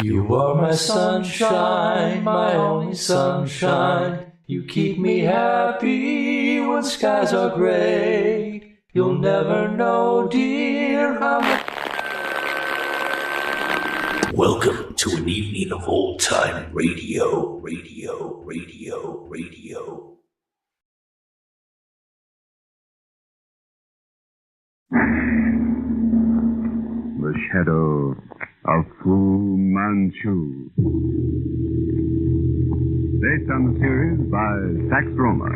You are my sunshine, my only sunshine. You keep me happy when skies are gray. You'll never know, dear, how much... Welcome to an evening of old-time radio. The shadow of Fu Manchu. Based on the series by Sax Roma.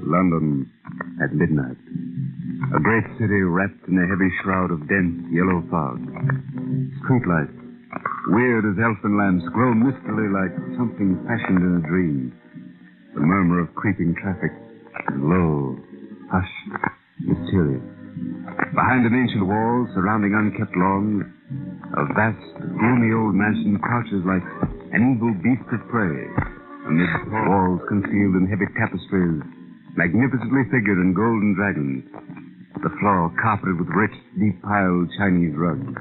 London at midnight. A great city wrapped in a heavy shroud of dense yellow fog. Streetlights, weird as elfin lamps, glow mistily like something fashioned in a dream. The murmur of creeping traffic is low, hushed, mysterious. Behind an ancient wall surrounding unkept lawns, a vast, gloomy old mansion crouches like an evil beast of prey. Amid walls concealed in heavy tapestries, magnificently figured in golden dragons. The floor carpeted with rich, deep-piled Chinese rugs.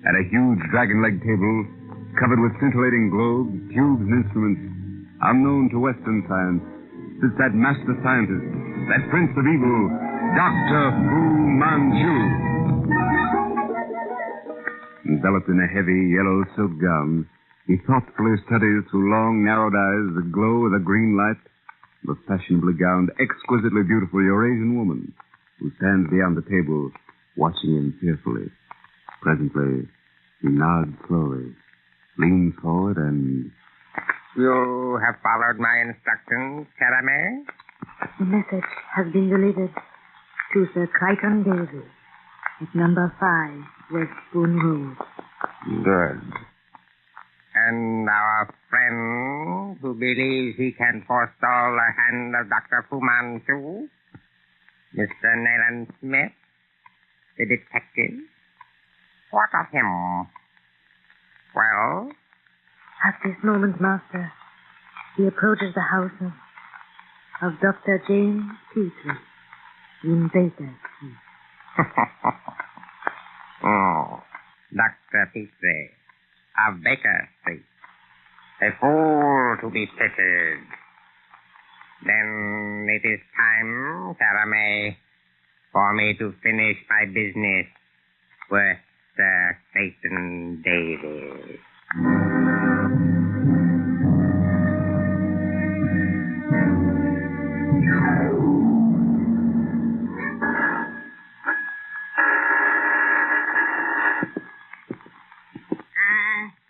At a huge dragon-leg table, covered with scintillating globes, tubes, and instruments unknown to Western science, sits that master scientist, that prince of evil, Dr. Fu Manchu. Enveloped in a heavy yellow silk gown, he thoughtfully studies through long, narrowed eyes the glow of the green light of a fashionably gowned, exquisitely beautiful Eurasian woman who stands beyond the table, watching him fearfully. Presently, he nods slowly, leans forward, and... You have followed my instructions, Caramel? The message has been delivered to Sir Crichton Davy at number 5, West Spoon Road. Good. And our friend who believes he can forestall the hand of Dr. Fu Manchu, Mr. Nayland Smith, the detective, what of him? Well? At this moment, Master, he approaches the house of Dr. James Petrie in Baker Street. Oh, Dr. Petrie of Baker Street. A fool to be pitied. Then it is time, Caramel, for me to finish my business with Sir Crichton Davy.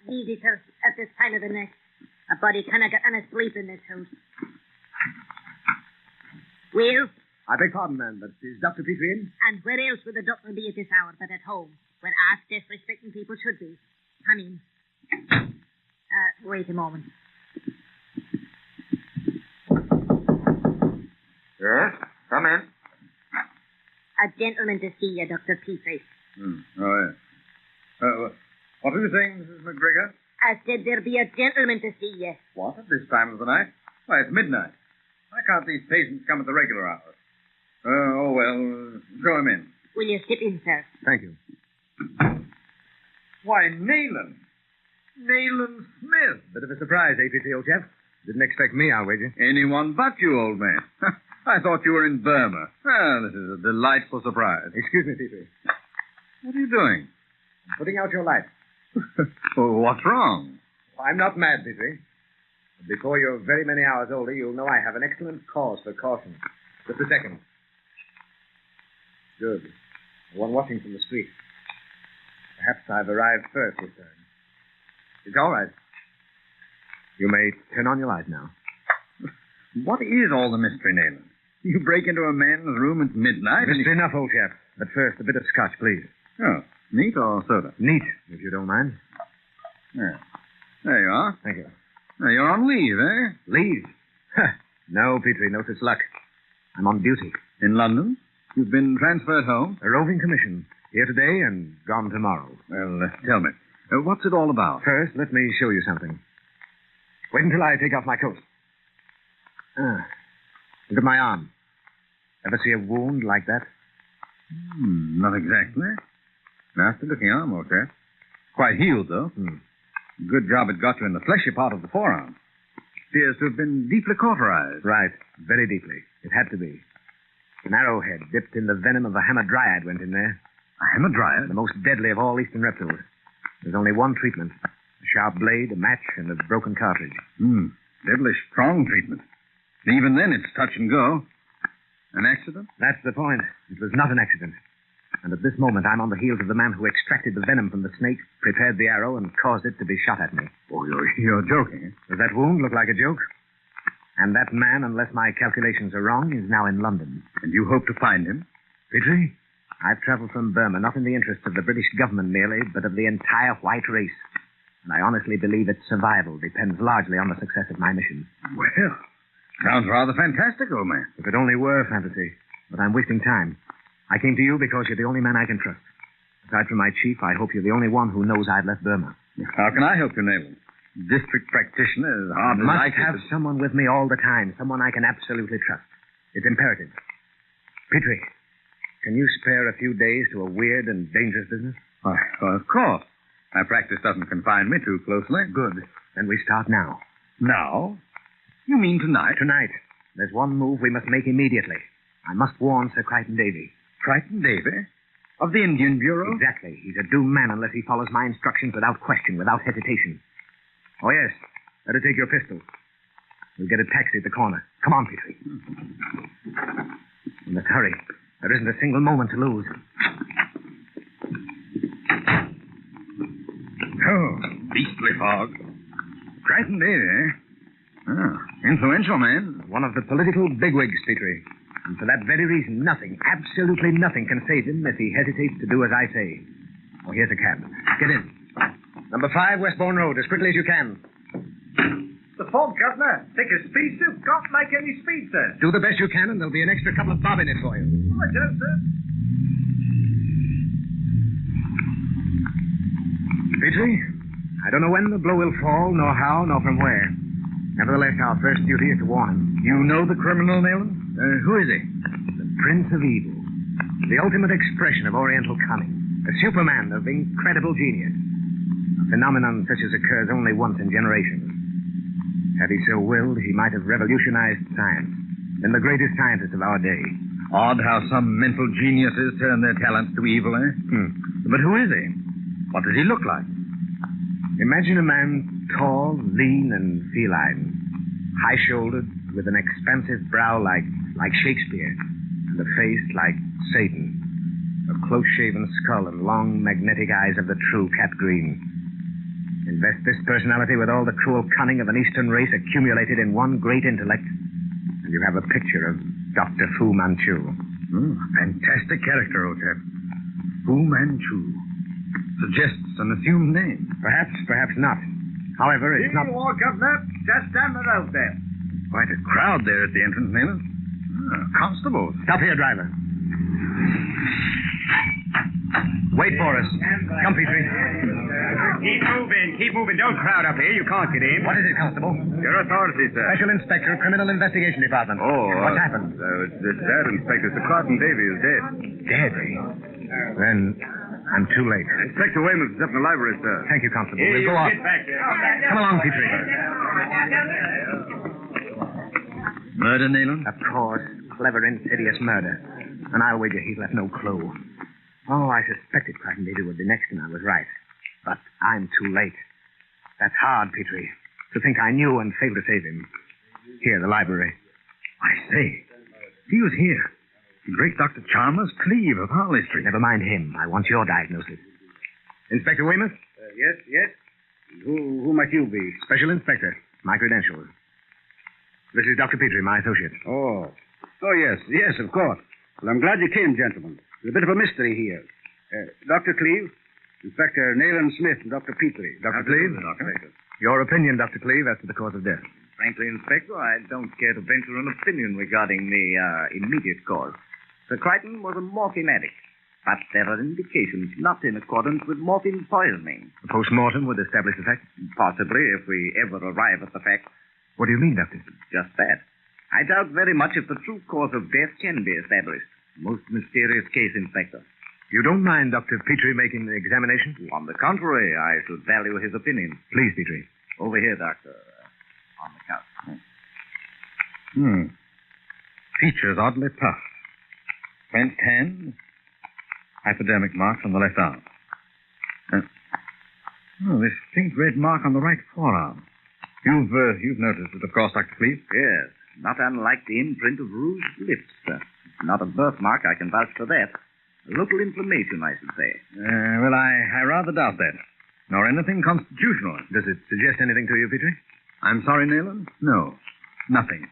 Visitors at this time of the night. A body cannot get any sleep in this house. Will? I beg pardon, ma'am, but is Dr. Petrie in? And where else would the doctor be at this hour but at home, where us disrespecting people should be? Come in. Wait a moment. Yes? Come in. A gentleman to see you, Dr. Petrie. Oh, yes. What are you saying, Mrs. McGregor? I said there'll be a gentleman to see you. What, at this time of the night? Why, it's midnight. Why can't these patients come at the regular hours? Well, show him in. Will you step in, sir? Thank you. Why, Nayland. Nayland Smith. Bit of a surprise, APT, old chap. Didn't expect me, I'll wager. Anyone but you, old man. I thought you were in Burma. Well, this is a delightful surprise. Excuse me, Petrie. What are you doing? I'm putting out your light. Oh, what's wrong? I'm not mad, Petrie. But before you're very many hours older, you'll know I have an excellent cause for caution. Just a second. Good. The one watching from the street. Perhaps I've arrived first this time. It's all right. You may turn on your light now. What is all the mystery, Nayland? You break into a man's room at midnight Mystery enough, old chap. But first, a bit of scotch, please. Oh, neat or soda? Neat, if you don't mind. Yeah. There you are. Thank you. Now, you're on leave, eh? Leave? No, Petrie, no such luck. I'm on duty. In London? You've been transferred home? A roving commission. Here today and gone tomorrow. Well, tell me. What's it all about? First, let me show you something. Wait until I take off my coat. Look at my arm. Ever see a wound like that? Not exactly. Nasty looking arm, okay. Quite healed, though. Good job it got you in the fleshy part of the forearm. Appears to have been deeply cauterized. Right. Very deeply. It had to be. An arrowhead dipped in the venom of a hamadryad went in there. A hamadryad? The most deadly of all eastern reptiles. There's only one treatment. A sharp blade, a match, and a broken cartridge. Devilish strong treatment. Even then, it's touch and go. An accident? That's the point. It was not an accident. And at this moment, I'm on the heels of the man who extracted the venom from the snake, prepared the arrow, and caused it to be shot at me. Oh, you're joking. Does that wound look like a joke? And that man, unless my calculations are wrong, is now in London. And you hope to find him? Petrie, I've traveled from Burma, not in the interests of the British government merely, but of the entire white race. And I honestly believe its survival depends largely on the success of my mission. Well, sounds rather fantastic, old man. If it only were fantasy. But I'm wasting time. I came to you because you're the only man I can trust. Aside from my chief, I hope you're the only one who knows I've left Burma. How can I help you, Naval? District practitioner is hard as I must have someone with me all the time, someone I can absolutely trust. It's imperative. Petrie, can you spare a few days to a weird and dangerous business? Well, of course. My practice doesn't confine me too closely. Good. Then we start now. Now? You mean tonight? Tonight. There's one move we must make immediately. I must warn Sir Crichton Davy. Crichton Davy? Of the Indian Bureau? Exactly. He's a doomed man unless he follows my instructions without question, without hesitation. Oh, yes. Better take your pistol. We'll get a taxi at the corner. Come on, Petrie. We must hurry. There isn't a single moment to lose. Oh, beastly fog. Crichton Davy, eh? Oh, influential man. One of the political bigwigs, Petrie. And for that very reason, nothing, absolutely nothing can save him if he hesitates to do as I say. Oh, here's a cab. Get in. Number 5, Westbourne Road, as quickly as you can. The fog, Governor. Take a speed suit. Can't make any speed, sir. Do the best you can, and there'll be an extra couple of bob in it for you. Right, sir. Petrie, I don't know when the blow will fall, nor how, nor from where. Nevertheless, our first duty is to warn him. You know the criminal, Nayland? Who is he? The Prince of Evil. The ultimate expression of Oriental cunning. A Superman of incredible genius. A phenomenon such as occurs only once in generations. Had he so willed, he might have revolutionized science. Been the greatest scientist of our day. Odd how some mental geniuses turn their talents to evil, eh? But who is he? What does he look like? Imagine a man tall, lean, and feline. High-shouldered, with an expansive brow like Shakespeare, and a face like Satan. A close-shaven skull and long, magnetic eyes of the true cat green. Invest this personality with all the cruel cunning of an Eastern race accumulated in one great intellect, and you have a picture of Dr. Fu Manchu. Fantastic character, old chap. Fu Manchu. Suggests an assumed name. Perhaps, perhaps not. However, it's not... Here you are, Governor. Just down the road there. Quite a crowd there at the entrance, Nayland. Constables. Stop here, driver. Wait for us. Come, Petrie. Keep moving. Don't crowd up here. You can't get in. What is it, Constable? Your authority, sir. Special Inspector, Criminal Investigation Department. Oh, What's happened? It's that, Inspector. Sir Crichton Davy is dead. Dead? Then I'm too late. Inspector Weymouth is up in the library, sir. Thank you, Constable. We'll go on. Get back there. Come along, Petrie. Murder, Nayland? Of course. Clever, insidious murder. And I'll wager he's left no clue. Oh, I suspected Crichton Davy would be next, and I was right. But I'm too late. That's hard, Petrie. To think I knew and failed to save him. Here, the library. I say, he was here. The great Dr. Chalmers Cleve of Harley Street. Never mind him. I want your diagnosis. Inspector Weymouth? Yes. Who might you be? Special Inspector. My credentials. This is Dr. Petrie, my associate. Oh, yes, of course. Well, I'm glad you came, gentlemen. There's a bit of a mystery here. Dr. Cleve, Inspector Nayland Smith, and Dr. Petrie. Dr. Cleve? Your opinion, Dr. Cleve, as to the cause of death. Frankly, Inspector, I don't care to venture an opinion regarding the immediate cause. Sir Crichton was a morphine addict. But there are indications not in accordance with morphine poisoning. A post-mortem would establish the fact? Possibly, if we ever arrive at the fact. What do you mean, Doctor? Just that. I doubt very much if the true cause of death can be established. Most mysterious case, Inspector. You don't mind Dr. Petrie making the examination? On the contrary, I should value his opinion. Please, Petrie. Over here, Doctor. On the couch. Features oddly puffed. Clenched hand. Hypodermic marks on the left arm. This faint red mark on the right forearm. You've noticed it, of course, Dr. Cleve? Yes, not unlike the imprint of rouged lips. Not a birthmark, I can vouch for that. A local inflammation, I should say. Well, I rather doubt that. Nor anything constitutional. Does it suggest anything to you, Petrie? I'm sorry, Nayland? No, nothing.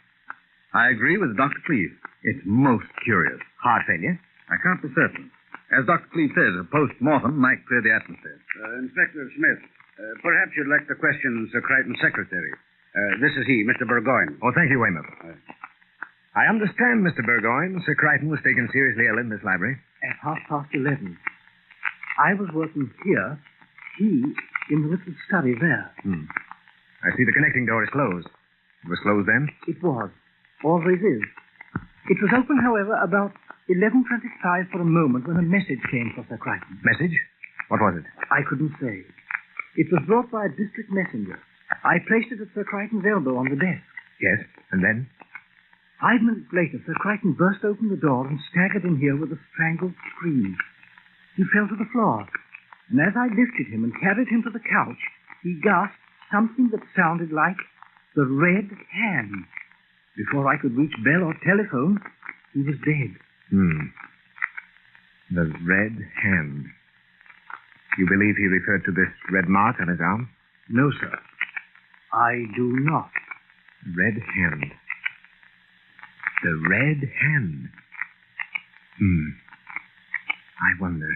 I agree with Dr. Cleve. It's most curious. Heart failure? I can't be certain. As Dr. Cleve says, a post-mortem might clear the atmosphere. Inspector Smith, perhaps you'd like to question Sir Crichton's secretary. This is he, Mr. Burgoyne. Oh, thank you, Weymouth. I understand, Mr. Burgoyne, Sir Crichton was taken seriously ill in this library. At 11:30. I was working here, he in the little study there. I see the connecting door is closed. It was closed then? It was. Always is. It was open, however, about 11:25 for a moment when a message came for Sir Crichton. Message? What was it? I couldn't say. It was brought by a district messenger. I placed it at Sir Crichton's elbow on the desk. Yes, and then? 5 minutes later, Sir Crichton burst open the door and staggered in here with a strangled scream. He fell to the floor, and as I lifted him and carried him to the couch, he gasped something that sounded like the red hand. Before I could reach bell or telephone, he was dead. The red hand. You believe he referred to this red mark on his arm? No, sir. I do not. Red hand. The red hand. I wonder.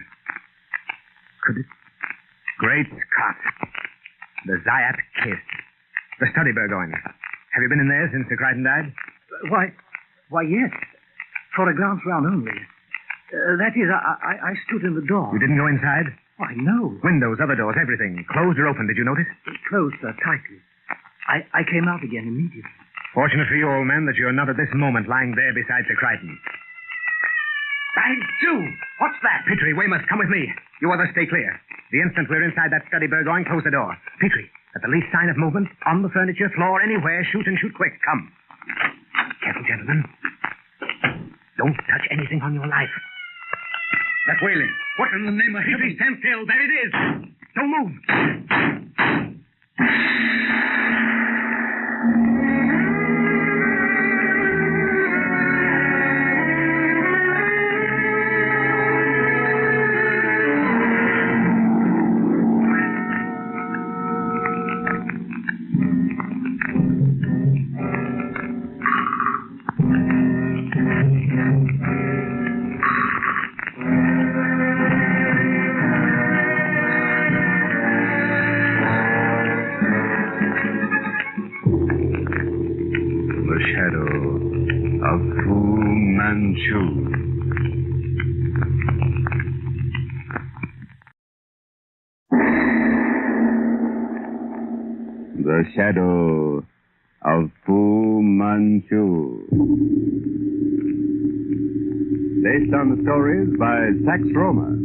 Could it? Great Scott. The Zayat kiss. The study, Burgoyne. Have you been in there since Sir Crichton died? Why, yes. For a glance round only. That is, I stood in the door. You didn't go inside? Why, no. Windows, other doors, everything. Closed or open, did you notice? Closed, sir, tightly. I came out again immediately. Fortunate for you, old man, that you're not at this moment lying there beside Sir Crichton. By Jove! What's that? Petrie, Weymouth, come with me. You others stay clear. The instant we're inside that study, Burgoyne, close the door. Petrie, at the least sign of movement, on the furniture, floor, anywhere, shoot and shoot quick. Come. Careful, gentlemen. Don't touch anything on your life. That wailing. What in the name of heaven? Stand still. There it is. Don't move. Manchu. The Shadow of Fu Manchu. Based on the stories by Sax Roma.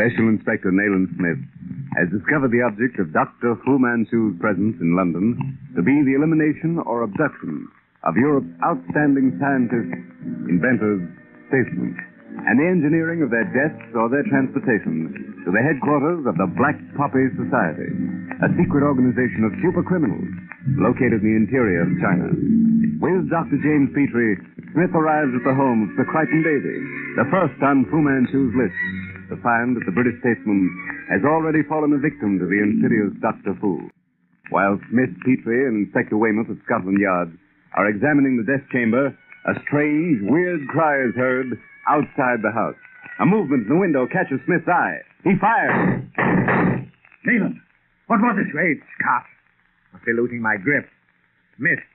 Special Inspector Nayland Smith has discovered the object of Dr. Fu Manchu's presence in London to be the elimination or abduction of Europe's outstanding scientists, inventors, statesmen, and the engineering of their deaths or their transportations to the headquarters of the Black Poppy Society, a secret organization of super criminals located in the interior of China. With Dr. James Petrie, Smith arrives at the home of Sir Crichton Davy, the first on Fu Manchu's list, to find that the British statesman has already fallen a victim to the insidious Dr. Fu. While Smith, Petrie, and Inspector Weymouth of Scotland Yard are examining the death chamber, a strange, weird cry is heard outside the house. A movement in the window catches Smith's eye. He fires. Nayland, what was it? Great Scott. Must be losing my grip. Missed.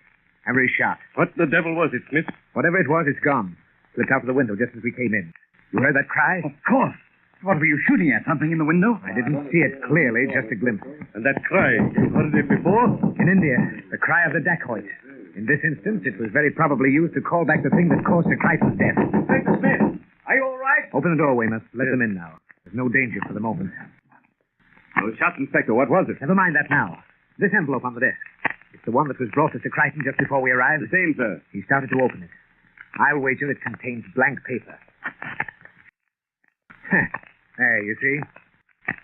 Every shot. What the devil was it, Smith? Whatever it was, it's gone. Slipped out of the window just as we came in. You heard that cry? Of course. What were you shooting at? Something in the window? I didn't see it clearly, just a glimpse. And that cry, you heard it before? In India, the cry of the dacoit. In this instance, it was very probably used to call back the thing that caused Sir Crichton's death. Inspector Smith, are you all right? Open the door, Weymouth. Let them in now. There's no danger for the moment. No shots, Inspector. What was it? Never mind that now. This envelope on the desk. It's the one that was brought to Sir Crichton just before we arrived. The same, sir. He started to open it. I'll wager it contains blank paper. There, you see?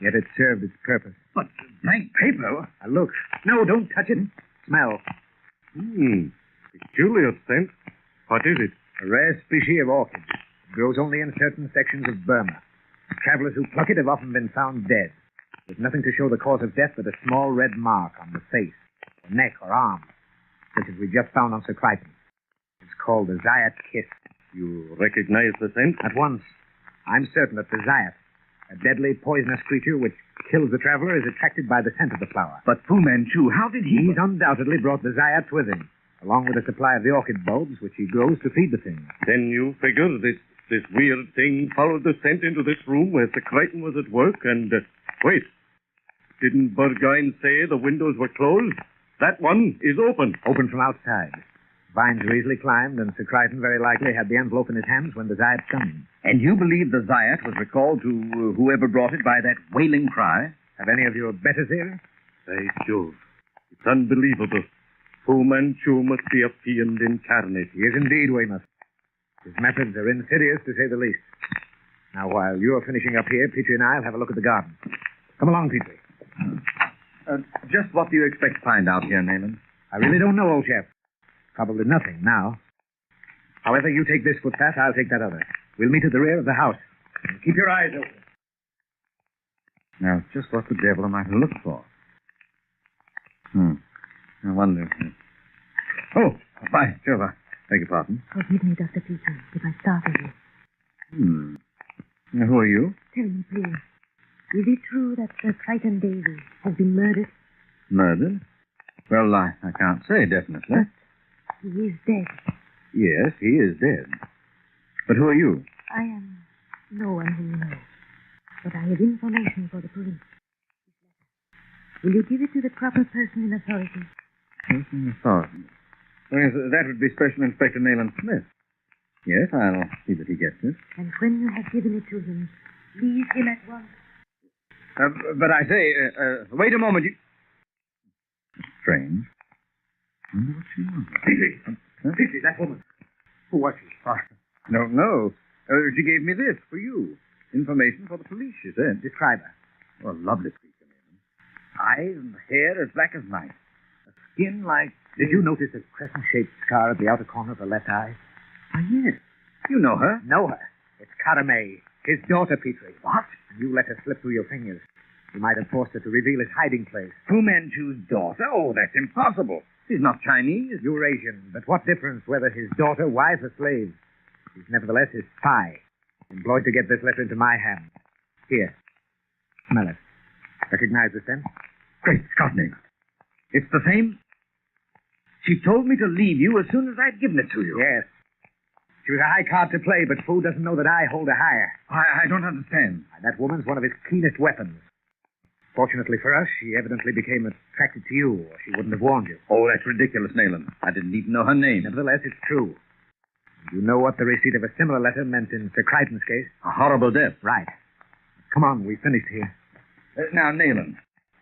Yet it served its purpose. But blank paper? Now look. No, don't touch it. Smell. Peculiar scent. What is it? A rare species of orchid. It grows only in certain sections of Burma. Travelers who pluck it have often been found dead, with nothing to show the cause of death but a small red mark on the face, or neck, or arm, such as we just found on Sir Crichton. It's called the Zayat kiss. You recognize the scent? At once. I'm certain that the Zayat, a deadly poisonous creature which kills the traveler, is attracted by the scent of the flower. But Fu Manchu, how did he... He's undoubtedly brought the Zayat with him, along with a supply of the orchid bulbs which he grows to feed the thing. Then you figure this weird thing followed the scent into this room where Sir Crichton was at work and... wait. Didn't Burgoyne say the windows were closed? That one is open. Open from outside. Vines were easily climbed, and Sir Crichton very likely had the envelope in his hands when the Zayat summoned. And you believe the Zayat was recalled to whoever brought it by that wailing cry? Have any of you a better theory? By Jove. It's unbelievable. Fu Manchu must be a fiend incarnate. He is indeed, Weymouth. His methods are insidious, to say the least. Now, while you're finishing up here, Petrie and I'll have a look at the garden. Come along, Petrie. Just what do you expect to find out here, Nayland? I really don't know, old chap. Probably nothing now. However, you take this footpath, I'll take that other. We'll meet at the rear of the house. And keep your eyes open. Now, just what the devil am I to look for? I wonder. Oh, by Jove, I beg your pardon. Forgive me, Dr. Petrie, if I startled you. Now, who are you? Tell me, please. Is it true that Sir Crichton Davy has been murdered? Murdered? Well, I can't say definitely. He is dead. Yes, he is dead. But who are you? I am no one who you know. But I have information for the police. Will you give it to the proper person in authority? Person in authority? Well, yes, that would be Special Inspector Nayland Smith. Yes, I'll see that he gets it. And when you have given it to him, leave him at once. But I say, wait a moment. Strange. I wonder what she wants. Petrie, that woman. Who was she? I don't know. She gave me this for you. Information for the police, she said. Describe her. Well, lovely creature, Nayland. Eyes and hair as black as night. A skin like... Did you notice a crescent-shaped scar at the outer corner of her left eye? Yes. You know her? Know her. It's Karamay, his daughter, Petrie. What? You let her slip through your fingers. You might have forced her to reveal his hiding place. Fu Manchu's daughter? Oh, that's impossible. She's not Chinese. Eurasian. But what difference whether his daughter, wife, or slave? She's nevertheless his spy, employed to get this letter into my hand. Here. Smell it. Recognize the scent? Great Scott, Nayland. It's the same? She told me to leave you as soon as I'd given it to you. Yes. She was a high card to play, but Fu doesn't know that I hold a higher. I don't understand. That woman's one of his keenest weapons. Fortunately for us, she evidently became attracted to you, or she wouldn't have warned you. Oh, that's ridiculous, Nayland. I didn't even know her name. Nevertheless, it's true. You know what the receipt of a similar letter meant in Sir Crichton's case? A horrible death. Right. Come on, we finished here. Now, Nayland,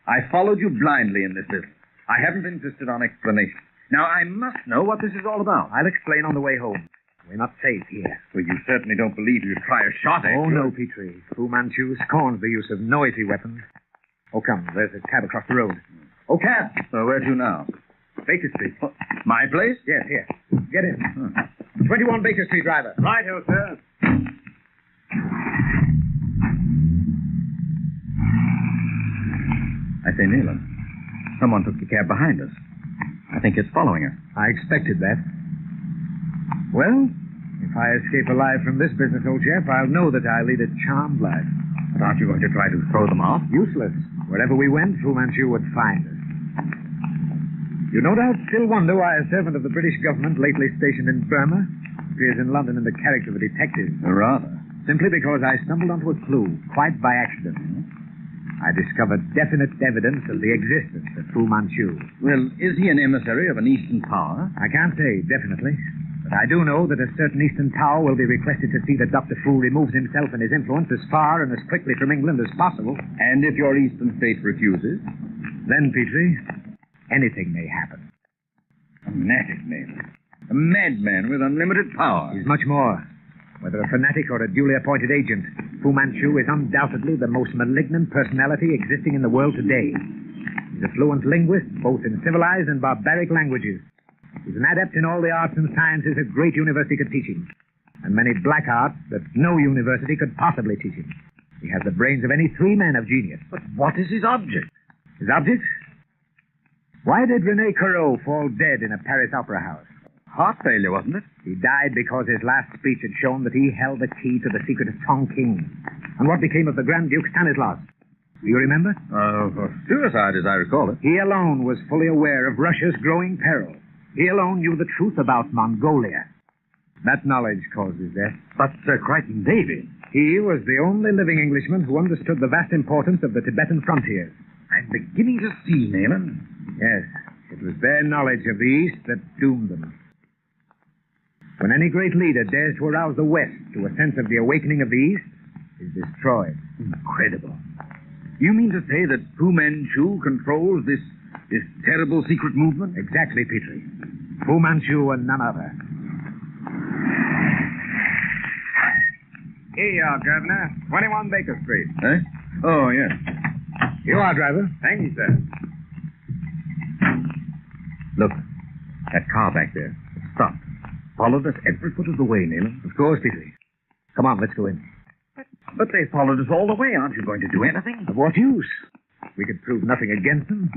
I followed you blindly in this business. I haven't insisted on explanation. Now, I must know what this is all about. I'll explain on the way home. We're not safe here. Well, you certainly don't believe you'd try a shot at Oh, you. no, Petrie. Fu Manchu scorns the use of noisy weapons. Oh, come. There's a cab across the road. Oh, cab. So where to now? Baker Street. My place? Yes, here. Get in. 21 Baker Street, driver. Right-o, sir. I say, Nayland, someone took the cab behind us. I think it's following us. I expected that. Well, if I escape alive from this business, old chap, I'll know that I lead a charmed life. But aren't you going to try to throw them off? Useless. Wherever we went, Fu Manchu would find us. You no doubt still wonder why a servant of the British government lately stationed in Burma appears in London in the character of a detective. Rather. Simply because I stumbled onto a clue, quite by accident. I discovered definite evidence of the existence of Fu Manchu. Well, is he an emissary of an Eastern power? I can't say definitely, but I do know that a certain Eastern power will be requested to see that Dr. Fu removes himself and his influence as far and as quickly from England as possible. And if your Eastern state refuses? Then, Petrie, anything may happen. A fanatic, Nayland. A madman with unlimited power. He's much more. Whether a fanatic or a duly appointed agent, Fu Manchu is undoubtedly the most malignant personality existing in the world today. He's a fluent linguist, both in civilized and barbaric languages. He's an adept in all the arts and sciences a great university could teach him, and many black arts that no university could possibly teach him. He has the brains of any 3 men of genius. But what is his object? His object? Why did Rene Corot fall dead in a Paris opera house? Heart failure, wasn't it? He died because his last speech had shown that he held the key to the secret of Tonking. And what became of the Grand Duke Stanislaus? Do you remember? Suicide, as I recall it. He alone was fully aware of Russia's growing peril. He alone knew the truth about Mongolia. That knowledge caused his death. But Sir Crichton Davy. He was the only living Englishman who understood the vast importance of the Tibetan frontiers. I'm beginning to see, Nayland. Yes, it was their knowledge of the East that doomed them. When any great leader dares to arouse the West to a sense of the awakening of the East, he's destroyed. Incredible. You mean to say that Fu Manchu controls this terrible secret movement? Exactly, Petrie. Fu Manchu and none other. Here you are, Governor. 21 Baker Street. Eh? Oh, yes. You are, driver. Thank you, sir. Look, that car back there. It stopped. Followed us every foot of the way, Nayland. Of course, Petrie. Come on, let's go in. But they followed us all the way. Aren't you going to do anything? Of what use? We could prove nothing against them.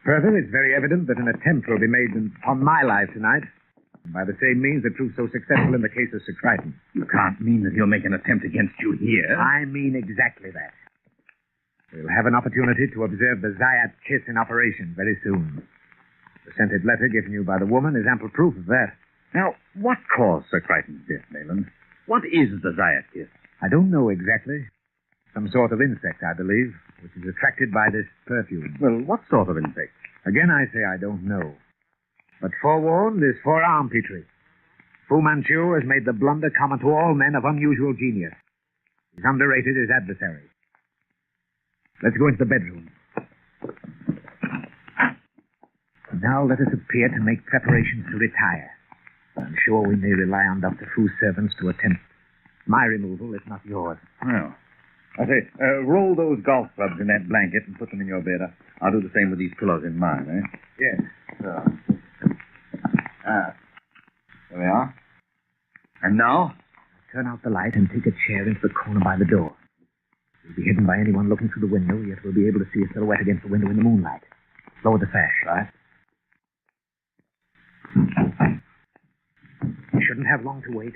Further, it's very evident that an attempt will be made upon my life tonight. And by the same means that proved so successful in the case of Sir Crichton. You can't mean that he'll make an attempt against you here. I mean exactly that. We'll have an opportunity to observe the Zayat kiss in operation very soon. The scented letter given you by the woman is ample proof of that. Now, what caused Sir Crichton's death, Nayland? What is the Zayat kiss? I don't know exactly. Some sort of insect, I believe, which is attracted by this perfume. Well, what sort of insect? Again, I say I don't know. But forewarned is forearmed, Petrie. Fu Manchu has made the blunder common to all men of unusual genius. He's underrated his adversary. Let's go into the bedroom. Now let us appear to make preparations to retire. I'm sure we may rely on Dr. Fu's servants to attempt my removal, if not yours. Well, I say, roll those golf clubs in that blanket and put them in your bed. I'll do the same with these pillows in mine, eh? Yes. So. There we are. And now? Turn out the light and take a chair into the corner by the door. We'll be hidden by anyone looking through the window, yet we'll be able to see a silhouette against the window in the moonlight. Lower the sash. Right. You shouldn't have long to wait.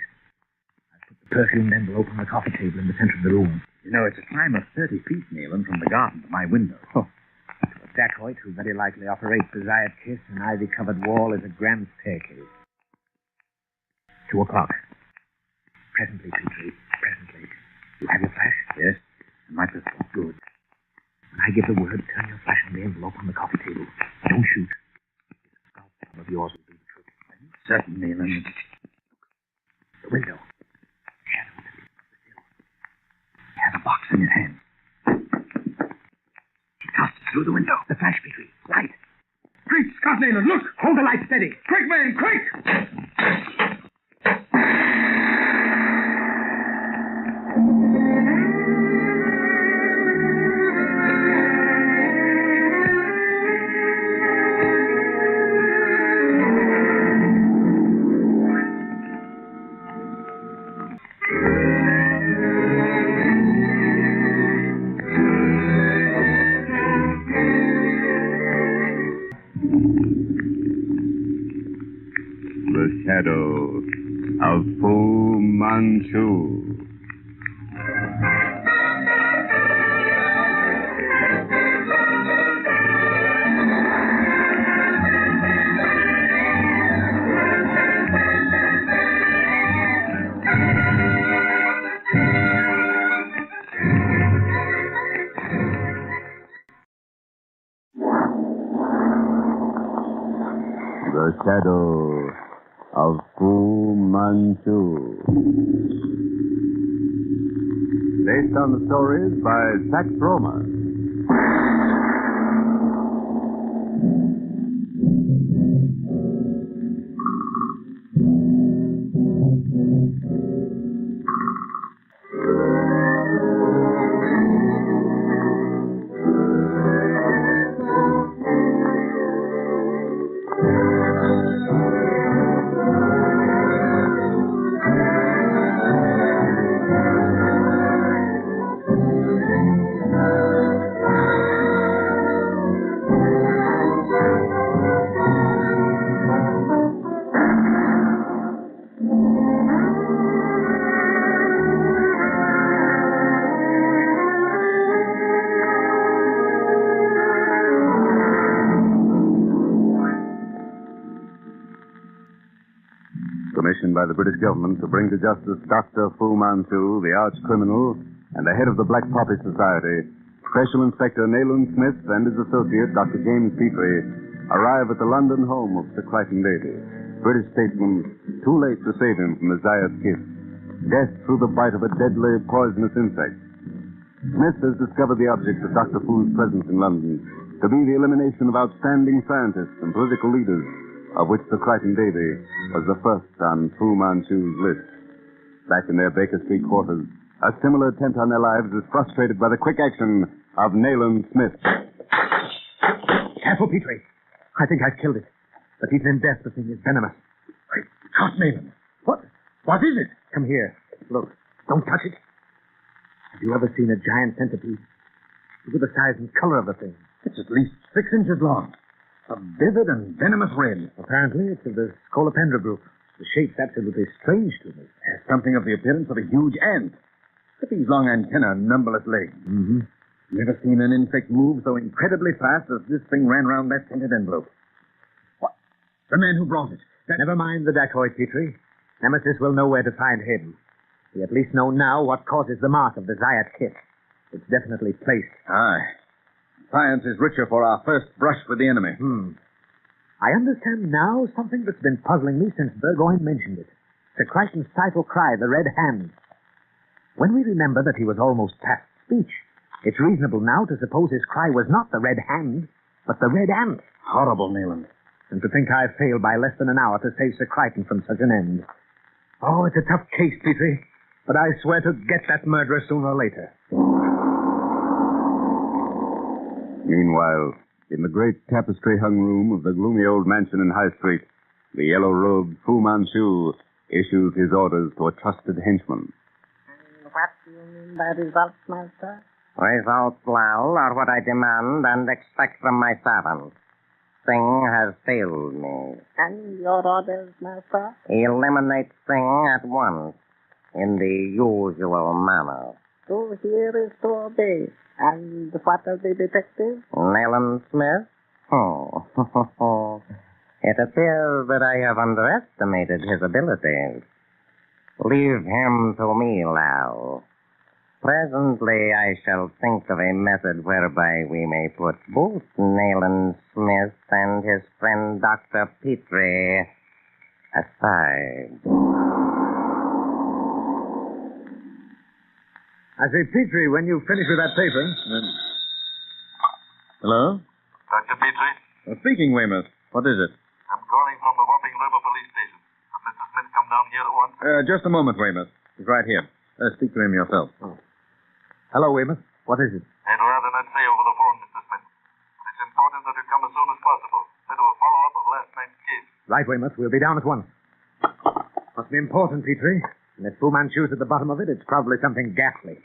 I've put the perfumed envelope on the coffee table in the center of the room. You know, it's a climb of 30 feet, Nayland, from the garden to my window. Oh. To a dacoit who very likely operates the Zayat kiss, an ivy-covered wall is a grand staircase. 2 o'clock. Presently, Petrie, presently. You have your flash? Yes. And my pistol. Good. When I give the word, turn your flash on the envelope on the coffee table. Don't shoot. This scalp of yours will do the trick. Certain, Nayland. The window. Shadow. It has a box What's in your hand? He tossed it through the window. The flash, Petrie. Light. Great Scott, Nayland, look! Hold the light steady. Quick, man, quick! The shadow of Fu Manchu. The shadow of Fu Manchu. Based on the stories by Sax Rohmer. Commissioned by the British government to bring to justice Dr. Fu Manchu, the arch criminal, and the head of the Black Poppy Society, Special Inspector Nayland Smith and his associate, Dr. James Petrie, arrive at the London home of Sir Crichton Davy. British statesman, too late to save him from the Zayat kiss. Death through the bite of a deadly, poisonous insect. Smith has discovered the object of Dr. Fu's presence in London to be the elimination of outstanding scientists and political leaders, of which Sir Crichton Davy was the first on Fu Manchu's list. Back in their Baker Street quarters, a similar attempt on their lives is frustrated by the quick action of Nayland Smith. Careful, Petrie. I think I've killed it. But even in death, the thing is venomous. Great Scott, Nayland. What is it? Come here. Look. Don't touch it. Have you ever seen a giant centipede? Look at the size and color of the thing. It's at least 6 inches long. A vivid and venomous red. Apparently, it's of the Scolopendra group. The shape's absolutely strange to me. Has something of the appearance of a huge ant. With these long antennae and numberless legs. Mm-hmm. Never seen an insect move so incredibly fast as this thing ran round that scented envelope. What? The man who brought it. Never mind the dacoit, Petrie. Nemesis will know where to find him. We at least know now what causes the mark of the Zayat kiss. It's definitely placed. Aye. Science is richer for our first brush with the enemy. I understand now something that's been puzzling me since Burgoyne mentioned it. Sir Crichton's title cry, the Red Hand. When we remember that he was almost past speech, it's reasonable now to suppose his cry was not the Red Hand, but the Red Ant. Horrible, Nayland. And to think I failed by less than an hour to save Sir Crichton from such an end. Oh, it's a tough case, Petrie, but I swear to get that murderer sooner or later. Meanwhile, in the great tapestry-hung room of the gloomy old mansion in High Street, the yellow-robed Fu Manchu issues his orders to a trusted henchman. What do you mean by results, Master? Results, Lal, are what I demand and expect from my servant. Singh has failed me. And your orders, Master? Eliminate Singh at once, in the usual manner. To hear is to obey. And what of the detective? Nayland Smith? It appears that I have underestimated his abilities. Leave him to me, Lal. Presently I shall think of a method whereby we may put both Nayland Smith and his friend Dr. Petrie aside. I say, Petrie, when you finish with that paper... Hello? Dr. Petrie? Speaking, Weymouth. What is it? I'm calling from the Wapping River Police Station. Could Mr. Smith come down here at once? Just a moment, Weymouth. He's right here. Speak to him yourself. Oh. Hello, Weymouth. What is it? I'd rather not say over the phone, Mr. Smith. But it's important that you come as soon as possible. Bit of a follow-up of last night's case. Right, Weymouth. We'll be down at once. Must be important, Petrie. And if Fu Manchu's at the bottom of it, it's probably something ghastly.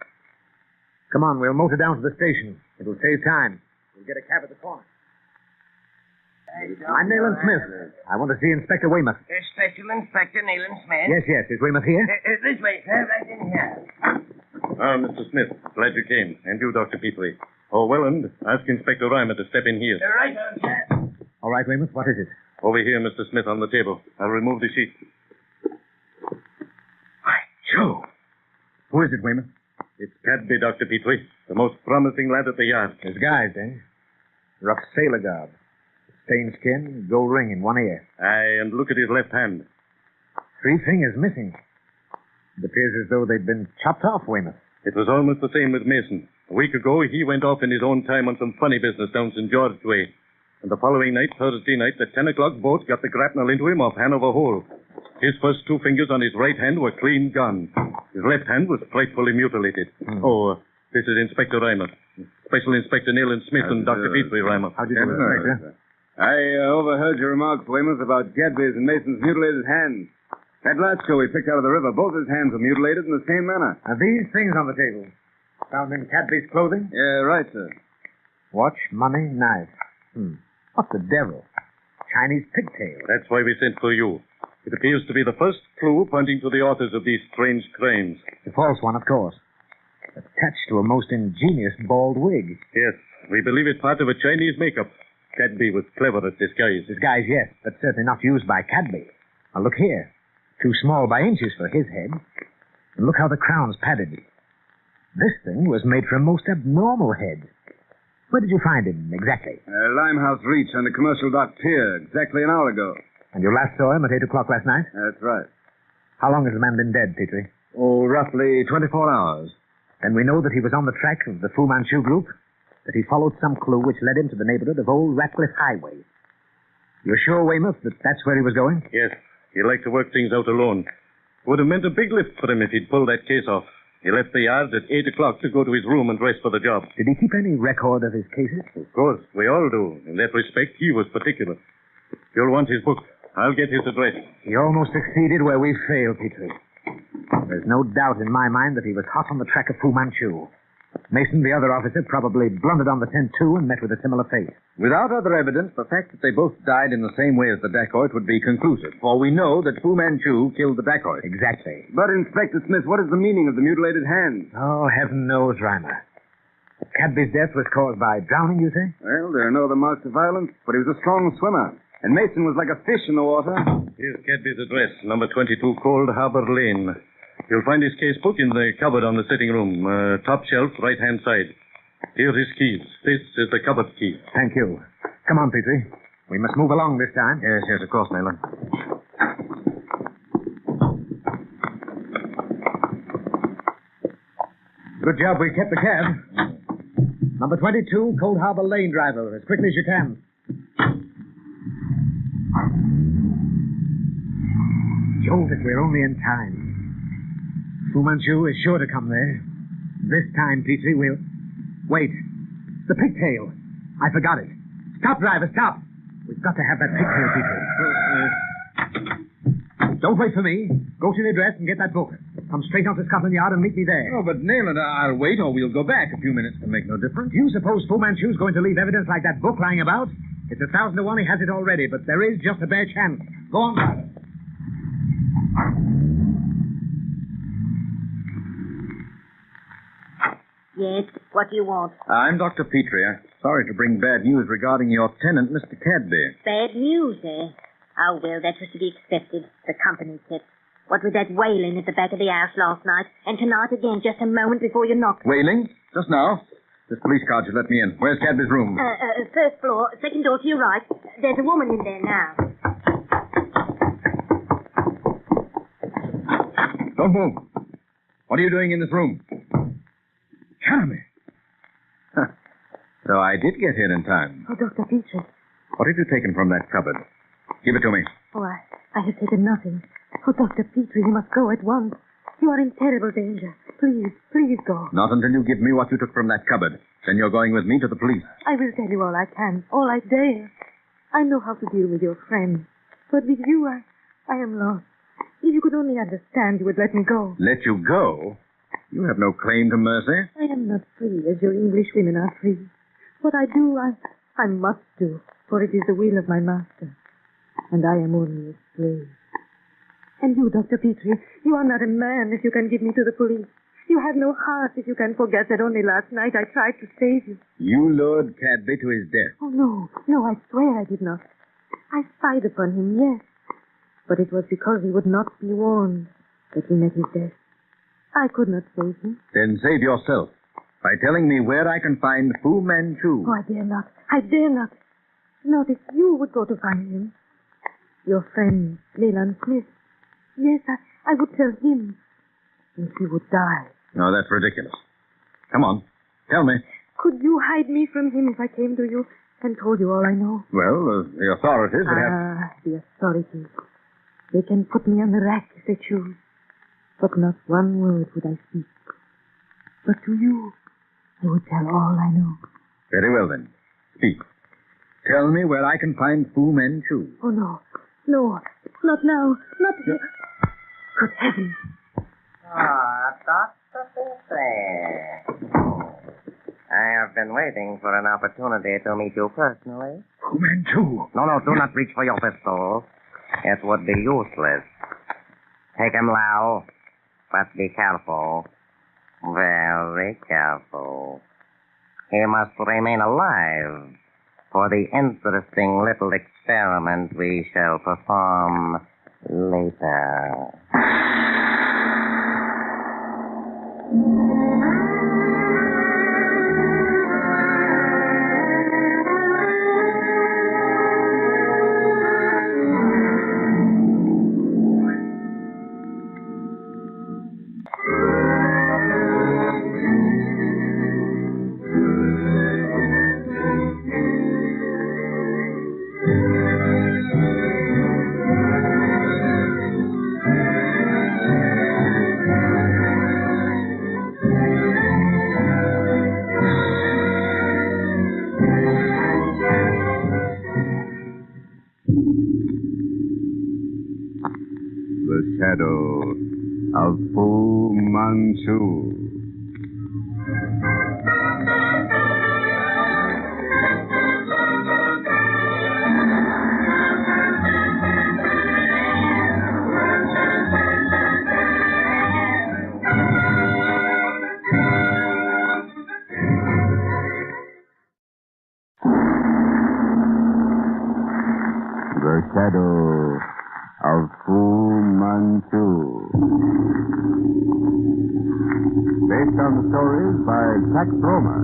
Come on, we'll motor down to the station. It'll save time. We'll get a cab at the corner. I'm Nayland Smith. I want to see Inspector Weymouth. Special Inspector Nayland Smith? Yes. Is Weymouth here? This way, sir. Right in here. Mr. Smith, glad you came. And you, Dr. Petrie. Oh, Welland, ask Inspector Reimer to step in here. Right on, sir. All right, Weymouth, what is it? Over here, Mr. Smith, on the table. I'll remove the sheet. By Joe. Who is it, Weymouth? It's Cadby, Dr. Petrie. The most promising lad at the yard. Disguised, eh? Rough sailor garb. Stained skin, gold ring in one ear. Aye, and look at his left hand. 3 fingers missing. It appears as though they'd been chopped off, Weymouth. It was almost the same with Mason. A week ago, he went off in his own time on some funny business down St. George way. And the following night, Thursday night, the 10 o'clock boat got the grapnel into him off Hanover Hole. His first 2 fingers on his right hand were clean gone. His left hand was frightfully mutilated. This is Inspector Reimer. Special Inspector Nayland Smith and Dr. Petrie Reimer. How do you do, Inspector? I overheard your remarks, Weymouth, about Cadby's and Mason's mutilated hands. That Latchko we picked out of the river, both his hands were mutilated in the same manner. Are these things on the table found in Cadby's clothing? Yeah, right, sir. Watch, money, knife. What the devil? Chinese pigtail. That's why we sent for you. It appears to be the first clue pointing to the authors of these strange crimes. The false one, of course. Attached to a most ingenious bald wig. Yes, we believe it's part of a Chinese makeup. Cadby was clever at disguise. Disguise, yes, but certainly not used by Cadby. Now, look here. Too small by inches for his head. And look how the crown's padded. This thing was made for a most abnormal head. Where did you find him, exactly? Limehouse Reach on the Commercial Dock Pier, exactly an hour ago. And you last saw him at 8 o'clock last night? That's right. How long has the man been dead, Petrie? Oh, roughly 24 hours. Then we know that he was on the track of the Fu Manchu group, that he followed some clue which led him to the neighborhood of Old Ratcliffe Highway. You're sure, Weymouth, that that's where he was going? Yes. He liked to work things out alone. Would have meant a big lift for him if he'd pulled that case off. He left the yard at 8 o'clock to go to his room and dress for the job. Did he keep any record of his cases? Of course. We all do. In that respect, he was particular. You'll want his book. I'll get his address. He almost succeeded where we failed, Petrie. There's no doubt in my mind that he was hot on the track of Fu Manchu. Mason, the other officer, probably blundered on the 10-2 and met with a similar fate. Without other evidence, the fact that they both died in the same way as the dacoit would be conclusive, for we know that Fu Manchu killed the dacoit. Exactly. But, Inspector Smith, what is the meaning of the mutilated hands? Oh, heaven knows, Reimer. Cadby's death was caused by drowning, you say? Well, there are no other marks of violence, but he was a strong swimmer. And Mason was like a fish in the water. Here's Cadby's address, number 22 Cold Harbor Lane. You'll find his case book in the cupboard on the sitting room, top shelf, right-hand side. Here's his keys. This is the cupboard key. Thank you. Come on, Petrie. We must move along this time. Yes, of course, Nayland. Good job we kept the cab. Number 22, Cold Harbor Lane, driver. As quickly as you can. Jove, if we're only in time. Fu Manchu is sure to come there. This time, Petrie, we'll... Wait. The pigtail. I forgot it. Stop, driver, stop. We've got to have that pigtail, Petrie. Don't wait for me. Go to the address and get that book. Come straight on to Scotland Yard and meet me there. Oh, but Nayland, I'll wait or we'll go back. A few minutes can make no difference. Do you suppose Fu Manchu's going to leave evidence like that book lying about? It's 1,000 to 1 he has it already, but there is just a bare chance. Go on, driver. Yes, what do you want? I'm Dr. Petrie. Sorry to bring bad news regarding your tenant, Mr. Cadby. Bad news, eh? Oh, well, that was to be expected. The company tip. What with that wailing at the back of the house last night, and tonight again, just a moment before you knocked. Wailing? Just now? This police car should let me in. Where's Cadby's room? First floor, second door to your right. There's a woman in there now. Don't move. What are you doing in this room? Academy. So I did get here in time. Oh, Dr. Petrie. What have you taken from that cupboard? Give it to me. Oh, I have taken nothing. Oh, Dr. Petrie, you must go at once. You are in terrible danger. Please go. Not until you give me what you took from that cupboard. Then you're going with me to the police. I will tell you all I can, all I dare. I know how to deal with your friends. But with you, I am lost. If you could only understand, you would let me go. Let you go? You have no claim to mercy. I am not free as your English women are free. What I do, I must do, for it is the will of my master. And I am only a slave. And you, Dr. Petrie, you are not a man if you can give me to the police. You have no heart if you can forget that only last night I tried to save you. You lured Cadby to his death. Oh, no, I swear I did not. I spied upon him, yes. But it was because he would not be warned that he met his death. I could not save him. Then save yourself by telling me where I can find Fu Manchu. Oh, I dare not. I dare not. Not if you would go to find him. Your friend, Leland Smith. Yes, I would tell him. And he would die. No, that's ridiculous. Come on. Tell me. Could you hide me from him if I came to you and told you all I know? Well, the authorities would have... The authorities. They can put me on the rack if they choose. But not one word would I speak. But to you, I would tell all I know. Very well, then. Speak. Tell me where I can find Fu Manchu. Oh, no. No, not now. Not... Good heavens. Dr. Petrie. I have been waiting for an opportunity to meet you personally. Fu Manchu. No, do not reach for your pistol. It would be useless. Take him, Lau. But be careful. Very careful. He must remain alive for the interesting little experiment we shall perform later. The shadow of Fu Manchu. The shadow of Fu Manchu. Based on the stories by Jack Blomer.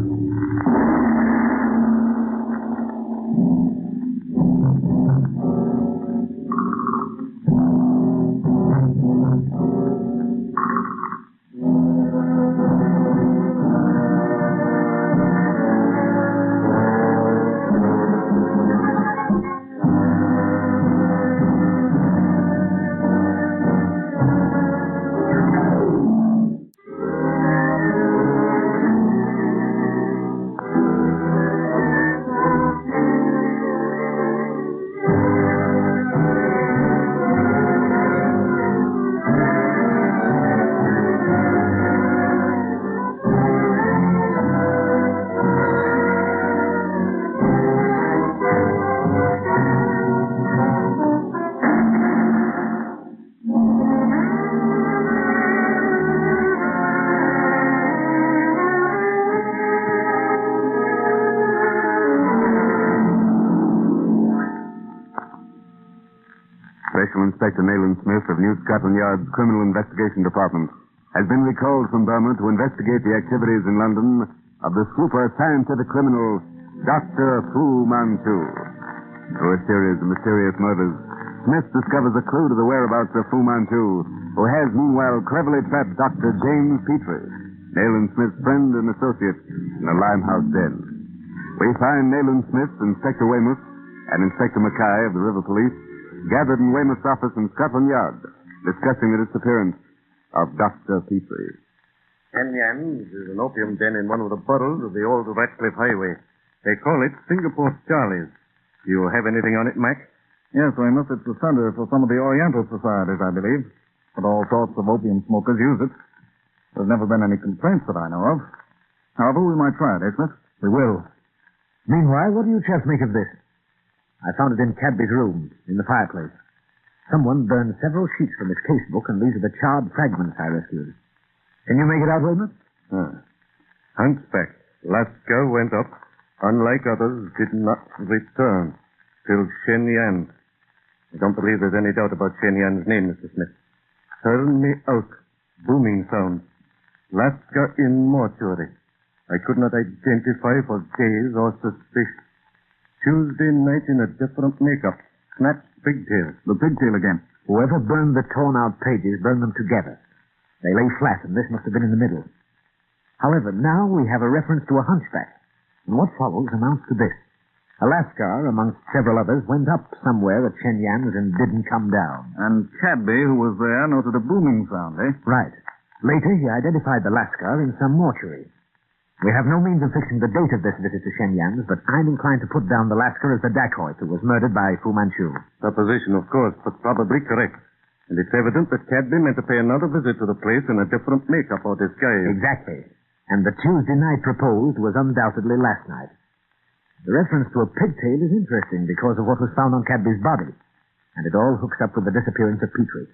Special Inspector Nayland Smith of New Scotland Yard's Criminal Investigation Department has been recalled from Burma to investigate the activities in London of the super scientific criminal Dr. Fu Manchu. Through a series of mysterious murders, Smith discovers a clue to the whereabouts of Fu Manchu, who has meanwhile cleverly trapped Dr. James Petrie. Nayland Smith's friend and associate in a Limehouse den. We find Nayland Smith, Inspector Weymouth, and Inspector Mackay of the River Police gathered in Weymouth's office in Scotland Yard, discussing the disappearance of Dr. Petrie. Kenyans is an opium den in one of the boroughs of the old Ratcliffe Highway. They call it Singapore Charlie's. Do you have anything on it, Mac? Yes, Weymouth. It's the center for some of the Oriental societies, I believe. But all sorts of opium smokers use it. There's never been any complaints that I know of. However, we might try it, eh, Smith? We will. Meanwhile, what do you chaps make of this? I found it in Cadby's room, in the fireplace. Someone burned several sheets from his casebook, and these are the charred fragments I rescued. Can you make it out, Weymouth? Hunchback. Lascar went up. Unlike others, did not return till Shenyang. I don't believe there's any doubt about Shenyang's name, Mr. Smith. Turn me out. Booming sound. Lascar in mortuary. I could not identify for days or suspicion. Tuesday night in a different makeup. Snatched pigtail. The pigtail again. Whoever burned the torn-out pages burned them together. They lay flat, and this must have been in the middle. However, now we have a reference to a hunchback. And what follows amounts to this. A Lascar, amongst several others, went up somewhere at Shenyang's and didn't come down. And Cadby, who was there, noted a booming sound, eh? Right. Later, he identified the Lascar in some mortuary. We have no means of fixing the date of this visit to Shenyang's, but I'm inclined to put down the Lascar as the dacoit who was murdered by Fu Manchu. Supposition, of course, but probably correct. And it's evident that Cadby meant to pay another visit to the place in a different makeup or disguise. Exactly. And the Tuesday night proposed was undoubtedly last night. The reference to a pigtail is interesting because of what was found on Cadby's body. And it all hooks up with the disappearance of Petrie.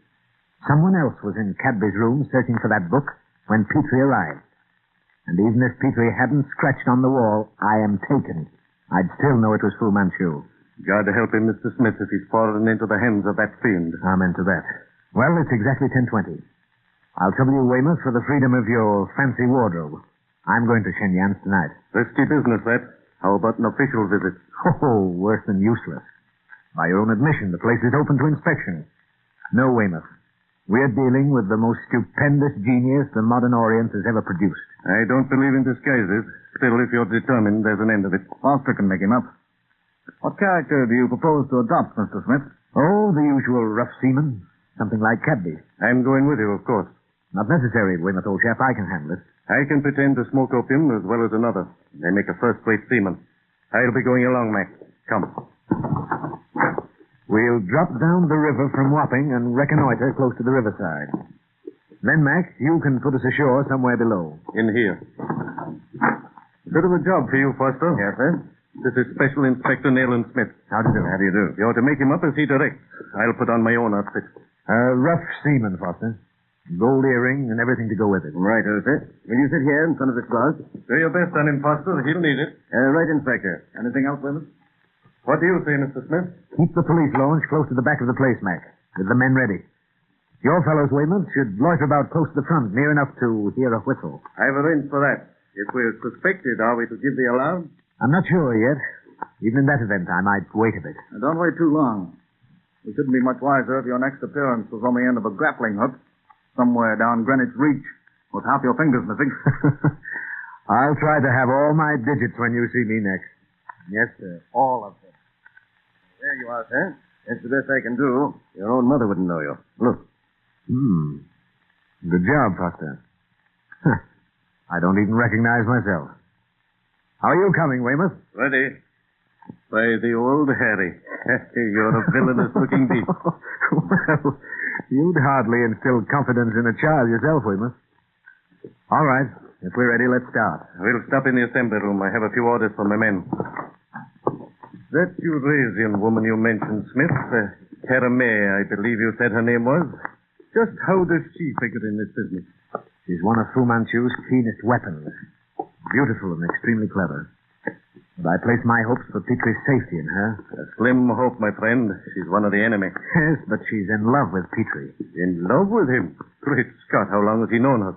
Someone else was in Cadby's room searching for that book when Petrie arrived. And even if Petrie hadn't scratched on the wall, I am taken, I'd still know it was Fu Manchu. God help him, Mr. Smith, if he's fallen into the hands of that fiend. Amen to that. Well, it's exactly 10:20. I'll trouble you, Weymouth, for the freedom of your fancy wardrobe. I'm going to Shenyang's tonight. Risky business, that. How about an official visit? Oh, worse than useless. By your own admission, the place is open to inspection. No, Weymouth. We're dealing with the most stupendous genius the modern Orient has ever produced. I don't believe in disguises. Still, if you're determined, there's an end of it. Foster can make him up. What character do you propose to adopt, Mr. Smith? Oh, the usual rough seaman. Something like Cadby. I'm going with you, of course. Not necessary, Weymouth, old chap. I can handle it. I can pretend to smoke opium as well as another. They make a first-rate seaman. I'll be going along, Mac. Come. We'll drop down the river from Wapping and reconnoiter close to the riverside. Then, Mac, you can put us ashore somewhere below. In here. Bit of a job for you, Foster. Yes, sir? This is Special Inspector Nayland Smith. How do you do? How do you do? You're to make him up as he directs. I'll put on my own outfit. Rough seaman, Foster. Gold earring and everything to go with it. Right, sir. Will you sit here in front of this glass? Do your best on him, Foster. He'll need it. Right, Inspector. Anything else, Weymouth? What do you say, Mr. Smith? Keep the police launch close to the back of the place, Mac, with the men ready. Your fellows, Weymouth, should loiter about close to the front, near enough to hear a whistle. I've arranged for that. If we're suspected, are we to give the alarm? I'm not sure yet. Even in that event, I might wait a bit. Don't wait too long. We shouldn't be much wiser if your next appearance was on the end of a grappling hook somewhere down Greenwich Reach with half your fingers missing. I'll try to have all my digits when you see me next. Yes, sir. All of them. There you are, sir. That's the best I can do. Your own mother wouldn't know you. Look. Good job, Foster. I don't even recognize myself. How are you coming, Weymouth? Ready. By the old Harry. You're a villainous-looking beast. Well, you'd hardly instill confidence in a child yourself, Weymouth. All right. If we're ready, let's start. We'll stop in the assembly room. I have a few orders for my men. That Eurasian woman you mentioned, Smith, Karameh, I believe you said her name was. Just how does she figure in this business? She's one of Fu Manchu's keenest weapons. Beautiful and extremely clever. But I place my hopes for Petrie's safety in her. A slim hope, my friend. She's one of the enemy. Yes, but she's in love with Petrie. In love with him? Great Scott, how long has he known her?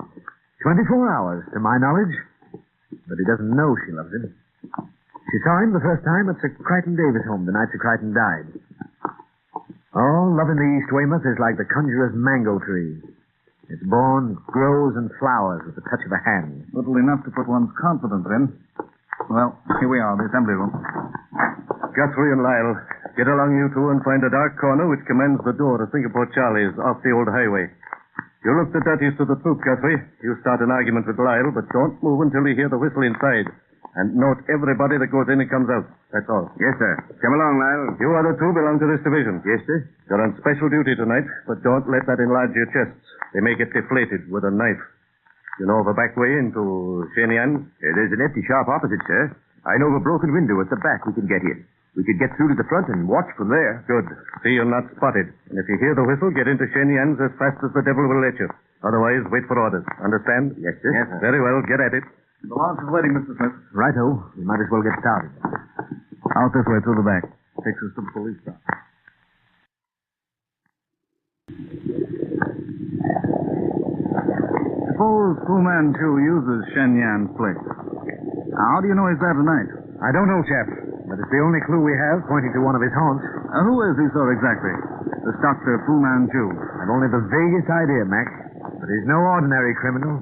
24 hours, to my knowledge. But he doesn't know she loves him. She saw him the first time at Sir Crichton Davis' home the night Sir Crichton died. Oh, love in the East, Weymouth, is like the conjurer's mango tree. It's born, grows, and flowers with the touch of a hand. Little enough to put one's confidence in. Well, here we are, the assembly room. Guthrie and Lyle, get along you two and find a dark corner which commands the door to Singapore Charlie's off the old highway. You look the dirtiest of the troop, Guthrie. You start an argument with Lyle, but don't move until you hear the whistle inside. And note everybody that goes in and comes out. That's all. Yes, sir. Come along, Lyle. You other two belong to this division. Yes, sir. You're on special duty tonight, but don't let that enlarge your chests. They may get deflated with a knife. You know of a back way into Shenyang? There's an empty shop opposite, sir. I know of a broken window at the back we can get in. We could get through to the front and watch from there. Good. See you're not spotted. And if you hear the whistle, get into Shenyang's as fast as the devil will let you. Otherwise, wait for orders. Understand? Yes, sir. Yes, sir. Very well. Get at it. The launch is waiting, Mr. Smith. Righto. We might as well get started. Out this way, through the back. Takes us to the police stop. Suppose Fu Manchu uses Shenyang's place. How do you know he's there tonight? I don't know, chap, but it's the only clue we have pointing to one of his haunts. Who is he, sir, exactly? This Dr. Fu Manchu. I've only the vaguest idea, Mac. But he's no ordinary criminal.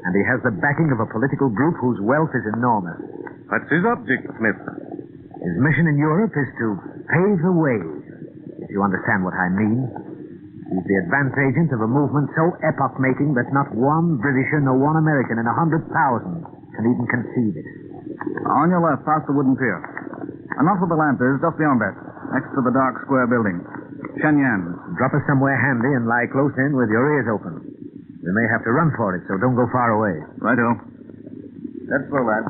And he has the backing of a political group whose wealth is enormous. What's his object, Smith? His mission in Europe is to pave the way, if you understand what I mean. He's the advance agent of a movement so epoch-making that not one Britisher nor one American in 100,000 can even conceive it. On your left, past the wooden pier. And not where the lamp is, just beyond that, next to the dark square building. Shenyang. Drop us somewhere handy and lie close in with your ears open. We may have to run for it, so don't go far away. Righto. That's slow, lad.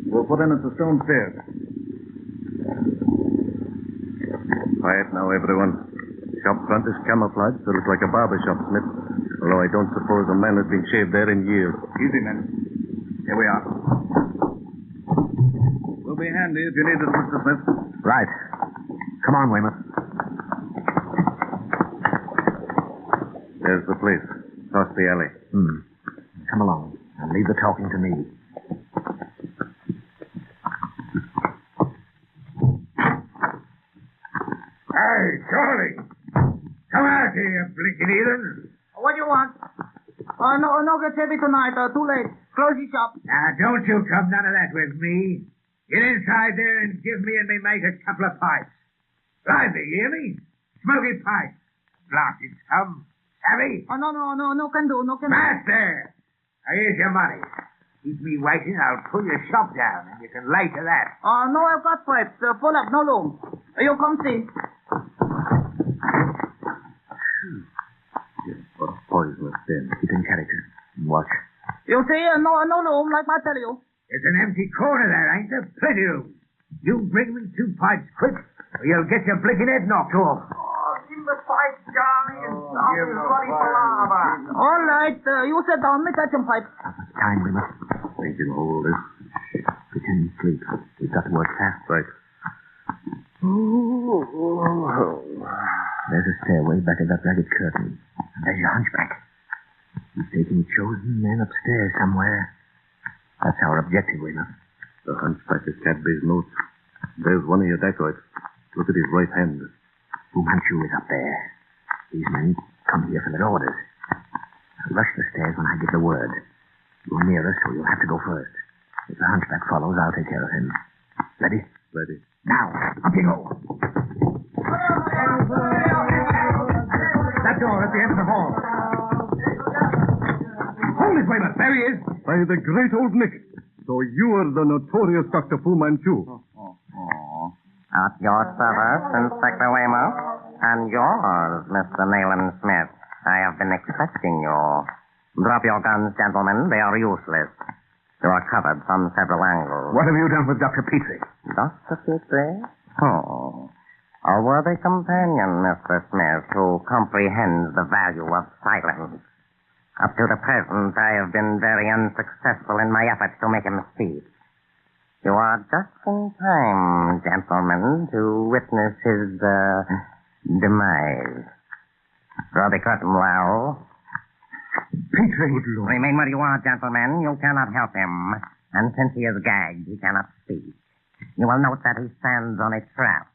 We'll put in at the stone stairs. Quiet now, everyone. Shop front is camouflaged, so it's like a barber shop, Smith. Although I don't suppose a man has been shaved there in years. Easy, men. Here we are. We'll be handy if you need us, Mr. Smith. Right. Come on, Weymouth. There's the place. Across the alley. Come along, and leave the talking to me. Hey, Charlie! Come out here, you blinking heathen! What do you want? No get heavy tonight. Too late. Close your shop. Now, don't you come none of that with me. Get inside there and give me and me mate a couple of pipes. Lively, you hear me? Smoky pipes. Blasted scum. Savvy? No can do. Master! Now, here's your money. Keep me waiting, I'll pull your shop down, and you can lay to that. No, I've got pipes. Full up, no room. You come see. What a poisonous den. Keep in character. And watch. You see, no room, like I tell you. There's an empty corner there, ain't there? Plenty room. You bring me 2 pipes quick, or you'll get your blinking head knocked off. Give the pipe, Johnny, and stop this bloody palaver. All right, you sit down. Me touch some pipe. How much time we must... Think you can hold this? Pretend to sleep. We've got to work fast. Right. There's a stairway back of that ragged curtain. And there's your hunchback. He's taking chosen men upstairs somewhere. That's our objective, Weymouth. The hunchback is Cadby's notes. There's one of your dacoits. Look at his right hand. Fu Manchu is up there. These men come here for their orders. I'll rush the stairs when I give the word. You're near us, so you'll have to go first. If the hunchback follows, I'll take care of him. Ready? Ready. Now, up you go. That door at the end of the hall. Hold it, Weymouth. There he is. By the great old Nick. So you are the notorious Dr. Fu Manchu. At your service, Inspector Weymouth. And yours, Mr. Nayland Smith. I have been expecting you. Drop your guns, gentlemen. They are useless. You are covered from several angles. What have you done with Dr. Petrie? Dr. Petrie? A worthy companion, Mr. Smith, who comprehends the value of silence. Up to the present, I have been very unsuccessful in my efforts to make him speak. You are just in time, gentlemen, to witness his, demise. Draw the curtain, Lyle. Petrie! Remain where you are, gentlemen. You cannot help him. And since he is gagged, he cannot speak. You will note that he stands on a trap.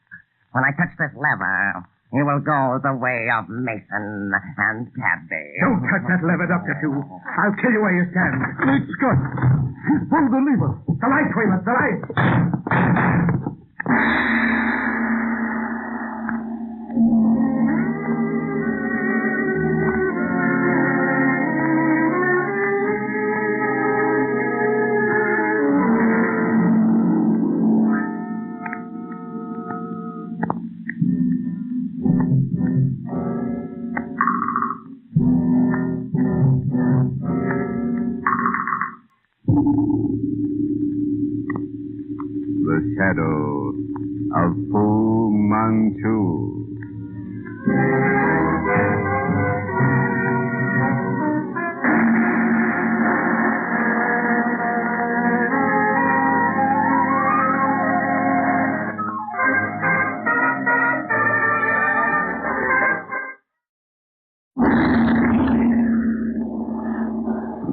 When I touch this lever, He will go the way of Mason and Cadby. Don't touch that lever, Dr. Two. I'll kill you where you stand. Great Scott! He's pulled the lever. The light, Weymouth, the light. The shadow of Fu Manchu.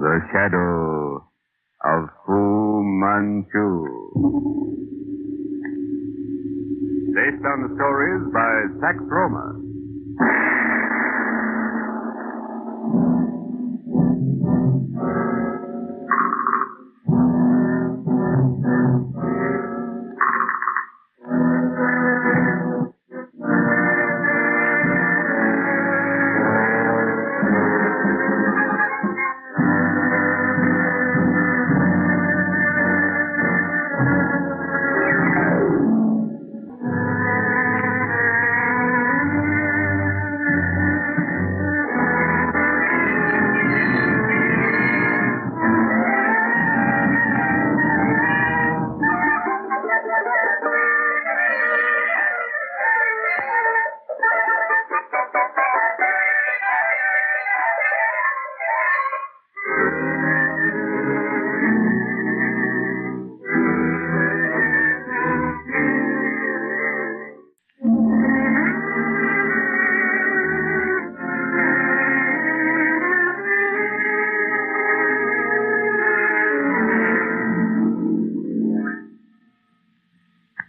The shadow of Fu Manchu. Based on the stories by Sax Roma.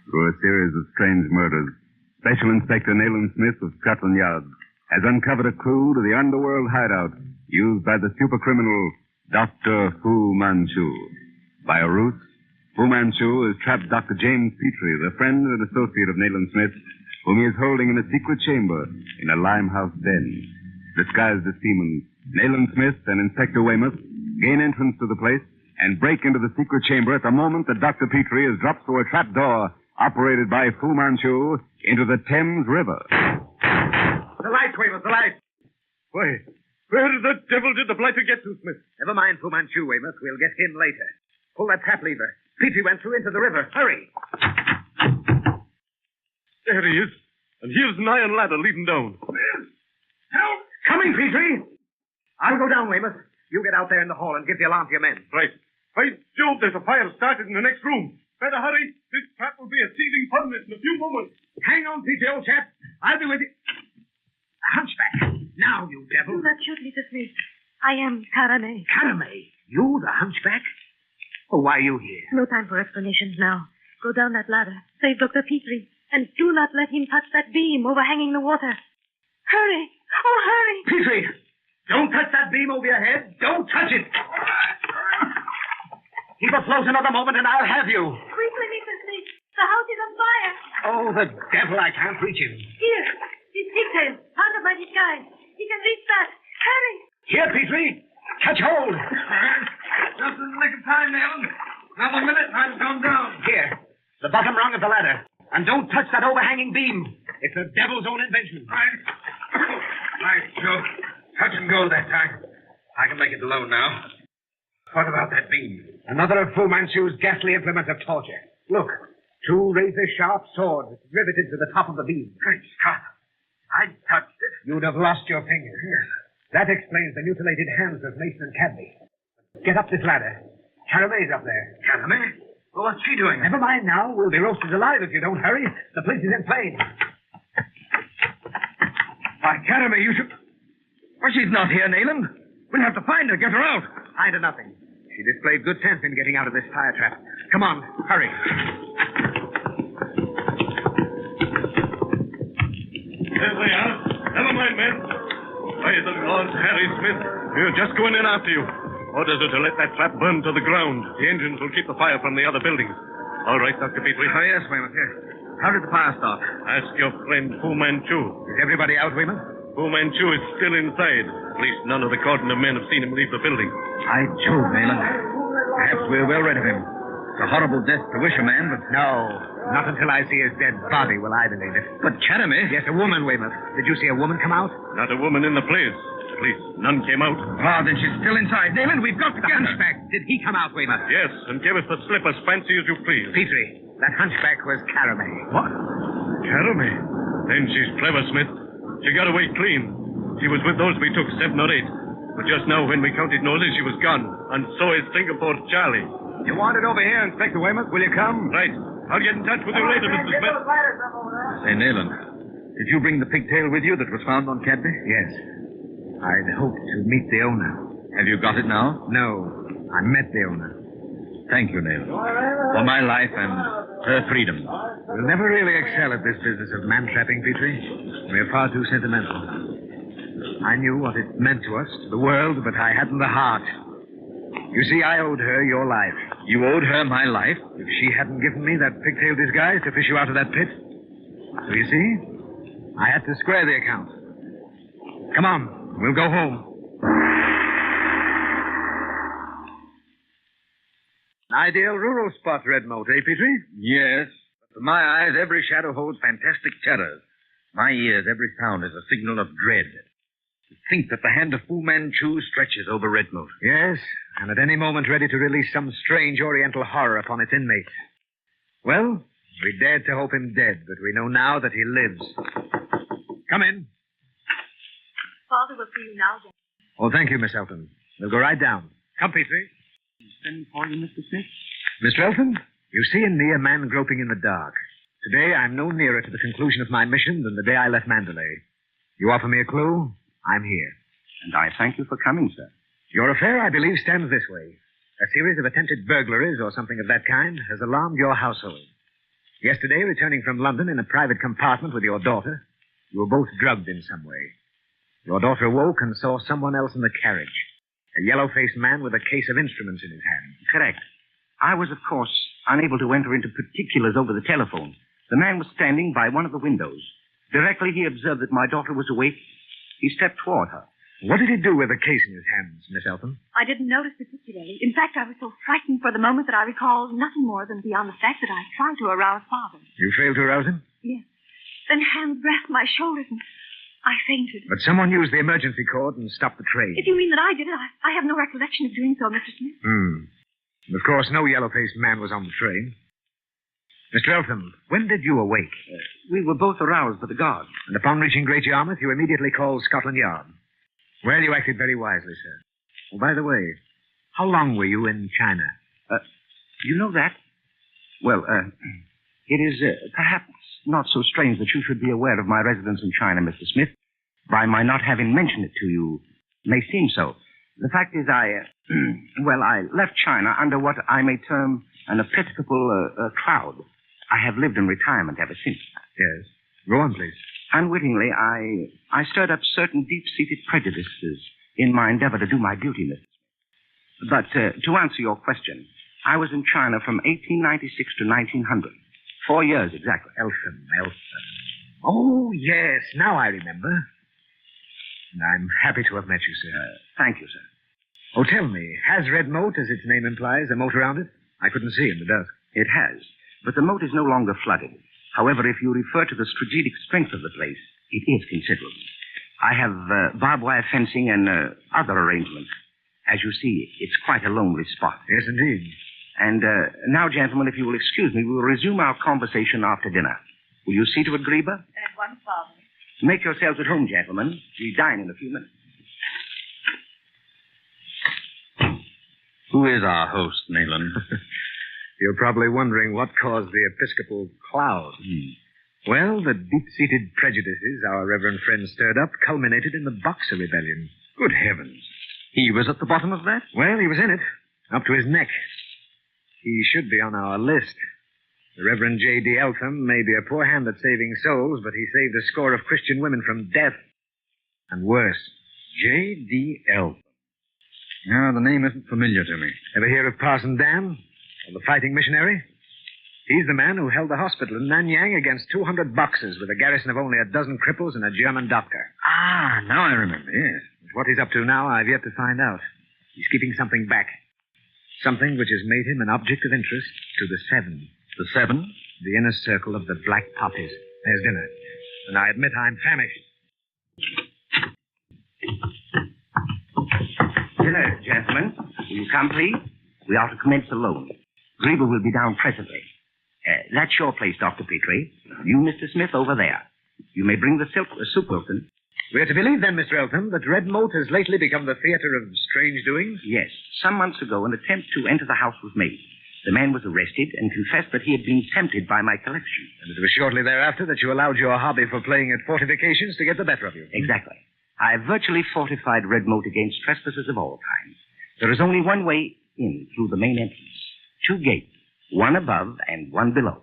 Through a series of strange murders, Special Inspector Nayland Smith of Scotland Yard has uncovered a clue to the underworld hideout used by the supercriminal Dr. Fu Manchu. By a ruse, Fu Manchu has trapped Dr. James Petrie, the friend and associate of Nayland Smith, whom he is holding in a secret chamber in a limehouse den. Disguised as seamen, Nayland Smith and Inspector Weymouth gain entrance to the place and break into the secret chamber at the moment that Dr. Petrie is dropped through a trap door operated by Fu Manchu into the Thames River. The light, Weymouth, the light. Why, where the devil did the blighter get to, Smith? Never mind Fu Manchu, Weymouth. We'll get him later. Pull that tap lever. Petrie went through into the river. Hurry. There he is. And here's an iron ladder leading down. Help! Coming, Petrie. I'll go down, Weymouth. You get out there in the hall and give the alarm to your men. Right. By Jove, there's a fire started in the next room. Better hurry. This trap will be a seething furnace in a few moments. Hang on, Petrie, old chap. I'll be with you. The hunchback. Now, you devil. Do not shoot, Mr. Smith. I am Karame. Karame? You, the hunchback? Oh, why are you here? No time for explanations now. Go down that ladder. Save Dr. Petrie. And do not let him touch that beam overhanging the water. Hurry. Oh, hurry. Petrie, don't touch that beam over your head. Don't touch it. Keep afloat another moment and I'll have you. Quickly, Mr. Smith. The house is on fire. Oh, the devil, I can't reach him. Here. This pigtail. Part of my disguise. He can reach that. Hurry. Here, Petrie. Catch hold. Just in the nick of time, Nayland. Another minute, I've gone down. Here. The bottom rung of the ladder. And don't touch that overhanging beam. It's the devil's own invention. Right, Joe. Touch and go that time. I can make it alone now. What about that beam? Another of Fu Manchu's ghastly implements of torture. Look. 2 razor-sharp swords riveted to the top of the beam. Great Scott. I touched it. You'd have lost your fingers. Yes. That explains the mutilated hands of Mason and Cadby. Get up this ladder. Carame's up there. Carame? Well, what's she doing? Never mind now. We'll be roasted alive if you don't hurry. The place is in flames. Why, Carame, you should... Well, she's not here, Nayland. We'll have to find her, get her out. Find her nothing. She displayed good sense in getting out of this fire trap. Come on, hurry. There's a line, men. By the Lord Harry Smith, we're just going in after you. Orders are to let that trap burn to the ground. The engines will keep the fire from the other buildings. All right, Dr. Petrie. Oh, yes, Weymouth, yes. How did the fire start? Ask your friend Fu Manchu. Is everybody out, Weymouth? Fu Manchu is still inside. At least none of the cordon of men have seen him leave the building. By Jove, Nayland. Perhaps we're well rid of him. It's a horrible death to wish a man, but... No, not until I see his dead body will I believe it. But Chathamy... Yes, a woman, Weymouth. Did you see a woman come out? Not a woman in the place. At least none came out. Oh, then she's still inside. Nayland, we've got to The get her. hunchback. Did he come out, Weymouth? Yes, and gave us the slip as fancy as you please. Petrie, that hunchback was Caramay. What? Caramay? Then she's clever, Smith. She got away clean. She was with those we took, 7 or 8. But just now, when we counted noses, she was gone. And so is Singapore Charlie. You want it over here, Inspector Weymouth? Will you come? Right. I'll get in touch with you later, Mr. Smith. Say, Nayland, did you bring the pigtail with you that was found on Cadby? Yes. I'd hoped to meet the owner. Have you got it now? No, I met the owner. Thank you, Nayland. For my life and her freedom. We'll never really excel at this business of man-trapping, Petrie. We're far too sentimental. I knew what it meant to us, to the world, but I hadn't the heart. You see, I owed her your life. You owed her my life? If she hadn't given me that pigtail disguise to fish you out of that pit. So you see, I had to square the account. Come on, we'll go home. An ideal rural spot, Redmoat, eh, Petrie? Yes. But to my eyes, every shadow holds fantastic terrors. My ears, every sound is a signal of dread. To think that the hand of Fu Manchu stretches over Redmoat. Yes, and at any moment ready to release some strange oriental horror upon its inmates. Well, we dared to hope him dead, but we know now that he lives. Come in. Father will see you now, then. Oh, thank you, Miss Elton. We'll go right down. Come, Petrie. Send for you, Mr. Smith? Mr. Elton, you see in me a man groping in the dark. Today, I'm no nearer to the conclusion of my mission than the day I left Mandalay. You offer me a clue, I'm here. And I thank you for coming, sir. Your affair, I believe, stands this way. A series of attempted burglaries or something of that kind has alarmed your household. Yesterday, returning from London in a private compartment with your daughter, you were both drugged in some way. Your daughter awoke and saw someone else in the carriage. A yellow-faced man with a case of instruments in his hand. Correct. I was, of course, unable to enter into particulars over the telephone. The man was standing by one of the windows. Directly he observed that my daughter was awake, he stepped toward her. What did he do with the case in his hands, Miss Elton? I didn't notice particularly. In fact, I was so frightened for the moment that I recall nothing more than beyond the fact that I tried to arouse Father. You failed to arouse him? Yes. Then hands grasped my shoulders and I fainted. But someone used the emergency cord and stopped the train. If you mean that I did it, I have no recollection of doing so, Mr. Smith. Of course, no yellow-faced man was on the train. Mr. Eltham, when did you awake? We were both aroused by the guard. And upon reaching Great Yarmouth, you immediately called Scotland Yard. Well, you acted very wisely, sir. Oh, by the way, how long were you in China? You know that? Well, it is perhaps not so strange that you should be aware of my residence in China, Mr. Smith. By my not having mentioned it to you, may seem so. The fact is, I left China under what I may term an episcopal cloud. I have lived in retirement ever since. Yes. Go on, please. Unwittingly, I stirred up certain deep-seated prejudices in my endeavor to do my duty, Mr. Smith. But to answer your question, I was in China from 1896 to 1900. 4 years exactly. Eltham. Oh, yes. Now I remember. And I'm happy to have met you, sir. Thank you, sir. Oh, tell me, has Red Moat, as its name implies, a moat around it? I couldn't see in the dusk. It has, but the moat is no longer flooded. However, if you refer to the strategic strength of the place, it is considerable. I have barbed wire fencing and other arrangements. As you see, it's quite a lonely spot. Yes, indeed. And now, gentlemen, if you will excuse me, we will resume our conversation after dinner. Will you see to it, Grieber? At once, Father. Make yourselves at home, gentlemen. We dine in a few minutes. Who is our host, Nayland? You're probably wondering what caused the episcopal cloud. Well, the deep-seated prejudices our reverend friend stirred up culminated in the Boxer Rebellion. Good heavens. He was at the bottom of that? Well, he was in it, up to his neck. He should be on our list. The Reverend J.D. Eltham may be a poor hand at saving souls, but he saved a score of Christian women from death. And worse, J.D. Eltham. No, the name isn't familiar to me. Ever hear of Parson Dan? Or the fighting missionary? He's the man who held the hospital in Nanyang against 200 boxers with a garrison of only a dozen cripples and a German doctor. Ah, now I remember, yes. What he's up to now, I've yet to find out. He's keeping something back. Something which has made him an object of interest to the Seven. The Seven? The inner circle of the Black Poppies. There's dinner. And I admit I'm famished. Dinner, gentlemen. Will you come, please? We are to commence alone. Grieber will be down presently. That's your place, Dr. Petrie. You, Mr. Smith, over there. You may bring the soup, Wilson. We're to believe, then, Mr. Eltham, that Red Moat has lately become the theater of strange doings? Yes. Some months ago, an attempt to enter the house was made. The man was arrested and confessed that he had been tempted by my collection. And it was shortly thereafter that you allowed your hobby for playing at fortifications to get the better of you. Exactly. I have virtually fortified Red Moat against trespassers of all kinds. There is only one way in through the main entrance. 2 gates, one above and one below.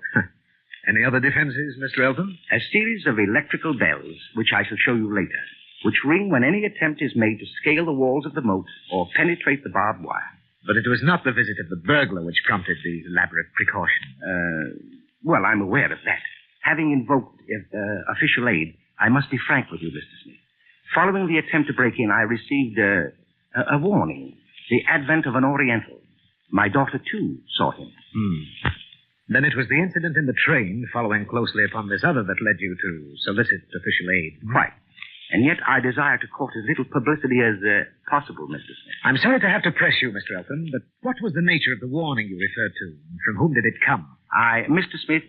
Any other defenses, Mr. Eltham? A series of electrical bells, which I shall show you later, which ring when any attempt is made to scale the walls of the moat or penetrate the barbed wire. But it was not the visit of the burglar which prompted these elaborate precautions. Well, I'm aware of that. Having invoked official aid, I must be frank with you, Mr. Smith. Following the attempt to break in, I received a warning. The advent of an Oriental. My daughter, too, saw him. Then it was the incident in the train, following closely upon this other, that led you to solicit official aid. Quite. And yet I desire to court as little publicity as possible, Mr. Smith. I'm sorry to have to press you, Mr. Eltham, but what was the nature of the warning you referred to? From whom did it come? Mr. Smith,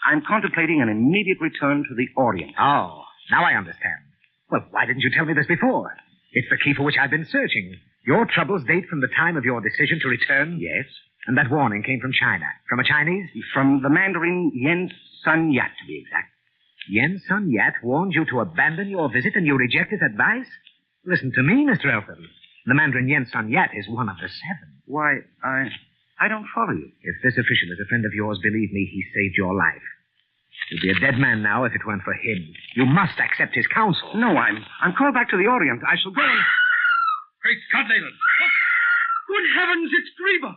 I'm contemplating an immediate return to the Orient. Oh, now I understand. Well, why didn't you tell me this before? It's the key for which I've been searching. Your troubles date from the time of your decision to return? Yes. And that warning came from China. From a Chinese? From the Mandarin Yen Sun Yat, to be exact. Yen Sun Yat warned you to abandon your visit and you reject his advice? Listen to me, Mr. Eltham. The Mandarin Yen Sun Yat is one of the 7. Why, I don't follow you. If this official is a friend of yours, believe me, he saved your life. You'd be a dead man now if it weren't for him. You must accept his counsel. No, I'm called back to the Orient. I shall go and... Great Scott, Leland! Good heavens, it's Grieber!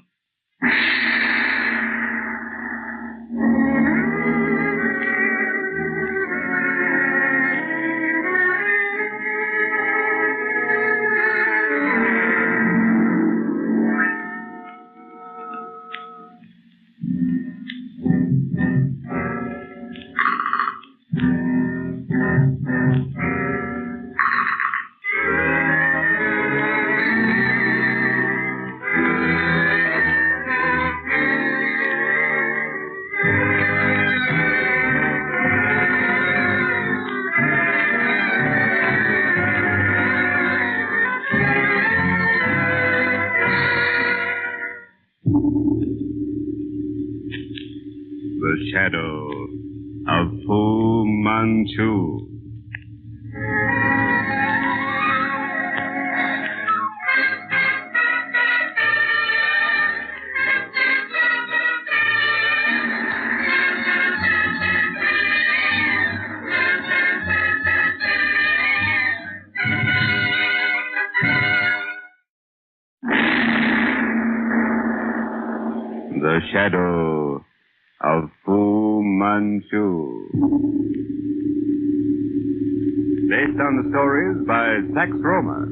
The Shadow of Fu Manchu. The Shadow of Fu Manchu. Based on the stories by Sax Roma.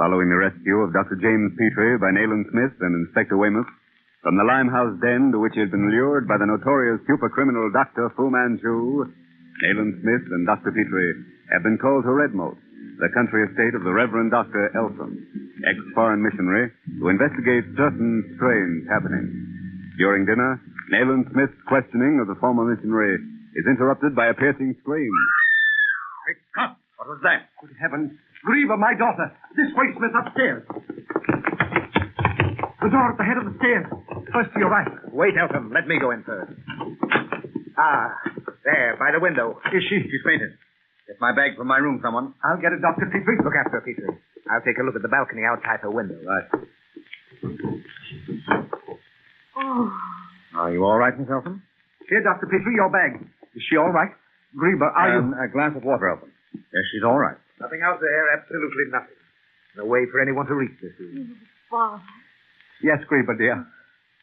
Following the rescue of Dr. James Petrie by Nayland Smith and Inspector Weymouth from the Limehouse den to which he had been lured by the notorious super-criminal Dr. Fu Manchu, Nayland Smith and Dr. Petrie have been called to Redmoat, the country estate of the Reverend Dr. Eltham, ex-foreign missionary, to investigate certain strange happenings. During dinner, Nayland Smith's questioning of the former missionary is interrupted by a piercing scream. Great Scott! What was that? Good heavens. Griever, my daughter. This way, Smith, upstairs. The door at the head of the stairs. First to your right. Wait, Eltham. Let me go in first. There, by the window. Is she? She's fainted. Get my bag from my room, someone. I'll get it, Dr. Petrie. Look after her, Petrie. I'll take a look at the balcony outside her window. Right. Oh. Are you all right, Miss Eltham? Here, Dr. Petrie, your bag. Is she all right? Grieber, are you... A glass of water, Eltham. Yes, she's all right. Nothing out there, absolutely nothing. No way for anyone to reach this room. Father. Yes, Grieber, dear.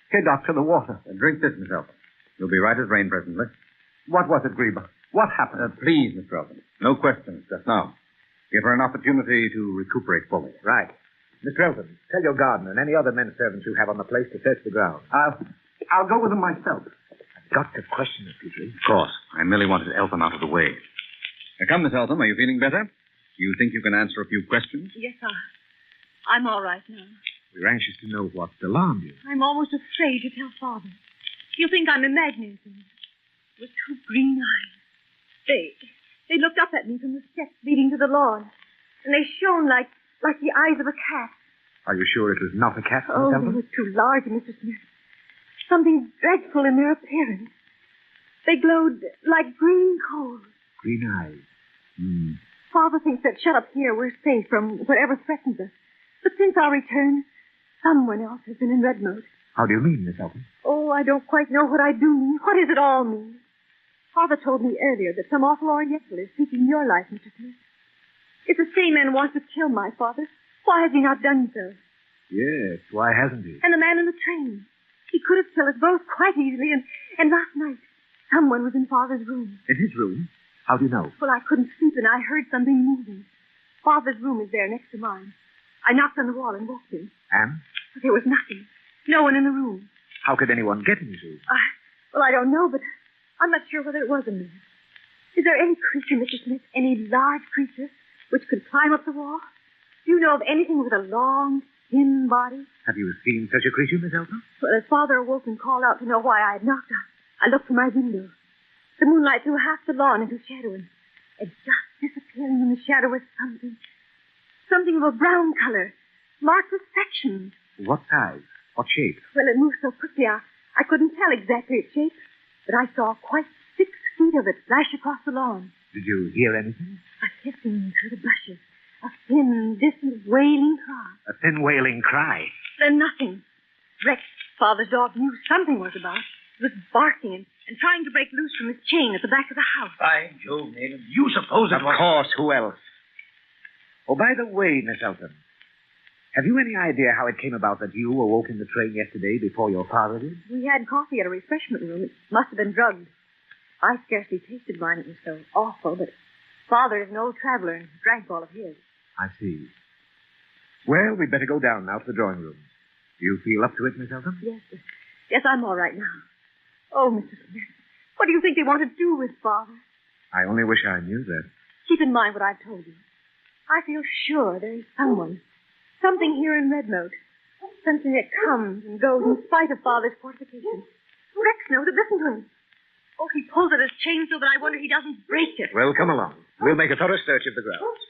Here, Doctor, the water. Drink this, Miss Eltham. You'll be right as rain presently. What was it, Grieber? What happened? Please, Mr. Eltham. No questions just now. Give her an opportunity to recuperate fully. Right. Mr. Eltham, tell your gardener and any other men servants you have on the place to search the ground. I'll go with them myself. I've got to question her, Petrie. Of course. I merely wanted Eltham out of the way. Now, come, Miss Eltham. Are you feeling better? You think you can answer a few questions? Yes, I'm all right now. We're anxious to know what's alarmed you. I'm almost afraid to tell Father. He'll think I'm imagining things. With two green eyes. They looked up at me from the steps leading to the lawn. And they shone like the eyes of a cat. Are you sure it was not a cat, Miss Oh, Eltham? they were too large, Mr. Smith. Something dreadful in their appearance. They glowed like green coals. Green eyes. Father thinks that shut up here we're safe from whatever threatens us. But since our return, someone else has been in Redmoat. How do you mean, Miss Eltham? Oh, I don't quite know what I do mean. What does it all mean? Father told me earlier that some awful Oriental is seeking your life, Mr. Smith. If the same man wants to kill my father, why has he not done so? Yes, why hasn't he? And the man in the train. He could have killed us both quite easily, and last night, someone was in Father's room. In his room? How do you know? Well, I couldn't sleep, and I heard something moving. Father's room is there next to mine. I knocked on the wall and walked in. And? But there was nothing. No one in the room. How could anyone get in his room? I don't know, but I'm not sure whether it was a man. Is there any creature, Mr. Smith, any large creature, which could climb up the wall? Do you know of anything with a long, thin body? Have you seen such a creature, Miss Eltham? Well, as Father awoke and called out to know why I had knocked, I looked from my window. The moonlight threw half the lawn into shadow, and just disappearing in the shadow was something of a brown color, marked with sections. What size? What shape? Well, it moved so quickly, I couldn't tell exactly its shape, but I saw quite 6 feet of it flash across the lawn. Did you hear anything? A hissing through the bushes, a thin, distant, wailing cry. A thin, wailing cry. Then nothing. Rex, Father's dog, knew something was about. It was barking and trying to break loose from his chain at the back of the house. By Jove, Nathan, you suppose it was... Of course, who else? Oh, by the way, Miss Eltham, have you any idea how it came about that you awoke in the train yesterday before your father did? We had coffee at a refreshment room. It must have been drugged. I scarcely tasted mine. It was so awful, but Father is an old traveler and drank all of his. I see. Well, we'd better go down now to the drawing room. Do you feel up to it, Miss Eltham? Yes, sir. Yes, I'm all right now. Oh, Mr. Smith, what do you think they want to do with Father? I only wish I knew that. Keep in mind what I've told you. I feel sure there is something here in Redmoat. Something that comes and goes in spite of Father's fortifications. Rex knows it. Listen to him. Oh, he pulls at his chain so that I wonder he doesn't break it. Well, come along. We'll make a thorough search of the grounds.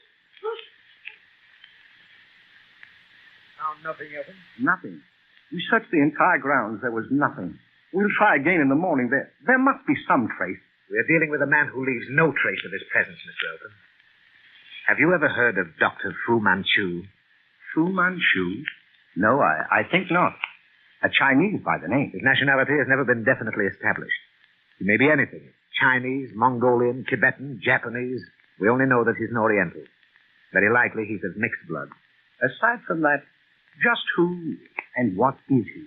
Found nothing, Eltham? Nothing. We searched the entire grounds. There was nothing. We'll try again in the morning. There must be some trace. We're dealing with a man who leaves no trace of his presence, Mr. Eltham. Have you ever heard of Dr. Fu Manchu? Fu Manchu? No, I think not. A Chinese by the name. His nationality has never been definitely established. He may be anything. Chinese, Mongolian, Tibetan, Japanese. We only know that he's an Oriental. Very likely he's of mixed blood. Aside from that, just who and what is he?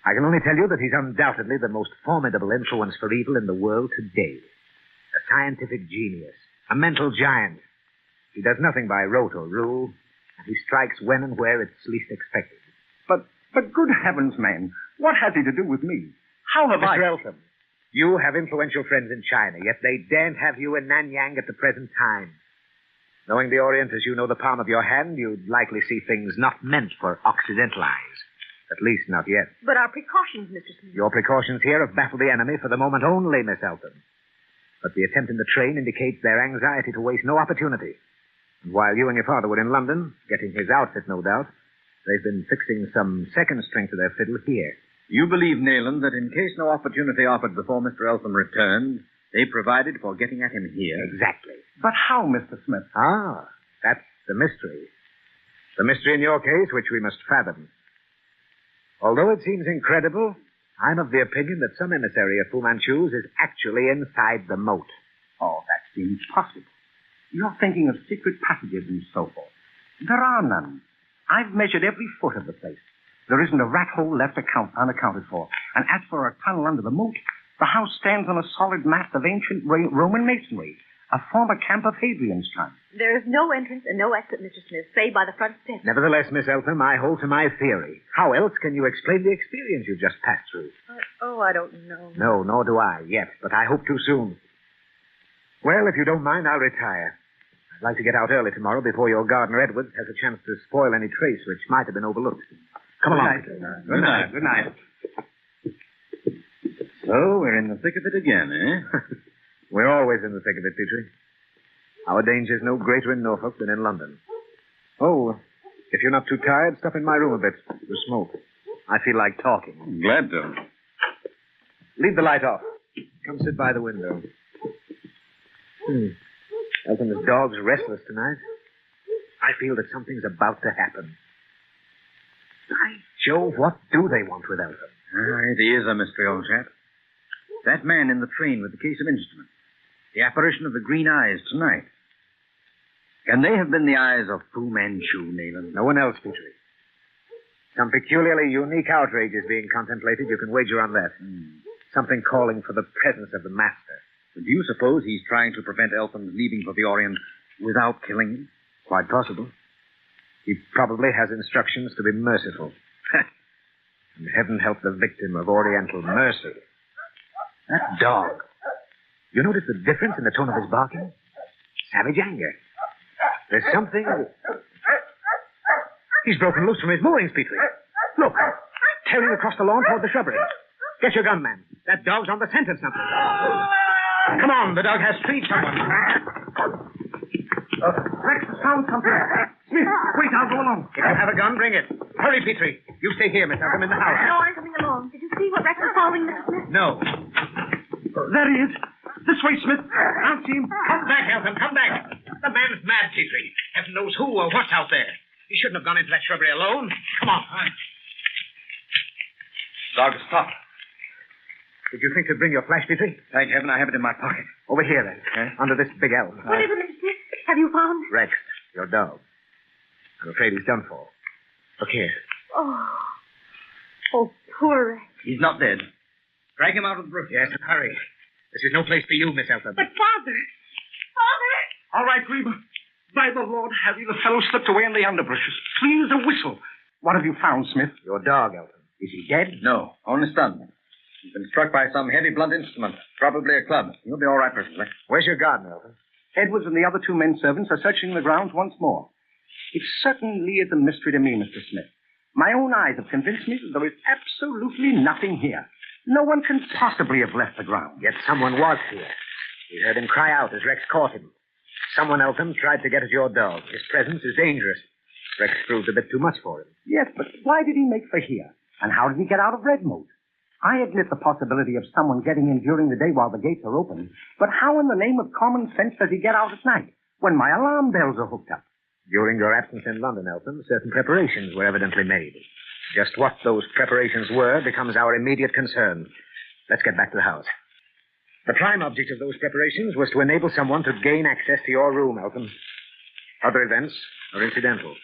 I can only tell you that he's undoubtedly the most formidable influence for evil in the world today. A scientific genius. A mental giant. He does nothing by rote or rule, He strikes when and where it's least expected. But good heavens, man, what has he to do with me? How have Mr. Eltham, you have influential friends in China, yet they daren't have you in Nanyang at the present time. Knowing the Orient as you know the palm of your hand, you'd likely see things not meant for Occidental eyes. At least not yet. But our precautions, Mr. Smith. Your precautions here have baffled the enemy for the moment only, Miss Eltham. But the attempt in the train indicates their anxiety to waste no opportunity. And while you and your father were in London, getting his outfit, no doubt, they've been fixing some second string to their fiddle here. You believe, Nayland, that in case no opportunity offered before Mr. Eltham returned, they provided for getting at him here? Exactly. But how, Mr. Smith? Ah, that's the mystery. The mystery in your case, which we must fathom. Although it seems incredible, I'm of the opinion that some emissary of Fu Manchu's is actually inside the moat. Oh, that seems possible. You're thinking of secret passages and so forth. There are none. I've measured every foot of the place. There isn't a rat hole left unaccounted for. And as for a tunnel under the moat, the house stands on a solid mass of ancient Roman masonry, a former camp of Hadrian's time. There is no entrance and no exit, Mr. Smith, save by the front steps. Nevertheless, Miss Eltham, I hold to my theory. How else can you explain the experience you just passed through? I don't know. No, nor do I, yet, but I hope too soon. Well, if you don't mind, I'll retire. I'd like to get out early tomorrow before your gardener, Edwards, has a chance to spoil any trace which might have been overlooked. Come along. Good night. Good night. So, we're in the thick of it again, eh? We're always in the thick of it, Petrie. Our danger's no greater in Norfolk than in London. Oh, if you're not too tired, stop in my room a bit to smoke. I feel like talking. Glad to. Leave the light off. Come sit by the window. Eltham's dog's restless tonight. I feel that something's about to happen. By Jove, what do they want with Eltham? It is a mystery, old chap. That man in the train with the case of instrument. The apparition of the green eyes tonight. Can they have been the eyes of Fu Manchu, Nayland? No one else, Petrie. Some peculiarly unique outrage is being contemplated. You can wager on that. Something calling for the presence of the master. Do you suppose he's trying to prevent Eltham's leaving for the Orient without killing him? Quite possible. He probably has instructions to be merciful. And heaven help the victim of Oriental mercy. That dog. You notice the difference in the tone of his barking? Savage anger. There's something... He's broken loose from his moorings, Petrie. Look. Tearing across the lawn toward the shrubbery. Get your gun, man. That dog's on the scent of something. Come on, the dog has treed someone. Rex found something. Smith, wait, I'll go along. If you have a gun, bring it. Hurry, Petrie. You stay here, Miss Eltham, in the house. No, I'm coming along. Did you see what Rex was following, Mr. Smith? No. There he is. This way, Smith. I'll see him. Come back, Eltham. Come back. The man's mad, Petrie. Heaven knows who or what's out there. He shouldn't have gone into that shrubbery alone. Come on. Dog, stop. Did you think to bring your flash, Petrie? Thank heaven I have it in my pocket. Over here, then. Under this big elm. What is it, Mr. Smith? Have you found? Rex, your dog. I'm afraid he's done for. Look here. Oh, poor Rex. He's not dead. Drag him out of the brook. Yes, hurry. This is no place for you, Miss Eltham. But, Father! Father! All right, Greba. By the Lord, have you? The fellow slipped away in the underbushes. Please, a whistle. What have you found, Smith? Your dog, Eltham. Is he dead? No, only stunned. He's been struck by some heavy blunt instrument, probably a club. You'll be all right presently. Where's your gardener, Eltham? Edwards and the other two men servants are searching the grounds once more. It certainly is a mystery to me, Mr. Smith. My own eyes have convinced me that there is absolutely nothing here. No one can possibly have left the ground. Yet someone was here. We heard him cry out as Rex caught him. Someone, Eltham, tried to get at your dog. His presence is dangerous. Rex proved a bit too much for him. Yes, but why did he make for here? And how did he get out of Redmoat? I admit the possibility of someone getting in during the day while the gates are open, but how in the name of common sense does he get out at night, when my alarm bells are hooked up? During your absence in London, Eltham, certain preparations were evidently made. Just what those preparations were becomes our immediate concern. Let's get back to the house. The prime object of those preparations was to enable someone to gain access to your room, Eltham. Other events are incidental.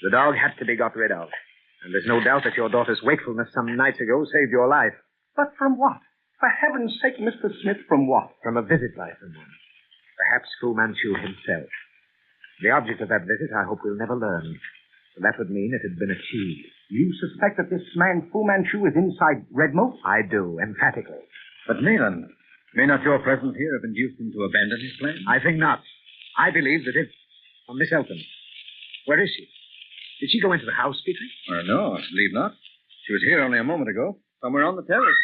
The dog had to be got rid of. And there's no doubt that your daughter's wakefulness some nights ago saved your life. But from what? For heaven's sake, Mr. Smith, from what? From a visit by someone. Perhaps Fu Manchu himself. The object of that visit, I hope we'll never learn. That would mean it had been achieved. You suspect that this man, Fu Manchu, is inside Redmoat? I do, emphatically. But Nayland, may not your presence here have induced him to abandon his plan? I think not. I believe that if... Oh, Miss Elton. Where is she? Did she go into the house, Petrie? No, I believe not. She was here only a moment ago, somewhere on the terrace.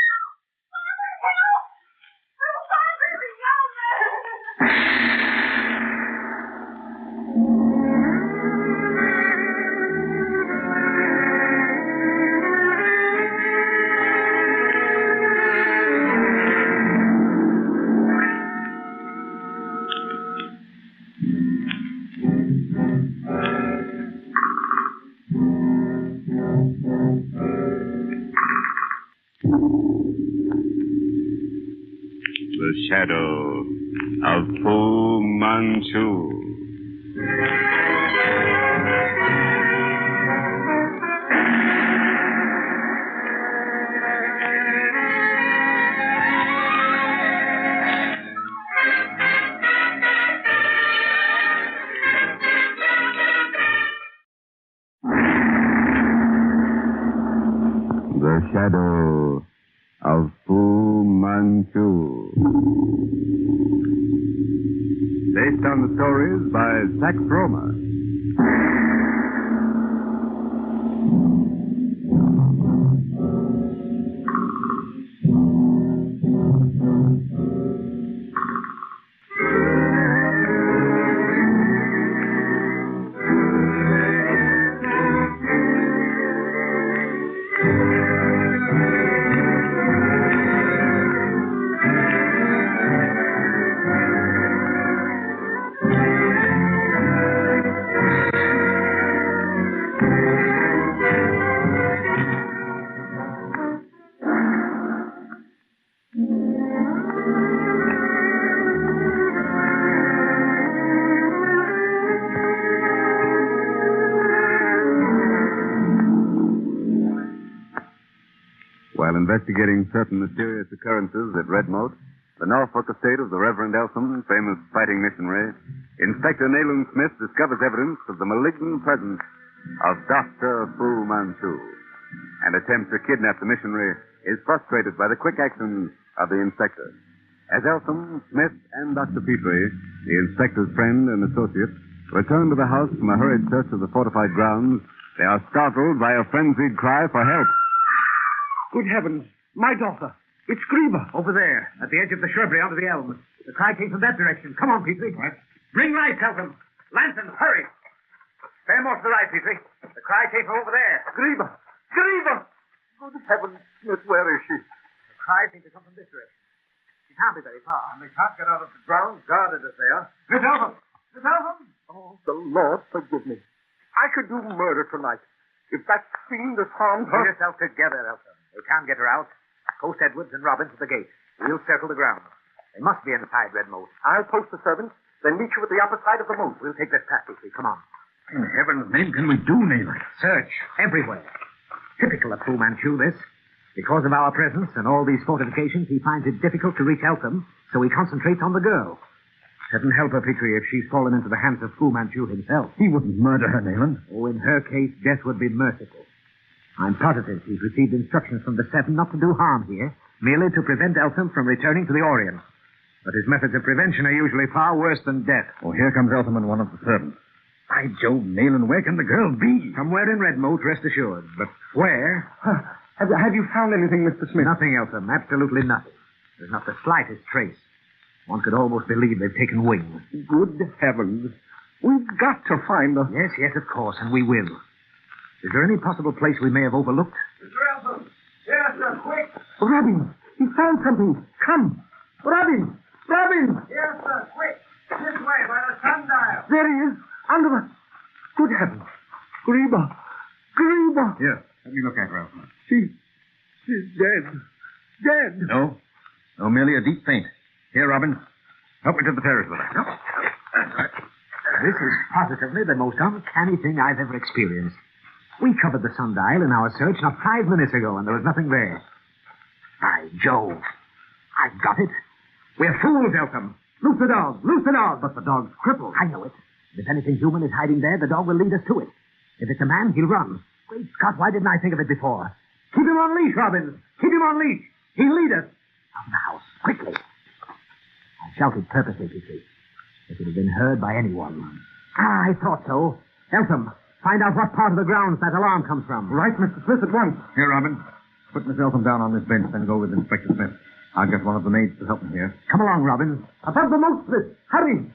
The shadow of Fu Manchu. The shadow of Fu Manchu. Based on the stories by Sax Roma. While investigating certain mysterious occurrences at Redmoat, the Norfolk estate of the Reverend Eltham, famous fighting missionary, Inspector Nayland Smith discovers evidence of the malignant presence of Dr. Fu Manchu. An attempt to kidnap the missionary is frustrated by the quick action of the inspector. As Eltham, Smith, and Dr. Petrie, the inspector's friend and associate, return to the house from a hurried search of the fortified grounds, they are startled by a frenzied cry for help. Good heavens. My daughter. It's Grieber. Over there, at the edge of the shrubbery under the elms. The cry came from that direction. Come on, Petrie. What? Bring lights, Elton. Lanterns, hurry. Bear more to the right, Petrie. The cry came from over there. Grieber. Grieber. Good heavens, Smith, where is she? The cry seems to come from this direction. She can't be very far. And they can't get out of the ground, guarded as they are. Miss Eltham! Miss Eltham! Oh, the Lord forgive me. I could do murder tonight. If that fiend has harmed her... Get yourself together, Elton. They can't get her out. Post Edwards and Robbins at the gate. We'll circle the ground. They must be inside Redmoat. I'll post the servants, then meet you at the upper side of the moat. We'll take this path, Petrie. Come on. In heaven's name can we do, Nayland? Search everywhere. Typical of Fu Manchu, this. Because of our presence and all these fortifications, he finds it difficult to reach Eltham, so he concentrates on the girl. Heaven help her, Petrie, if she's fallen into the hands of Fu Manchu himself. He wouldn't murder her, Nayland. Oh, in her case, death would be merciful. I'm positive he's received instructions from the Seven not to do harm here, merely to prevent Eltham from returning to the Orient. But his methods of prevention are usually far worse than death. Oh, here comes Eltham and one of the servants. By Jove, Nayland, where can the girl be? Somewhere in Redmoat, rest assured. But where? Have you found anything, Mr. Smith? Nothing, Eltham. Absolutely nothing. There's not the slightest trace. One could almost believe they've taken wing. Good heavens. We've got to find her. Yes, of course, and we will. Is there any possible place we may have overlooked? Mr. Eltham! Yes, sir, quick! Robin, he found something. Come. Robin! Yes, sir, quick! This way, by the sundial. There he is, under the... Good heavens. Grieber. Here, let me look at her, Eltham. She's dead. No, merely a deep faint. Here, Robin, help me to the terrace with her. This is positively the most uncanny thing I've ever experienced. We covered the sundial in our search not 5 minutes ago, and there was nothing there. By Jove. I've got it. We're fools, Eltham. Loose the dog. But the dog's crippled. I know it. If anything human is hiding there, the dog will lead us to it. If it's a man, he'll run. Great Scott, why didn't I think of it before? Keep him on leash, Robbins. Keep him on leash. He'll lead us. Out of the house, quickly. I shouted purposely, Petrie. It would have been heard by anyone. I thought so. Eltham, find out what part of the grounds that alarm comes from. Right, Mr. Smith, at once. Here, Robin. Put Miss Eltham down on this bench, then go with Inspector Smith. I'll get one of the maids to help me here. Come along, Robin. Above the moat, Smith. Hurry.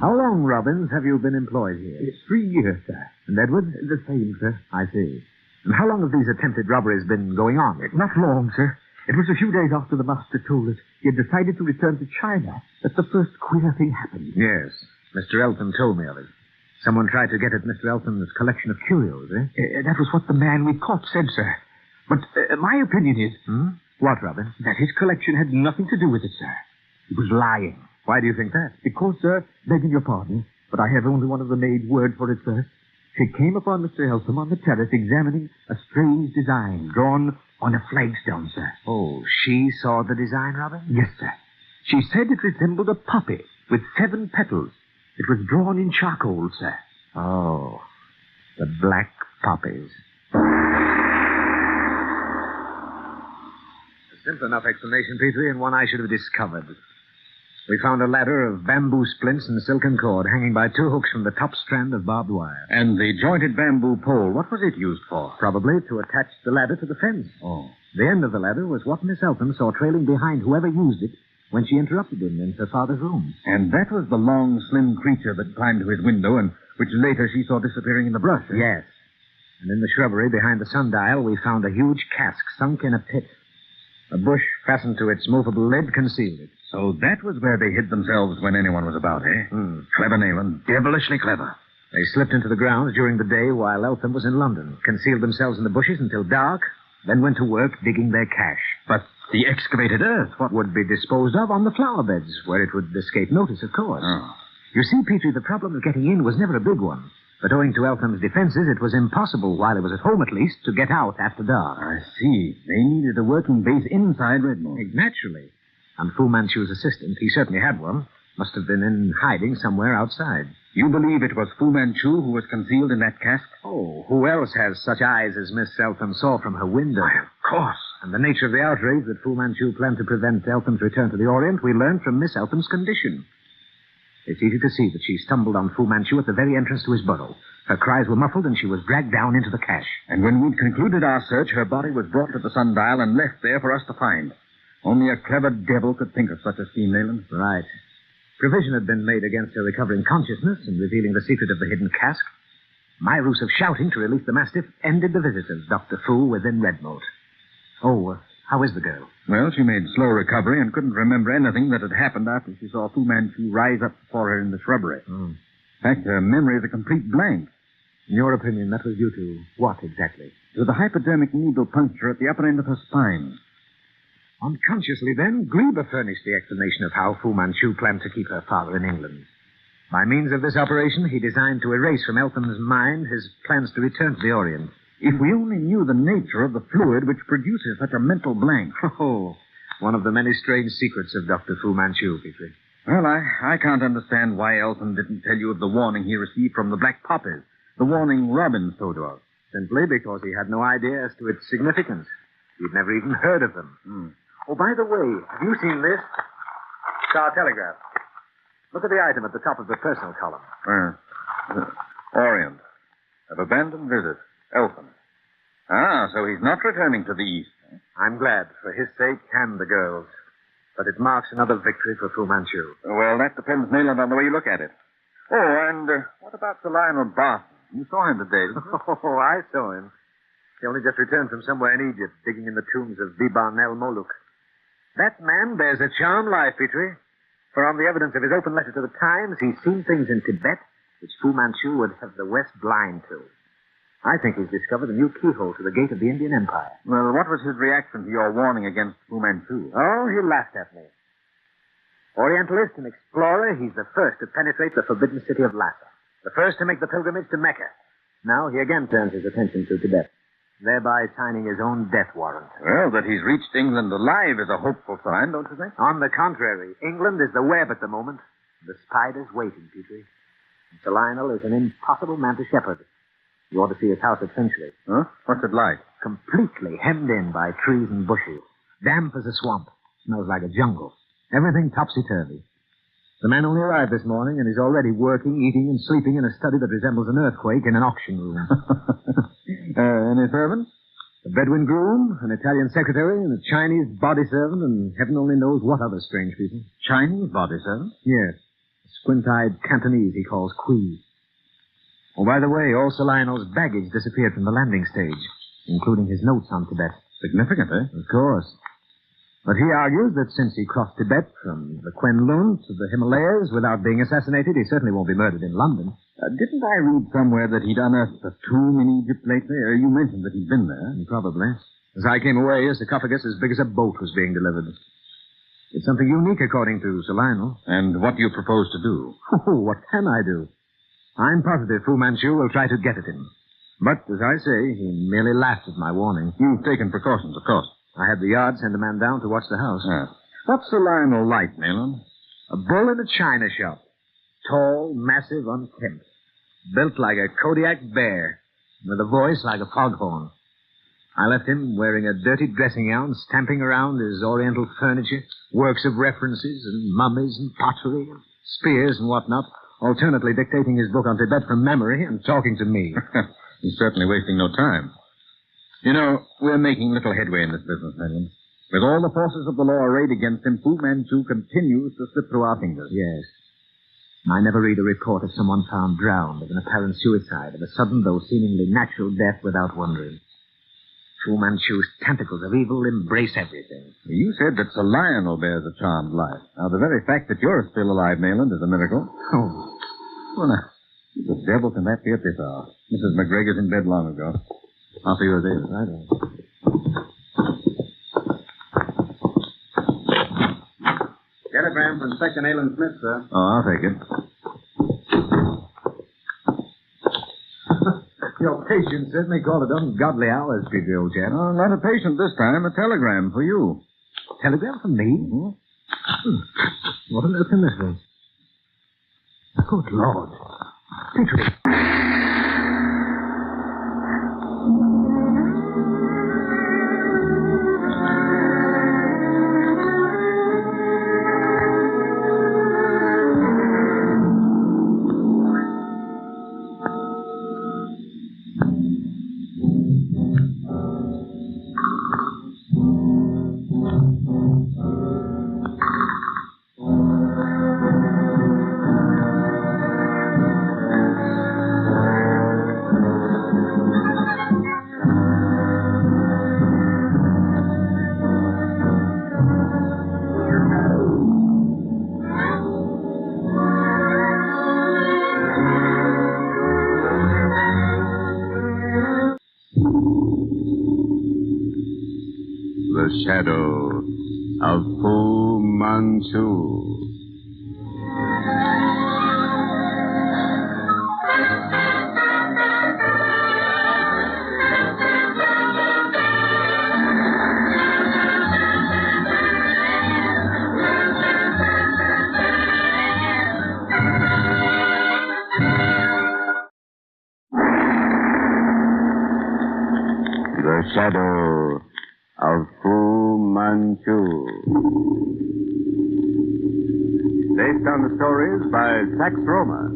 How long, Robbins, have you been employed here? 3 years, sir. And Edward? The same, sir. I see. And how long have these attempted robberies been going on? Not long, sir. It was a few days after the master told us he had decided to return to China that the first queer thing happened. Yes. Mr. Eltham told me of it. Someone tried to get at Mr. Eltham's collection of curios, eh? That was what the man we caught said, sir. But my opinion is... What, Robin? That his collection had nothing to do with it, sir. He was lying. Why do you think that? Because, sir, begging your pardon, but I have only one of the maid's word for it, sir. She came upon Mr. Eltham on the terrace examining a strange design drawn on a flagstone, sir. Oh, she saw the design, Robin? Yes, sir. She said it resembled a poppy with 7 petals. It was drawn in charcoal, sir. Oh, the black poppies. A simple enough explanation, Petrie, and one I should have discovered. We found a ladder of bamboo splints and silken cord hanging by 2 hooks from the top strand of barbed wire. And the jointed bamboo pole, what was it used for? Probably to attach the ladder to the fence. Oh. The end of the ladder was what Miss Eltham saw trailing behind whoever used it when she interrupted him in her father's room. And that was the long, slim creature that climbed to his window and which later she saw disappearing in the brush. Eh? Yes. And in the shrubbery behind the sundial, we found a huge cask sunk in a pit. A bush fastened to its movable lid concealed it. So that was where they hid themselves when anyone was about, eh? Clever, Nayland. Devilishly clever. They slipped into the grounds during the day while Eltham was in London, concealed themselves in the bushes until dark, then went to work digging their cache. But the excavated earth, what would be disposed of on the flower beds, where it would escape notice, of course. Oh. You see, Petrie, the problem of getting in was never a big one. But owing to Eltham's defenses, it was impossible, while he was at home at least, to get out after dark. I see. They needed a working base inside Redmond. Naturally. And Fu Manchu's assistant, he certainly had one, must have been in hiding somewhere outside. You believe it was Fu Manchu who was concealed in that cask? Oh, who else has such eyes as Miss Eltham saw from her window? Why, of course. And the nature of the outrage that Fu Manchu planned to prevent Eltham's return to the Orient, we learned from Miss Eltham's condition. It's easy to see that she stumbled on Fu Manchu at the very entrance to his burrow. Her cries were muffled, and she was dragged down into the cache. And when we'd concluded our search, her body was brought to the sundial and left there for us to find. Only a clever devil could think of such a scheme, Nayland. Right. Provision had been made against her recovering consciousness and revealing the secret of the hidden cask. My ruse of shouting to release the mastiff ended the visit of Dr. Fu within Redmoat. Oh, how is the girl? Well, she made slow recovery and couldn't remember anything that had happened after she saw Fu Manchu rise up before her in the shrubbery. In fact, her memory is a complete blank. In your opinion, that was due to what exactly? To the hypodermic needle puncture at the upper end of her spine. Unconsciously, then, Gleber furnished the explanation of how Fu Manchu planned to keep her father in England. By means of this operation, he designed to erase from Eltham's mind his plans to return to the Orient. If we only knew the nature of the fluid which produces such a mental blank. Oh, one of the many strange secrets of Dr. Fu Manchu, Petrie. Well, I can't understand why Eltham didn't tell you of the warning he received from the black poppies. The warning Robin told to us. Simply because he had no idea as to its significance. He'd never even heard of them. Oh, by the way, have you seen this? Star Telegraph. Look at the item at the top of the personal column. Orient. Of abandoned visit. Eltham. Ah, so he's not returning to the east. I'm glad, for his sake and the girls. But it marks another victory for Fu Manchu. Well, that depends, Nayland, on the way you look at it. Oh, and what about Sir Lionel Barton? You saw him today, didn't you? Oh, I saw him. He only just returned from somewhere in Egypt, digging in the tombs of Biban el Moluk. That man bears a charmed life, Petrie. For on the evidence of his open letter to the Times, he's seen things in Tibet which Fu Manchu would have the West blind to. I think he's discovered a new keyhole to the gate of the Indian Empire. Well, what was his reaction to your warning against Fu Manchu? Oh, he laughed at me. Orientalist and explorer, he's the first to penetrate the forbidden city of Lhasa. The first to make the pilgrimage to Mecca. Now he again turns his attention to Tibet, thereby signing his own death warrant. Well, that he's reached England alive is a hopeful sign, don't you think? On the contrary, England is the web at the moment. The spider's waiting, Petrie. And Sir Lionel is an impossible man to shepherd. You ought to see his house at Finchley. Huh? What's it like? Completely hemmed in by trees and bushes. Damp as a swamp. Smells like a jungle. Everything topsy-turvy. The man only arrived this morning, and he's already working, eating, and sleeping in a study that resembles an earthquake in an auction room. Any servants? A Bedouin groom, an Italian secretary, and a Chinese body servant, and heaven only knows what other strange people. Chinese body servant? Yes. A squint-eyed Cantonese he calls Kui. Oh, by the way, all Sir Lionel's baggage disappeared from the landing stage, including his notes on Tibet. Significant, eh? Of course. But he argues that since he crossed Tibet from the Kwenlun to the Himalayas without being assassinated, he certainly won't be murdered in London. Didn't I read somewhere that he'd unearthed a tomb in Egypt lately? You mentioned that he'd been there. Probably. As I came away, a sarcophagus as big as a boat was being delivered. It's something unique, according to Sir Lionel. And what do you propose to do? Oh, what can I do? I'm positive Fu Manchu will try to get at him. But, as I say, he merely laughed at my warning. You've taken precautions, of course. I had the yard send a man down to watch the house. What's Sir Lionel like, Nayland? A bull in a china shop. Tall, massive, unkempt. Built like a Kodiak bear. With a voice like a foghorn. I left him wearing a dirty dressing gown, stamping around his oriental furniture, works of references and mummies and pottery and spears and whatnot, alternately dictating his book on Tibet from memory and talking to me. He's certainly wasting no time. You know, we're making little headway in this business, Nayland. With all the forces of the law arrayed against him, Fu Manchu continues to slip through our fingers. Yes. I never read a report of someone found drowned, of an apparent suicide, of a sudden, though seemingly natural death without wondering. Fu Manchu's tentacles of evil embrace everything. You said that Sir Lionel bears a charmed life. Now, the very fact that you're still alive, Nayland, is a miracle. Oh. Well, now, who the devil can that be at this hour? Mrs. McGregor's in bed long ago. I'll see you at David. Right. Telegram from Inspector Nayland Smith, sir. Oh, I'll take it. Your patient certainly called it ungodly hours, Petrie, old chap. Oh, not a patient this time. A telegram for you. Telegram from me? Mm-hmm. What on earth can this be? Good Lord. Petrie. The Shadow of Fu Manchu. The Shadow of Fu Manchu. Based on the stories by Sax Roma.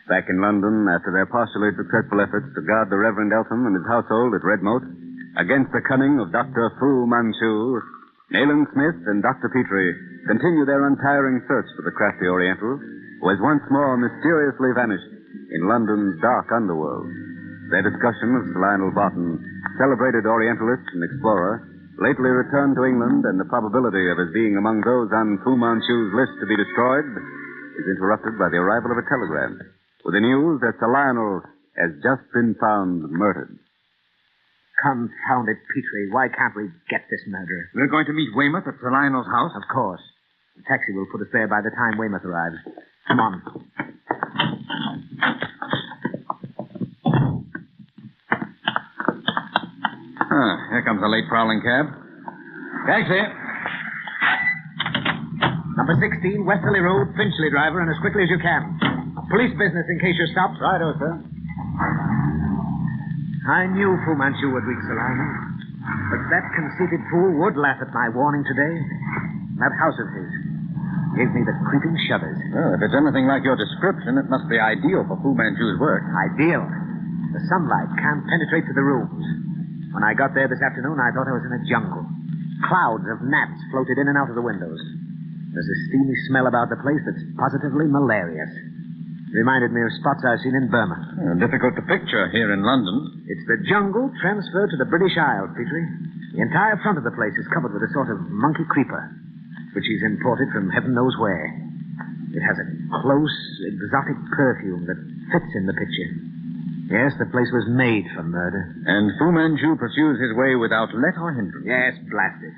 Back in London, after their partially successful efforts to guard the Reverend Eltham and his household at Redmoat against the cunning of Dr. Fu Manchu, Nayland Smith and Dr. Petrie continue their untiring search for the crafty Oriental, who has once more mysteriously vanished in London's dark underworld. Their discussion of Sir Lionel Barton, celebrated Orientalist and explorer, lately returned to England, and the probability of his being among those on Fu Manchu's list to be destroyed, is interrupted by the arrival of a telegram with the news that Sir Lionel has just been found murdered. Confound it, Petrie. Why can't we get this murderer? We're going to meet Weymouth at Sir Lionel's house? Of course. The taxi will put us there by the time Weymouth arrives. Come on. Here comes a late prowling cab. Taxi. Number 16, Westerly Road, Finchley, driver, and as quickly as you can. Police business in case you're stopped. Righto, sir. I knew Fu Manchu would reach Sir Lionel. But that conceited fool would laugh at my warning today. That house of his gave me the creeping shudders. Well, if it's anything like your description, it must be ideal for Fu Manchu's work. Ideal? The sunlight can't penetrate to the rooms. When I got there this afternoon, I thought I was in a jungle. Clouds of gnats floated in and out of the windows. There's a steamy smell about the place that's positively malarious. Reminded me of spots I've seen in Burma. Difficult to picture here in London. It's the jungle transferred to the British Isles, Petrie. The entire front of the place is covered with a sort of monkey creeper, which is imported from heaven knows where. It has a close, exotic perfume that fits in the picture. Yes, the place was made for murder. And Fu Manchu pursues his way without let or hindrance. Yes, blast it.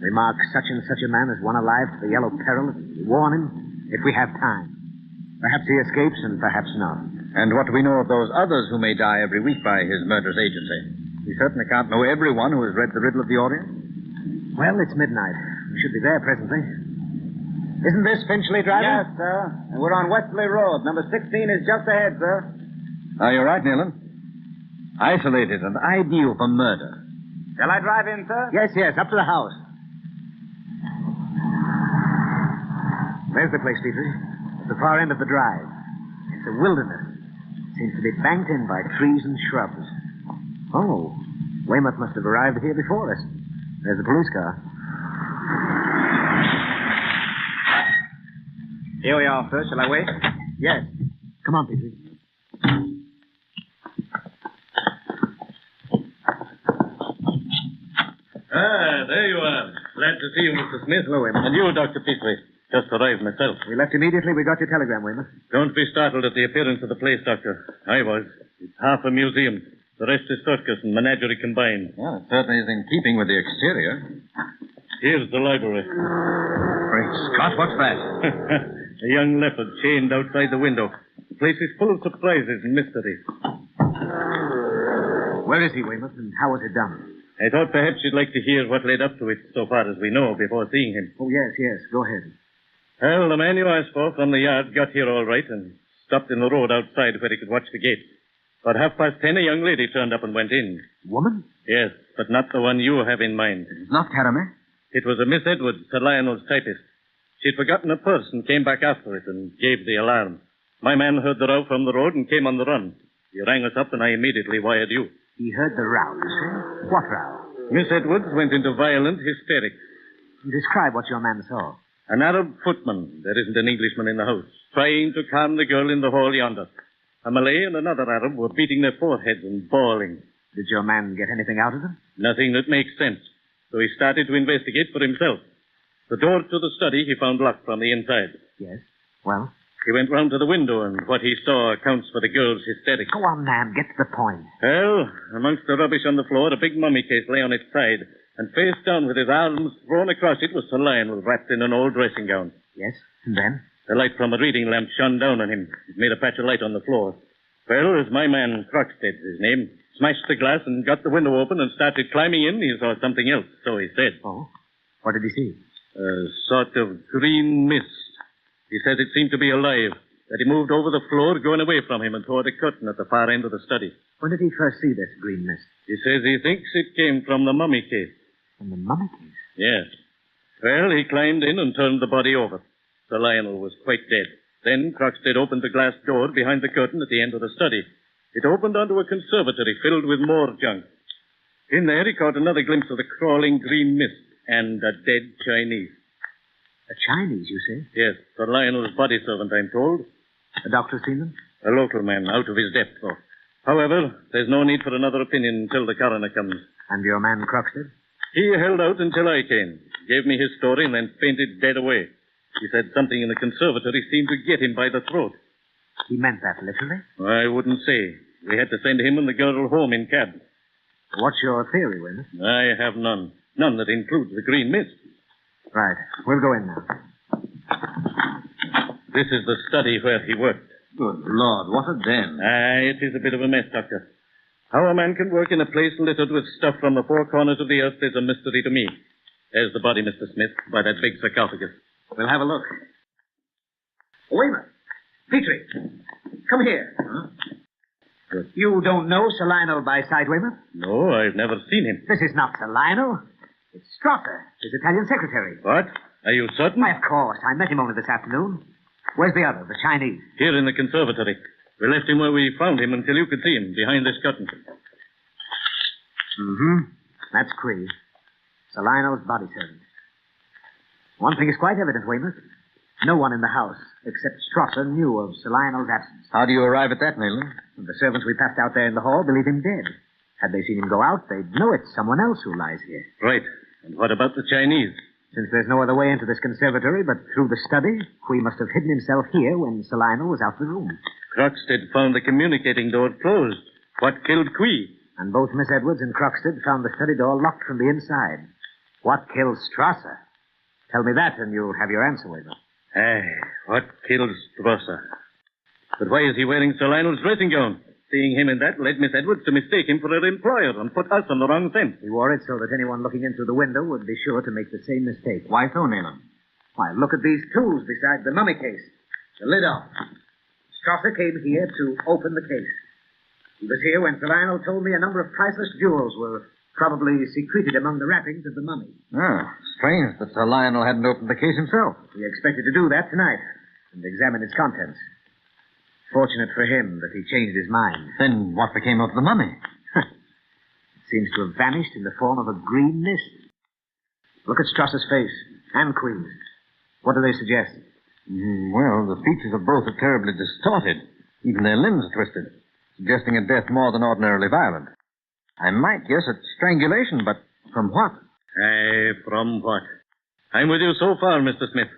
Remark such and such a man as one alive to the Yellow Peril. Warn him if we have time. Perhaps he escapes and perhaps not. And what do we know of those others who may die every week by his murderous agency? We certainly can't know everyone who has read The Riddle of the Orient. Well, it's midnight. We should be there presently. Isn't this Finchley, driver? Yes, sir. And we're on Westerly Road. Number 16 is just ahead, sir. You're right, Nayland. Isolated and ideal for murder. Shall I drive in, sir? Yes, up to the house. There's the place, Petrie. At the far end of the drive. It's a wilderness. Seems to be banked in by trees and shrubs. Oh, Weymouth must have arrived here before us. There's the police car. Here we are, sir. Shall I wait? Yes. Come on, Petrie. There you are. Glad to see you, Mr. Smith. Hello, Weymouth. And you, Dr. Petrie. Just arrived myself. We left immediately. We got your telegram, Weymouth. Don't be startled at the appearance of the place, Doctor. I was. It's half a museum. The rest is circus and menagerie combined. Well, it certainly is in keeping with the exterior. Here's the library. Great Scott, what's that? A young leopard chained outside the window. The place is full of surprises and mysteries. Where is he, Weymouth, and how was it done? I thought perhaps you'd like to hear what led up to it so far as we know before seeing him. Oh, yes. Go ahead. Well, the man you asked for from the yard got here all right and stopped in the road outside where he could watch the gate. About 10:30, a young lady turned up and went in. Woman? Yes, but not the one you have in mind. It's not Caramel? It was a Miss Edwards, Sir Lionel's typist. She'd forgotten her purse and came back after it and gave the alarm. My man heard the row from the road and came on the run. He rang us up and I immediately wired you. He heard the row, you say? What row? Miss Edwards went into violent hysterics. Describe what your man saw. An Arab footman, there isn't an Englishman in the house, trying to calm the girl in the hall yonder. A Malay and another Arab were beating their foreheads and bawling. Did your man get anything out of them? Nothing that makes sense. So he started to investigate for himself. The door to the study he found locked from the inside. Yes. Well? He went round to the window, and what he saw accounts for the girl's hysterics. Go on, man. Get to the point. Well, amongst the rubbish on the floor, a big mummy case lay on its side, and face down with his arms thrown across it was Sir Lionel, wrapped in an old dressing gown. Yes, and then? The light from a reading lamp shone down on him. It made a patch of light on the floor. Well, as my man, Croxted, his name, smashed the glass and got the window open and started climbing in, he saw something else, so he said. Oh? What did he see? A sort of green mist. He said it seemed to be alive, that he moved over the floor, going away from him, and toward a curtain at the far end of the study. When did he first see this green mist? He says he thinks it came from the mummy case. From the mummy case? Yes. Well, he climbed in and turned the body over. Sir Lionel was quite dead. Then Croxted opened the glass door behind the curtain at the end of the study. It opened onto a conservatory filled with more junk. In there, he caught another glimpse of the crawling green mist and a dead Chinese. A Chinese, you say? Yes, Sir Lionel's body servant, I'm told. The doctor's seen them? A local man, out of his depth, though. However, there's no need for another opinion until the coroner comes. And your man Croxted? He held out until I came, gave me his story, and then fainted dead away. He said something in the conservatory seemed to get him by the throat. He meant that literally? I wouldn't say. We had to send him and the girl home in cab. What's your theory, Weymouth? I have none. None that includes the green mist. Right. We'll go in now. This is the study where he worked. Good Lord, what a den. It is a bit of a mess, Doctor. How a man can work in a place littered with stuff from the four corners of the earth is a mystery to me. There's the body, Mr. Smith, by that big sarcophagus. We'll have a look. Weymouth. Petrie. Come here. Huh? Good. You don't know Sir Lionel by sight, Weymouth? No, I've never seen him. This is not Sir Lionel. It's Strasser, his Italian secretary. What? Are you certain? Why, of course. I met him only this afternoon. Where's the other, the Chinese? Here in the conservatory. We left him where we found him until you could see him, behind this curtain. Mm-hmm. That's Cree. Sir Lionel's body servant. One thing is quite evident, Weymouth. No one in the house, except Strasser, knew of Sir Lionel's absence. How do you arrive at that, Nayland? The servants we passed out there in the hall believe him dead. Had they seen him go out, they'd know it's someone else who lies here. Right. And what about the Chinese? Since there's no other way into this conservatory but through the study, Quee must have hidden himself here when Sir Lionel was out of the room. Croxted found the communicating door closed. What killed Quee? And both Miss Edwards and Croxted found the study door locked from the inside. What killed Strasser? Tell me that and you'll have your answer, Weymouth. What killed Strasser? But why is he wearing Sir Lionel's dressing gown? Seeing him in that led Miss Edwards to mistake him for her employer and put us on the wrong scent. He wore it so that anyone looking in through the window would be sure to make the same mistake. Why so, Nayland? Why, look at these tools beside the mummy case. The lid off. Strasser came here to open the case. He was here when Sir Lionel told me a number of priceless jewels were probably secreted among the wrappings of the mummy. Strange that Sir Lionel hadn't opened the case himself. He expected to do that tonight and examine its contents. Fortunate for him that he changed his mind. Then what became of the mummy? It seems to have vanished in the form of a green mist. Look at Strasser's face and Queen's. What do they suggest? Well, the features of both are terribly distorted. Even their limbs are twisted, suggesting a death more than ordinarily violent. I might guess at strangulation, but from what? From what? I'm with you so far, Mr. Smith.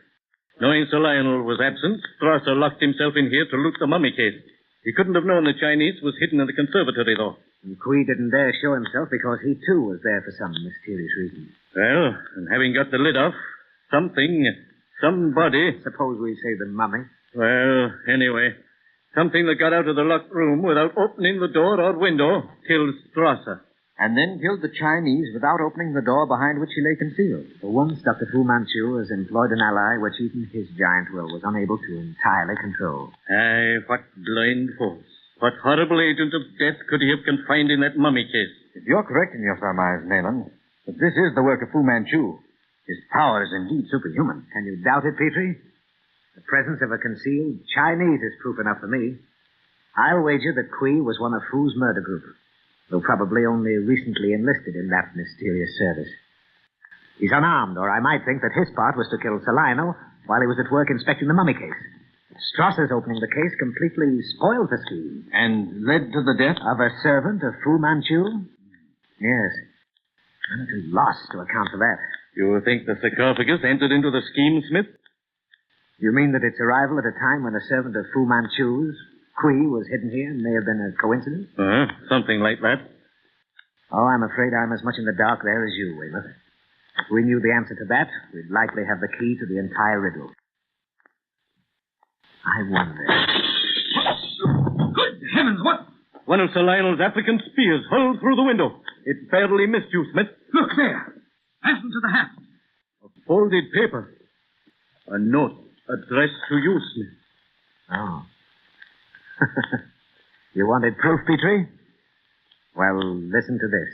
Knowing Sir Lionel was absent, Strasser locked himself in here to loot the mummy case. He couldn't have known the Chinese was hidden in the conservatory, though. And Quee didn't dare show himself because he, too, was there for some mysterious reason. Well, and having got the lid off, somebody... Suppose we say the mummy. Well, anyway, something that got out of the locked room without opening the door or window killed Strasser. And then killed the Chinese without opening the door behind which he lay concealed. For once, Dr. Fu Manchu has employed an ally which even his giant will was unable to entirely control. What blind force. What horrible agent of death could he have confined in that mummy case? If you're correct in your surmise, Nayland, that this is the work of Fu Manchu, his power is indeed superhuman. Can you doubt it, Petrie? The presence of a concealed Chinese is proof enough for me. I'll wager that Quee was one of Fu's murder group, though probably only recently enlisted in that mysterious service. He's unarmed, or I might think that his part was to kill Sir Lionel while he was at work inspecting the mummy case. Strasser's opening the case completely spoiled the scheme. And led to the death? Of a servant of Fu Manchu? Yes. I'm at a loss to account for that. You think the sarcophagus entered into the scheme, Smith? You mean that its arrival at a time when a servant of Fu Manchu's, Quee, was hidden here may have been a coincidence? Something like that. Oh, I'm afraid I'm as much in the dark there as you, Weymouth. If we knew the answer to that, we'd likely have the key to the entire riddle. I wonder... Good heavens, what? One of Sir Lionel's applicant spears hurled through the window. It barely missed you, Smith. Look there. Fastened to the haft. A folded paper. A note addressed to you, Smith. Oh. You wanted proof, Petrie? Well, listen to this.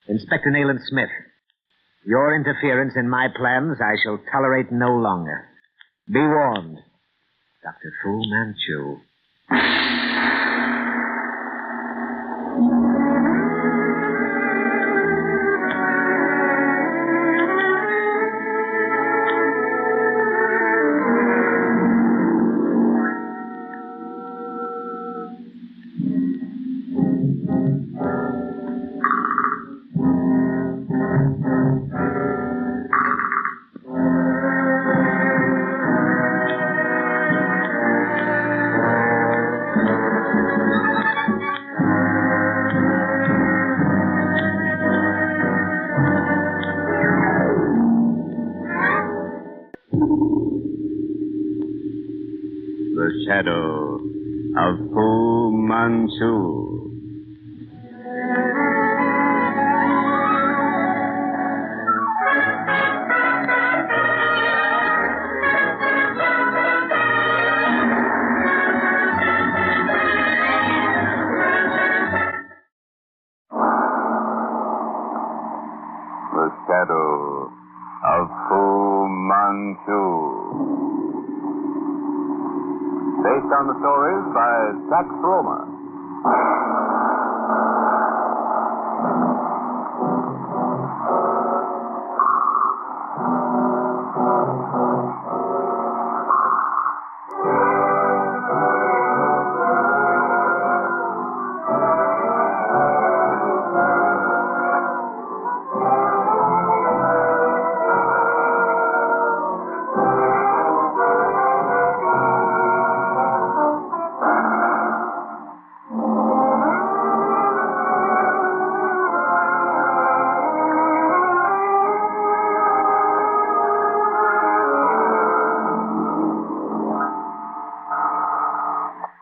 Inspector Nayland Smith, your interference in my plans I shall tolerate no longer. Be warned. Dr. Fu Manchu. The Shadow of Fu Manchu. The Shadow of Fu Manchu. Based on the stories by Sax Roma.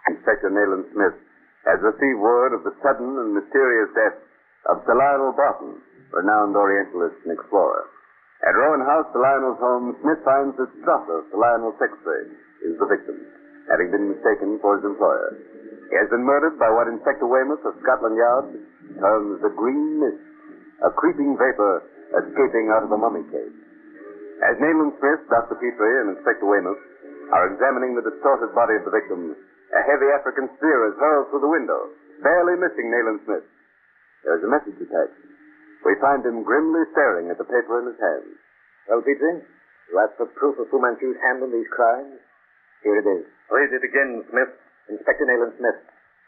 Inspector Nayland Smith has received word of the sudden and mysterious death of Sir Lionel Barton, renowned Orientalist and explorer. At Rowan House, Sir Lionel's home, Smith finds that Strasser, Sir Lionel's secretary, is the victim, having been mistaken for his employer. He has been murdered by what Inspector Weymouth of Scotland Yard terms the green mist, a creeping vapor escaping out of the mummy case. As Nayland Smith, Dr. Petrie, and Inspector Weymouth are examining the distorted body of the victim, a heavy African spear is hurled through the window, barely missing Nayland Smith. There is a message attached. We find him grimly staring at the paper in his hand. Well, Petrie, you asked for proof of Fu Manchu's hand in these crimes. Here it is. Read it again, Smith. Inspector Nayland Smith,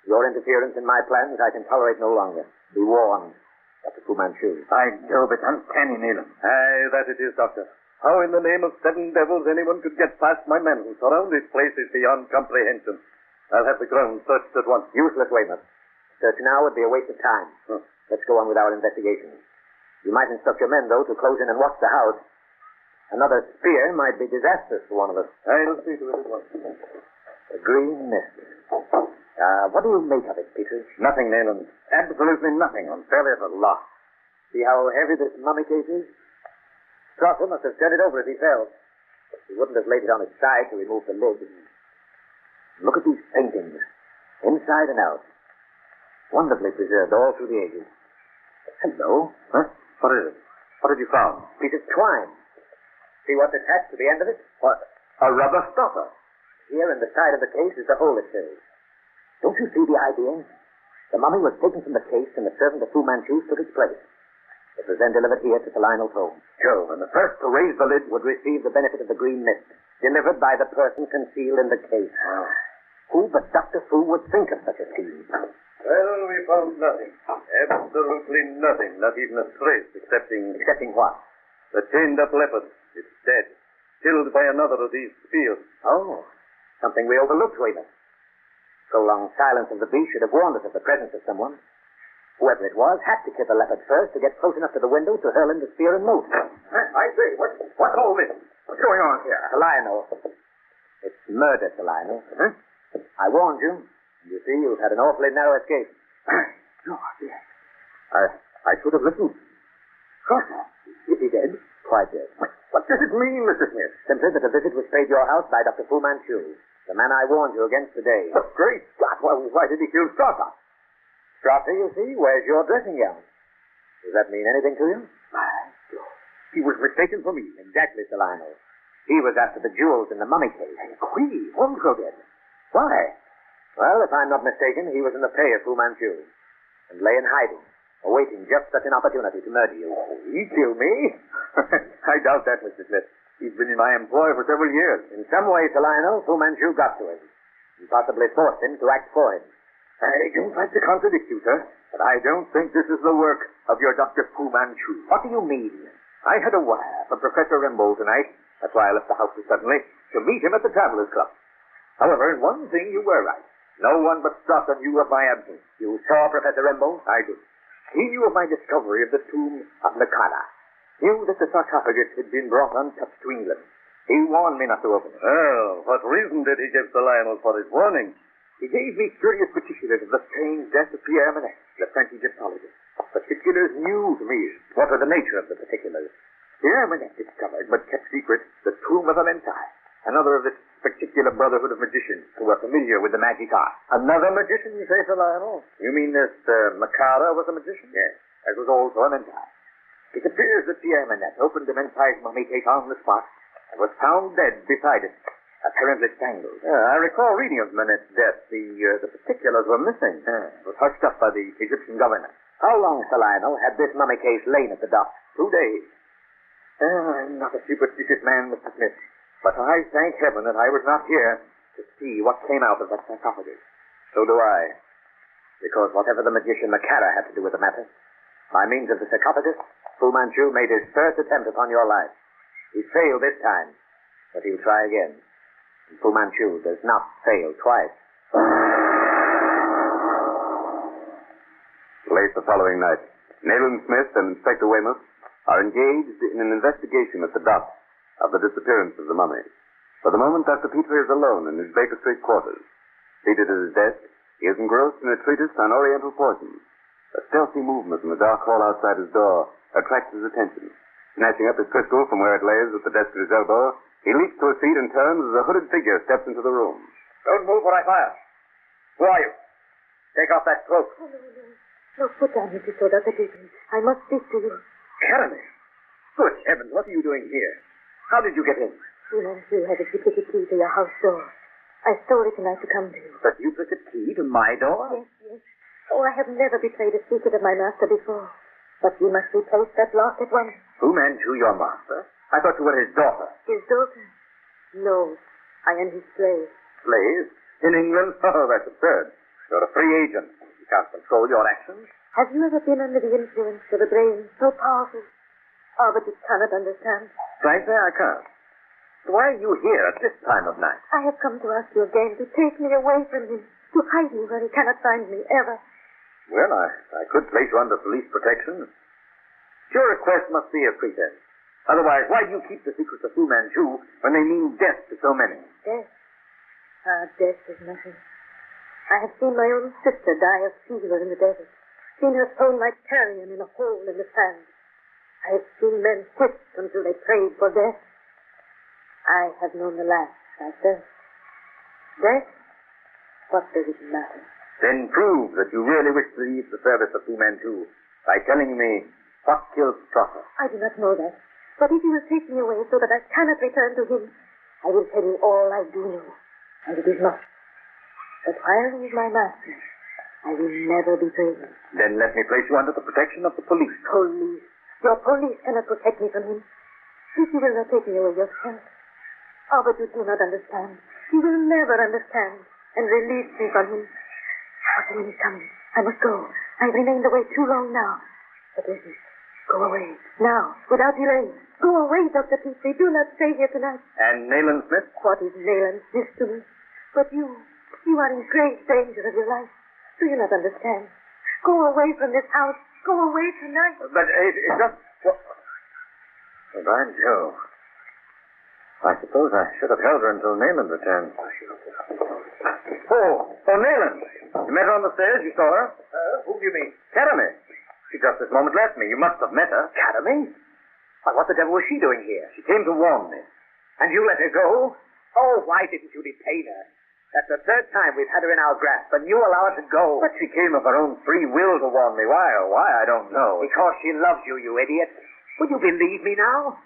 your interference in my plans I can tolerate no longer. Be warned, Dr. Fu Manchu. By Jove, it's uncanny, Nayland. Aye, that it is, Doctor. How in the name of seven devils anyone could get past my men who surround this place is beyond comprehension. I'll have the ground searched at once. Useless, Weymouth. Search now would be a waste of time. Let's go on with our investigation. You might instruct your men, though, to close in and watch the house. Another spear might be disastrous for one of us. I'll see to it at once. The green mist. What do you make of it, Petrie? Nothing, Nayland. Absolutely nothing. I'm fairly at a loss. See how heavy this mummy case is? Strasser must have turned it over as he fell. He wouldn't have laid it on its side to remove the lid. Look at these paintings, inside and out. Wonderfully preserved all through the ages. Hello. Huh? What is it? What have you found? Piece of twine. See what's attached to the end of it? What? A rubber stopper. Here in the side of the case is the hole it fills. Don't you see the idea? The mummy was taken from the case and the servant of Fu Manchu took its place. It was then delivered here to Sir Lionel's home. Jove, and the first to raise the lid would receive the benefit of the green mist, delivered by the person concealed in the case. Who but Dr. Fu would think of such a scheme? Well, we found nothing. Absolutely nothing. Not even a trace, excepting... Excepting what? The chained-up leopard. It's dead. Killed by another of these spears. Oh, something we overlooked, Weymouth. Prolonged silence of the beast should have warned us of the presence of someone. Whoever it was had to kill the leopard first to get close enough to the window to hurl in the spear and move. I say, what's all this? What's going on here? Sir Lionel. It's murder, Sir Lionel. Huh? I warned you. You see, you've had an awfully narrow escape. Oh, dear. I should have listened. Strasser, is he dead? Quite dead. What does it mean, Mr. Smith? Simply that a visit was paid your house by Dr. Fu Manchu, the man I warned you against today. Oh, great Scott! Why did he kill Strasser? Strasser, you see, wears your dressing gown. Does that mean anything to you? He was mistaken for me. Exactly, Sir Lionel. He was after the jewels in the mummy case. Oui, wonderful then. Why? Well, if I'm not mistaken, he was in the pay of Fu Manchu and lay in hiding, awaiting just such an opportunity to murder you. Oh, he killed me? I doubt that, Mr. Smith. He's been in my employ for several years. In some way, Sir Lionel, Fu Manchu got to him and possibly forced him to act for him. I don't like to contradict you, sir, but I don't think this is the work of your Dr. Fu Manchu. What do you mean? I had a wire from Professor Rimbaud tonight. That's why I left the house so suddenly, to meet him at the Travelers' Club. However, in one thing you were right. No one but Strasser knew of my absence. You saw Professor Rimbaud? I did. He knew of my discovery of the tomb of Nakada. Knew that the sarcophagus had been brought untouched to England. He warned me not to open it. Well, what reason did he give Sir Lionel for his warning? He gave me curious particulars of the strange death of Pierre Manette, the French Egyptologist. Particulars new to me. What was the nature of the particulars? Pierre Manette discovered, but kept secret, the tomb of a Mentai, another of this particular brotherhood of magicians who were familiar with the magic art. Another magician, you say, Sir Lionel? You mean this Makara was a magician? Yes, as was also a Mentai. It appears that Pierre Manette opened the Mentai's mummy case on the spot and was found dead beside it, apparently strangled. I recall reading of Manette's death. The particulars were missing. It was hushed up by the Egyptian governor. How long, Sir Lionel, had this mummy case lain at the dock? 2 days. I'm not a superstitious man, Mr. Smith, but I thank heaven that I was not here to see what came out of that sarcophagus. So do I. Because whatever the magician Makara had to do with the matter, by means of the sarcophagus, Fu Manchu made his first attempt upon your life. He failed this time, but he'll try again. And Fu Manchu does not fail twice. Late the following night, Nayland Smith and Inspector Weymouth are engaged in an investigation at the dock of the disappearance of the mummy. For the moment, Dr. Petrie is alone in his Baker Street quarters. Seated at his desk, he is engrossed in a treatise on Oriental poisons. A stealthy movement in the dark hall outside his door attracts his attention. Snatching up his pistol from where it lays at the desk at his elbow, he leaps to a seat and turns as a hooded figure steps into the room. Don't move or I fire. Who are you? Take off that cloak. Oh, no. No, put down your pistol, Dr. Petrie. I must speak to you. Academy? Good heavens, what are you doing here? How did you get in? Fu Manchu had a duplicate key to your house door. I stole it tonight to come to you. A duplicate key to my door? Yes. Oh, I have never betrayed a secret of my master before. But you must replace that lock at once. Fu Manchu, your master? I thought you were his daughter. His daughter? No, I am his slave. Slave? In England? Oh, that's absurd. You're a free agent. You can't control your actions. Have you ever been under the influence of a brain so powerful? Oh, but you cannot understand. Frankly, I can't. Why are you here at this time of night? I have come to ask you again to take me away from him, to hide me where he cannot find me, ever. Well, I could place you under police protection. Your request must be a pretense. Otherwise, why do you keep the secrets of Fu Manchu when they mean death to so many? Death? Death is nothing. I have seen my own sister die of fever in the desert. Seen her thrown like carrion in a hole in the sand. I have seen men whipped until they prayed for death. I have known the last myself. Death? What does it matter? Then prove that you really wish to leave the service of Fu Manchu by telling me what killed Strasser. I do not know that. But if you will take me away so that I cannot return to him, I will tell you all I do know. And it is not. But while he is my master, I will never betray him. Then let me place you under the protection of the police. Police? Your police cannot protect me from him. If you will not take me away yourself. Oh, but you do not understand. You will never understand and release me from him. Oh, the man is coming. I must go. I've remained away too long now. But listen. Go away. Now, without delay. Go away, Dr. Petrie. Do not stay here tonight. And Nayland Smith? What is Nayland Smith to me? But you are in great danger of your life. Do you not understand? Go away from this house. Go away tonight. But it's just... Well, by Jove. I suppose I should have held her until Nayland returned. Oh, Nayland. You met her on the stairs? You saw her? Who do you mean? Academy. She just this moment left me. You must have met her. Academy? Why, what the devil was she doing here? She came to warn me. And you let her go? Oh, why didn't you detain her? That's the third time we've had her in our grasp, and you allow her to go. But she came of her own free will to warn me. Why, I don't know. Because she loves you, you idiot. Will you believe me now?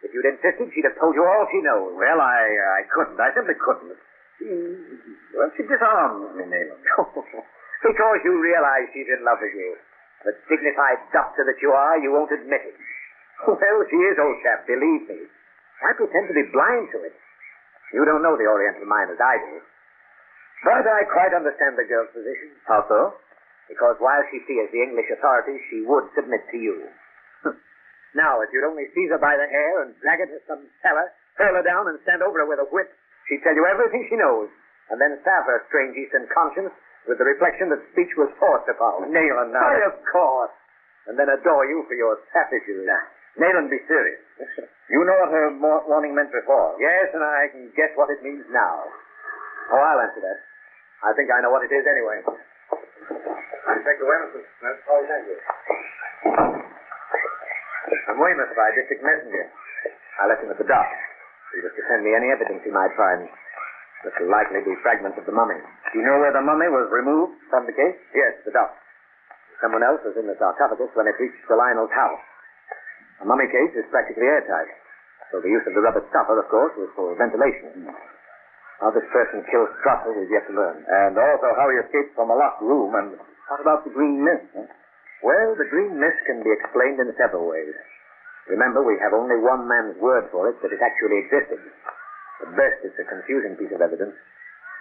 If you'd insisted, she'd have told you all she knows. Well, I couldn't. I simply couldn't. She disarms me, Nayland. Because you realize she's in love with you. The dignified doctor that you are, you won't admit it. Well, she is, old chap, believe me. I pretend to be blind to it. You don't know the Oriental mind as I do. But I quite understand the girl's position. How so? Because while she fears the English authorities, she would submit to you. Now, if you'd only seize her by the hair and drag her to some cellar, hurl her down and stand over her with a whip, she'd tell you everything she knows, and then salve her strange Eastern conscience with the reflection that speech was forced upon. Nayland, now... Why, of course. And then adore you for your savagery. Nayland, be serious. You know what her warning meant before. Yes, and I can guess what it means now. Oh, I'll answer that. I think I know what it is anyway. Inspector Weymouth, Smith. Oh, thank you. I'm Weymouth by district messenger. I left him at the dock. He was to send me any evidence he might find. This will likely be fragments of the mummy. Do you know where the mummy was removed from the case? Yes, the dock. Someone else was in the sarcophagus when it reached the Lionel's house. A mummy case is practically airtight. So the use of the rubber stopper, of course, was for ventilation. How this person killed Strasser is yet to learn. And also how he escaped from a locked room. And what about the green mist? Well, the green mist can be explained in several ways. Remember, we have only one man's word for it that it actually existed. At best, it's a confusing piece of evidence.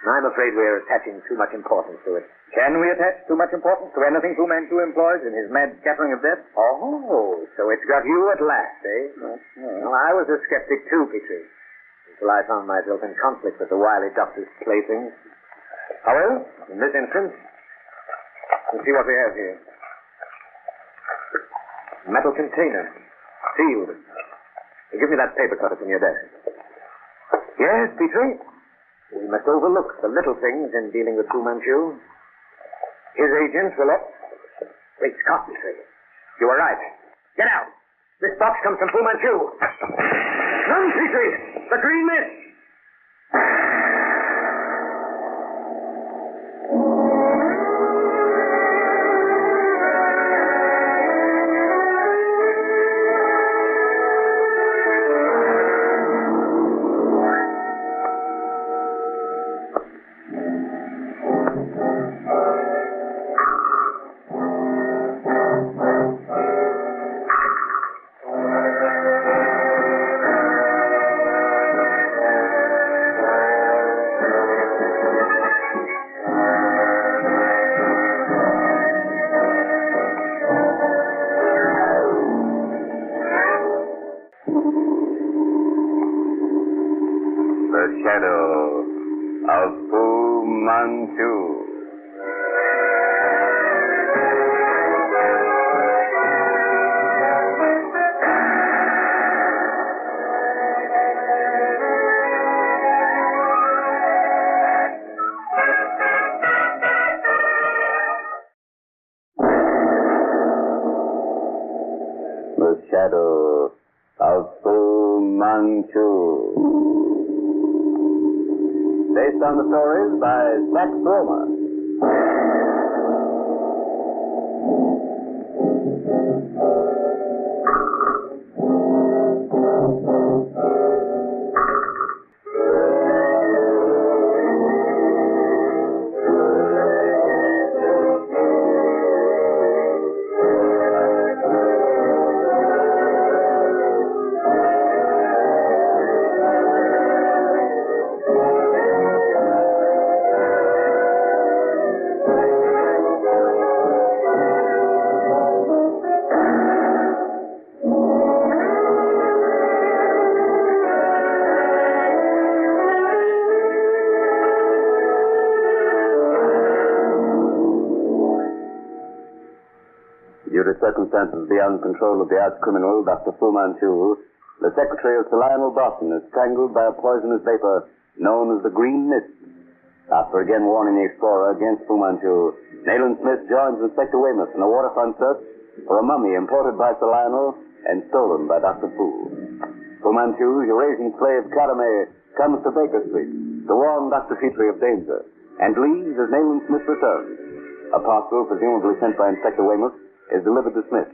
And I'm afraid we're attaching too much importance to it. Can we attach too much importance to anything Fu Manchu employs in his mad scattering of death? Oh, so it's got you at last, eh? Well, I was a skeptic too, Petrie. Until I found myself in conflict with the wily doctor's playthings. However, in this instance, let's see what we have here. Metal container. Sealed. Give me that paper cutter from your desk. Yes, Petrie? We must overlook the little things in dealing with Fu Manchu. His agents will... Great Scott, Petrie. You were right. Get out. This box comes from Fu Manchu. Run, Petrie. The green mist. The shadow of Fu Manchu. The shadow of Fu Manchu. Based on the stories by Sax Roma. Due to circumstances beyond control of the arch-criminal, Dr. Fu Manchu, the secretary of Sir Lionel Boston is strangled by a poisonous vapor known as the green mist. After again warning the explorer against Fu Manchu, Nayland Smith joins Inspector Weymouth in a waterfront search for a mummy imported by Sir Lionel and stolen by Dr. Fu. Fu Manchu's Eurasian slave Karame comes to Baker Street to warn Dr. Petrie of danger and leaves as Nayland Smith returns. A parcel, presumably sent by Inspector Weymouth, is delivered to Smith.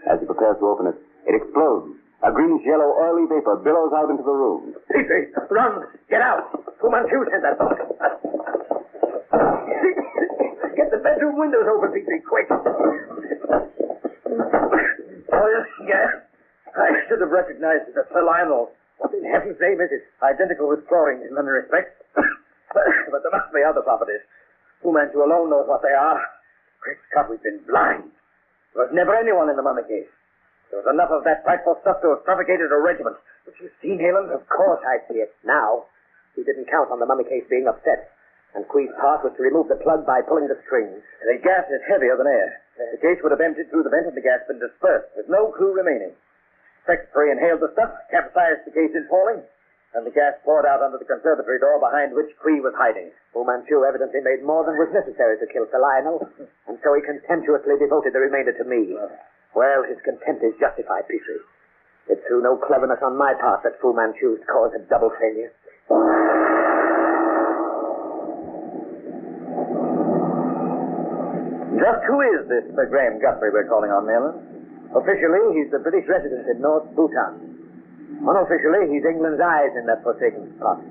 As he prepares to open it, it explodes, A greenish-yellow oily vapor billows out into the room. Petrie, run! Get out! Fu Manchu sent that boat. Get the bedroom windows open, Petrie, quick. Oil, gas. I should have recognized it as Sir Lionel. What in heaven's name is it? Identical with chlorine in many respects. But there must be other properties. Fu Manchu alone knows what they are. Great Scott, we've been blind. There was never anyone in the mummy case. There was enough of that frightful stuff to have suffocated a regiment. But you see, Nayland? Of course I see it. Now, he didn't count on the mummy case being upset. And Quee's part was to remove the plug by pulling the strings. The gas is heavier than air. The case would have emptied through the vent and the gas been dispersed, with no clue remaining. Secretary inhaled the stuff, capsized the case in falling, and the gas poured out under the conservatory door behind which Quee was hiding. Fu Manchu evidently made more than was necessary to kill Sir Lionel, and so he contemptuously devoted the remainder to me. Well, his contempt is justified, Petrie. It's through no cleverness on my part that Fu Manchu's caused a double failure. Just who is this Sir Graham Guthrie we're calling on, Nayland? Officially, he's the British resident in North Bhutan. Unofficially, he's England's eyes in that forsaken spot.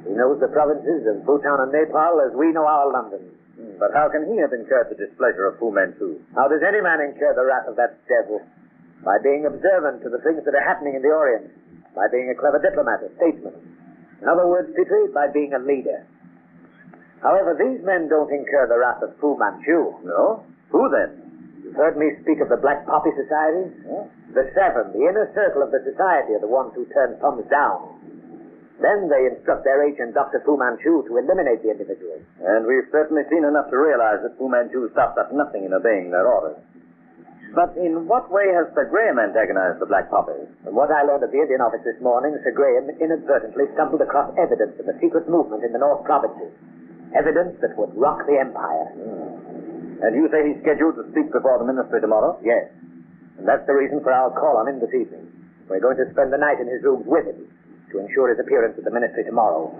He knows the provinces of Bhutan and Nepal as we know our London. But how can he have incurred the displeasure of Fu Manchu? How does any man incur the wrath of that devil? By being observant to the things that are happening in the Orient. By being a clever diplomat, a statesman. In other words, Petrie, by being a leader. However, these men don't incur the wrath of Fu Manchu. No? Who then? You've heard me speak of the Black Poppy Society? Yeah. The seven, the inner circle of the society, are the ones who turn thumbs down. Then they instruct their agent, Dr. Fu Manchu, to eliminate the individual. And we've certainly seen enough to realize that Fu Manchu stopped at nothing in obeying their orders. But in what way has Sir Graham antagonized the Black Poppies? From what I learned at the Indian office this morning, Sir Graham inadvertently stumbled across evidence of a secret movement in the North Provinces. Evidence that would rock the Empire. And you say he's scheduled to speak before the ministry tomorrow? Yes. And that's the reason for our call on him this evening. We're going to spend the night in his rooms with him to ensure his appearance at the ministry tomorrow.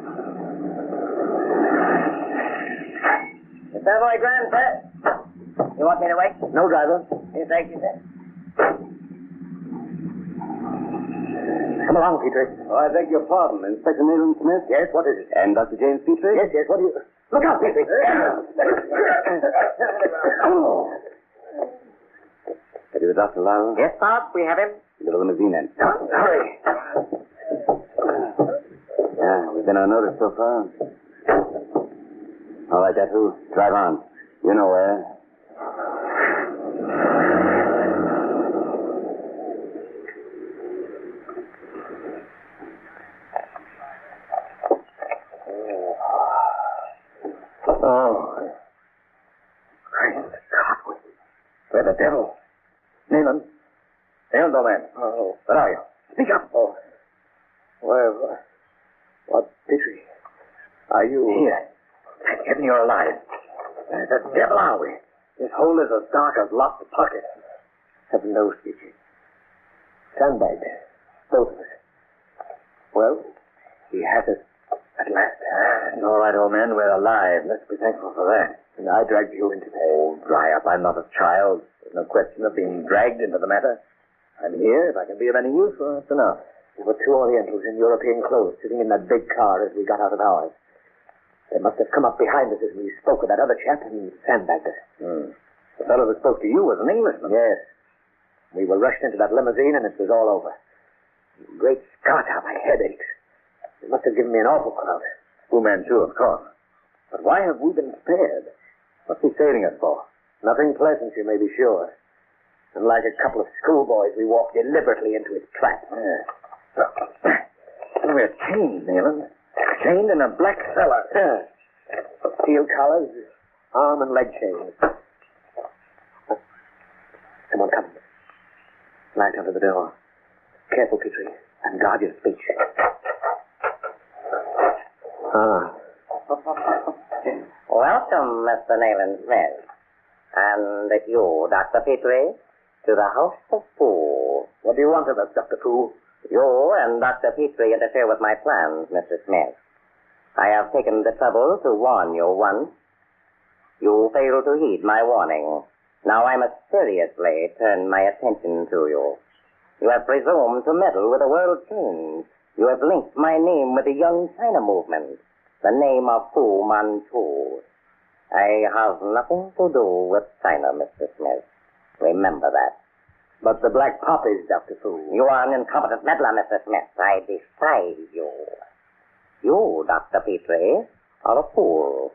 Is that my grand, sir? You want me to wait? No, driver. Yes, thank you, sir. Come along, Petrie. Oh, I beg your pardon, Inspector Nayland Smith? Yes, what is it? And Dr. James Petrie? Yes, what do you... Look out, Petrie! Have you the Dr. Lyle? Yes, Bob, we have him. Get a limousine in. Hurry. Yeah, we've been unnoticed so far. All right, that's who. Drive on. You know where. Oh. Great Scott. Where the devil? Nayland. Nayland, old man. Oh. Where are you? Speak up. Oh. Well, what, Petrie? Are you... Here. Thank heaven you're alive. Where the devil are we? This hole is as dark as lost pocket. Heaven knows, Petrie. Sandbagged. Both of us. Well, he has us at last. All right, old man. We're alive. Let's be thankful for that. And I dragged you into it. Oh, dry up. I'm not a child. There's no question of being dragged into the matter. I'm here. If I can be of any use, well, that's enough. There were two Orientals in European clothes sitting in that big car as we got out of ours. They must have come up behind us as we spoke with that other chap and sandbagged us. The fellow that spoke to you was an Englishman. Yes. We were rushed into that limousine and it was all over. Great Scott, how my head aches. It must have given me an awful crowd. Fu Manchu, of course. But why have we been spared? What's he saving us for? Nothing pleasant, you may be sure. And like a couple of schoolboys, we walked deliberately into his trap. Yeah. We're chained, Nayland. Chained in a black cellar. Steel collars, arm and leg chains. Someone coming. Light under the door. Careful, Petrie, and guard your speech. Welcome, Mr. Nayland Smith. And you, Dr. Petrie, to the House of Fools. What do you want of us, Dr. Fool? You and Dr. Petrie interfere with my plans, Mr. Smith. I have taken the trouble to warn you once. You failed to heed my warning. Now I must seriously turn my attention to you. You have presumed to meddle with the world scene. You have linked my name with the Young China movement, the name of Fu Manchu. I have nothing to do with China, Mr. Smith. Remember that. But the black poppies, Dr. Fu. You are an incompetent meddler, Mr. Smith. I despise you. You, Dr. Petrie, are a fool.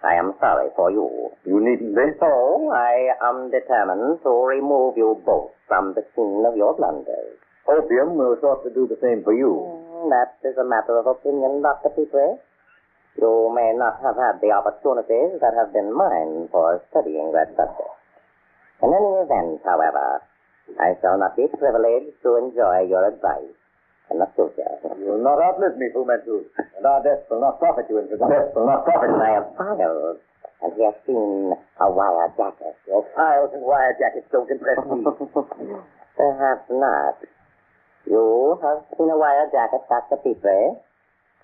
I am sorry for you. You needn't be. So, I am determined to remove you both from the scene of your blunders. Opium will sort to do the same for you. That is a matter of opinion, Dr. Petrie. You may not have had the opportunities that have been mine for studying that subject. In any event, however, I shall not be privileged to enjoy your advice in the future. You will not outlive me, Fu Manchu, and our deaths will not profit you in death will not profit you. I have files, and he has seen a wire jacket. Your files and wire jackets don't impress me. Perhaps not. You have seen a wire jacket, Dr. Petrie.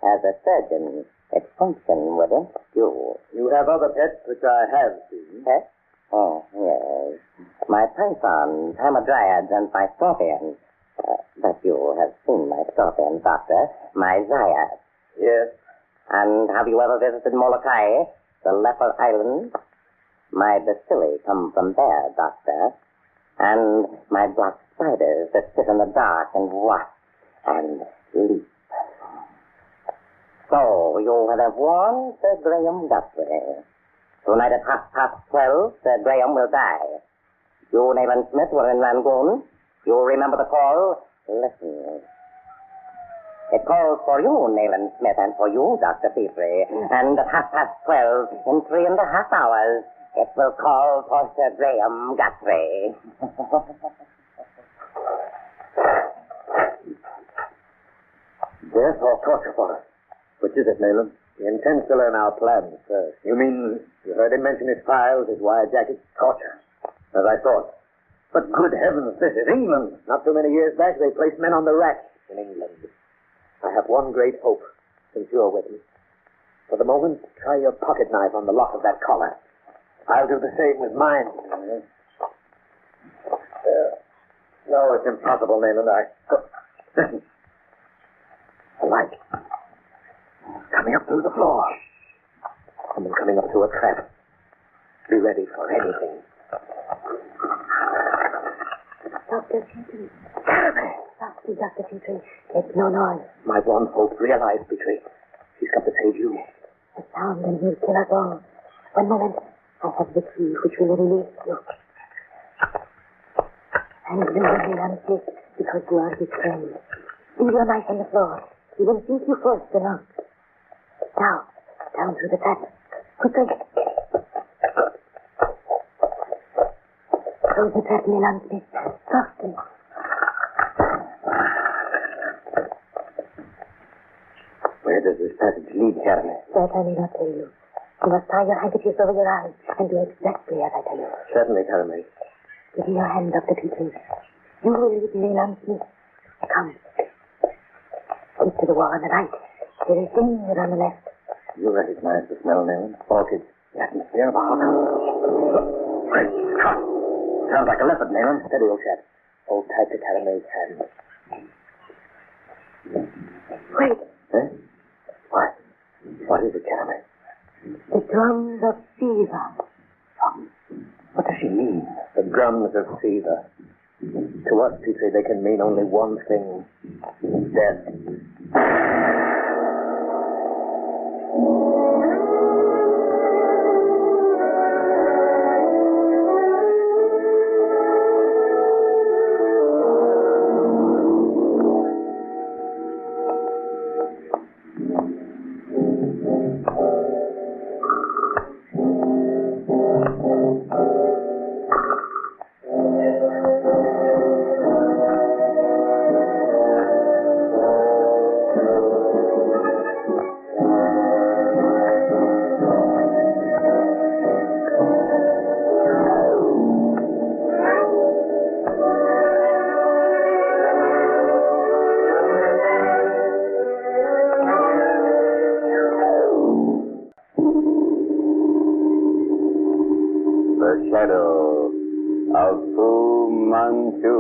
As a surgeon, its function would interest you. You have other pets which I have seen. Pets? Oh, yes. My pythons, hamadryads, and my scorpions. But you have seen my scorpions, Doctor. My zayas. Yes. And have you ever visited Molokai, the leper island? My bacilli come from there, Doctor. And my black spiders that sit in the dark and watch and leap. So, you have warned Sir Graham Guthrie. Tonight at 12:30, Sir Graham will die. You, Nayland Smith, were in Rangoon. You remember the call? Listen. It calls for you, Nayland Smith, and for you, Dr. Petrie. And at 12:30, in 3.5 hours, it will call for Sir Graham Guthrie. Death or torture for us? Which is it, Nayland? He intends to learn our plans first. You mean you heard him mention his files, his wire jackets, torture? As I thought. But good heavens, this is England. Not too many years back, they placed men on the rack in England. I have one great hope, since you're with me. For the moment, try your pocket knife on the lock of that collar. I'll do the same with mine. No, it's impossible, Nayland. Listen. A light. Coming up through the floor. Someone coming up through a trap. Be ready for anything. Dr. Petrie. Carame! Softly, Dr. Petrie. Make no noise. My one hope realized, Petrie. She's come to save you. The sound and he'll kill us all. One moment. I have the key which will release you. And you will be unsafe because you are his friend. Leave your knife on the floor. He will think you first and out. Now, down through the trap. Quickly. Close the trap, Melodies. Softly. Where does this passage lead, Carame? That I may not tell you. You must tie your handkerchief over your eyes and do exactly as I tell you. Certainly, Carame. Give me your hand, Dr. Petrie. You will lead Melodies. Come. Keep to the wall on the right. There is danger on the left. You recognize the smell, Nayland? Orchids. The atmosphere of a hothouse. Great Scott! Sounds like a leopard, Nayland. Steady, old chap. Hold tight to Carame's hand. Wait. Eh? What? What is it, Carame? The drums of Caesar. What does she mean? The drums of Caesar. To us, Petrie, they can mean only one thing. Death. The shadow of Fu Manchu.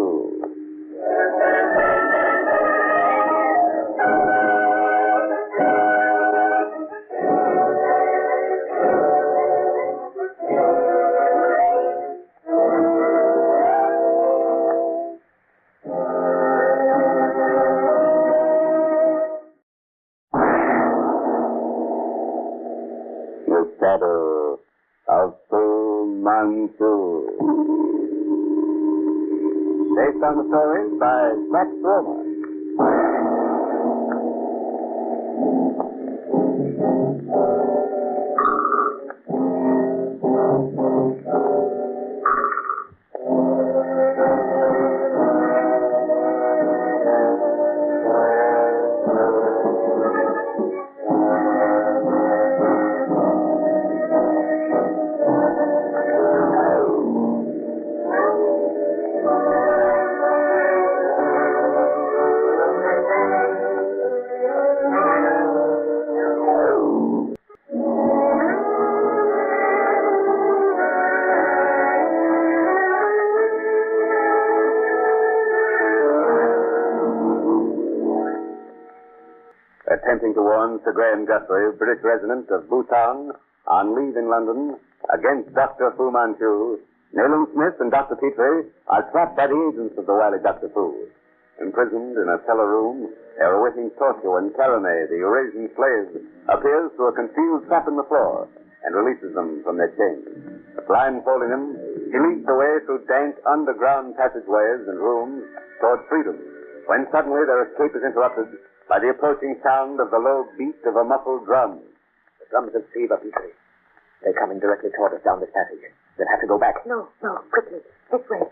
the shadow of Fu Manchu. Based on the stories by Max Roma. Attempting to warn Sir Graham Guthrie, British resident of Bhutan, on leave in London, against Dr. Fu Manchu, Nayland Smith and Dr. Petrie are trapped by the agents of the wily Dr. Fu. Imprisoned in a cellar room, they are awaiting torture when Karame, the Eurasian slave, appears through a concealed trap in the floor and releases them from their chains. Blindfolding them, he leads the way through dank underground passageways and rooms toward freedom, when suddenly their escape is interrupted by the approaching sound of the low beat of a muffled drum. The drums of Siva, Petrie. They're coming directly toward us down this passage. We'll have to go back. No, quickly. This way.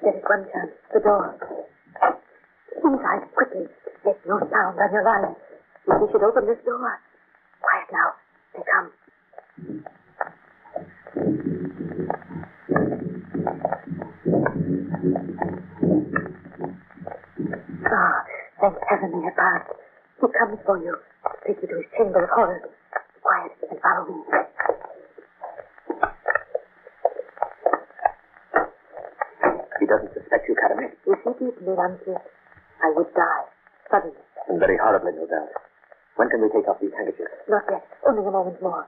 There is one chance. The door. Inside, quickly. Make no sound on your line. If we should open this door. Quiet now. They come. Thank heaven they have passed. He comes for you. Take you to his chamber of horrors. Quiet and follow me. He doesn't suspect you, Karame. If he did, Manchu, I would die. Suddenly. And very horribly, no doubt. When can we take off these handkerchiefs? Not yet. Only a moment more.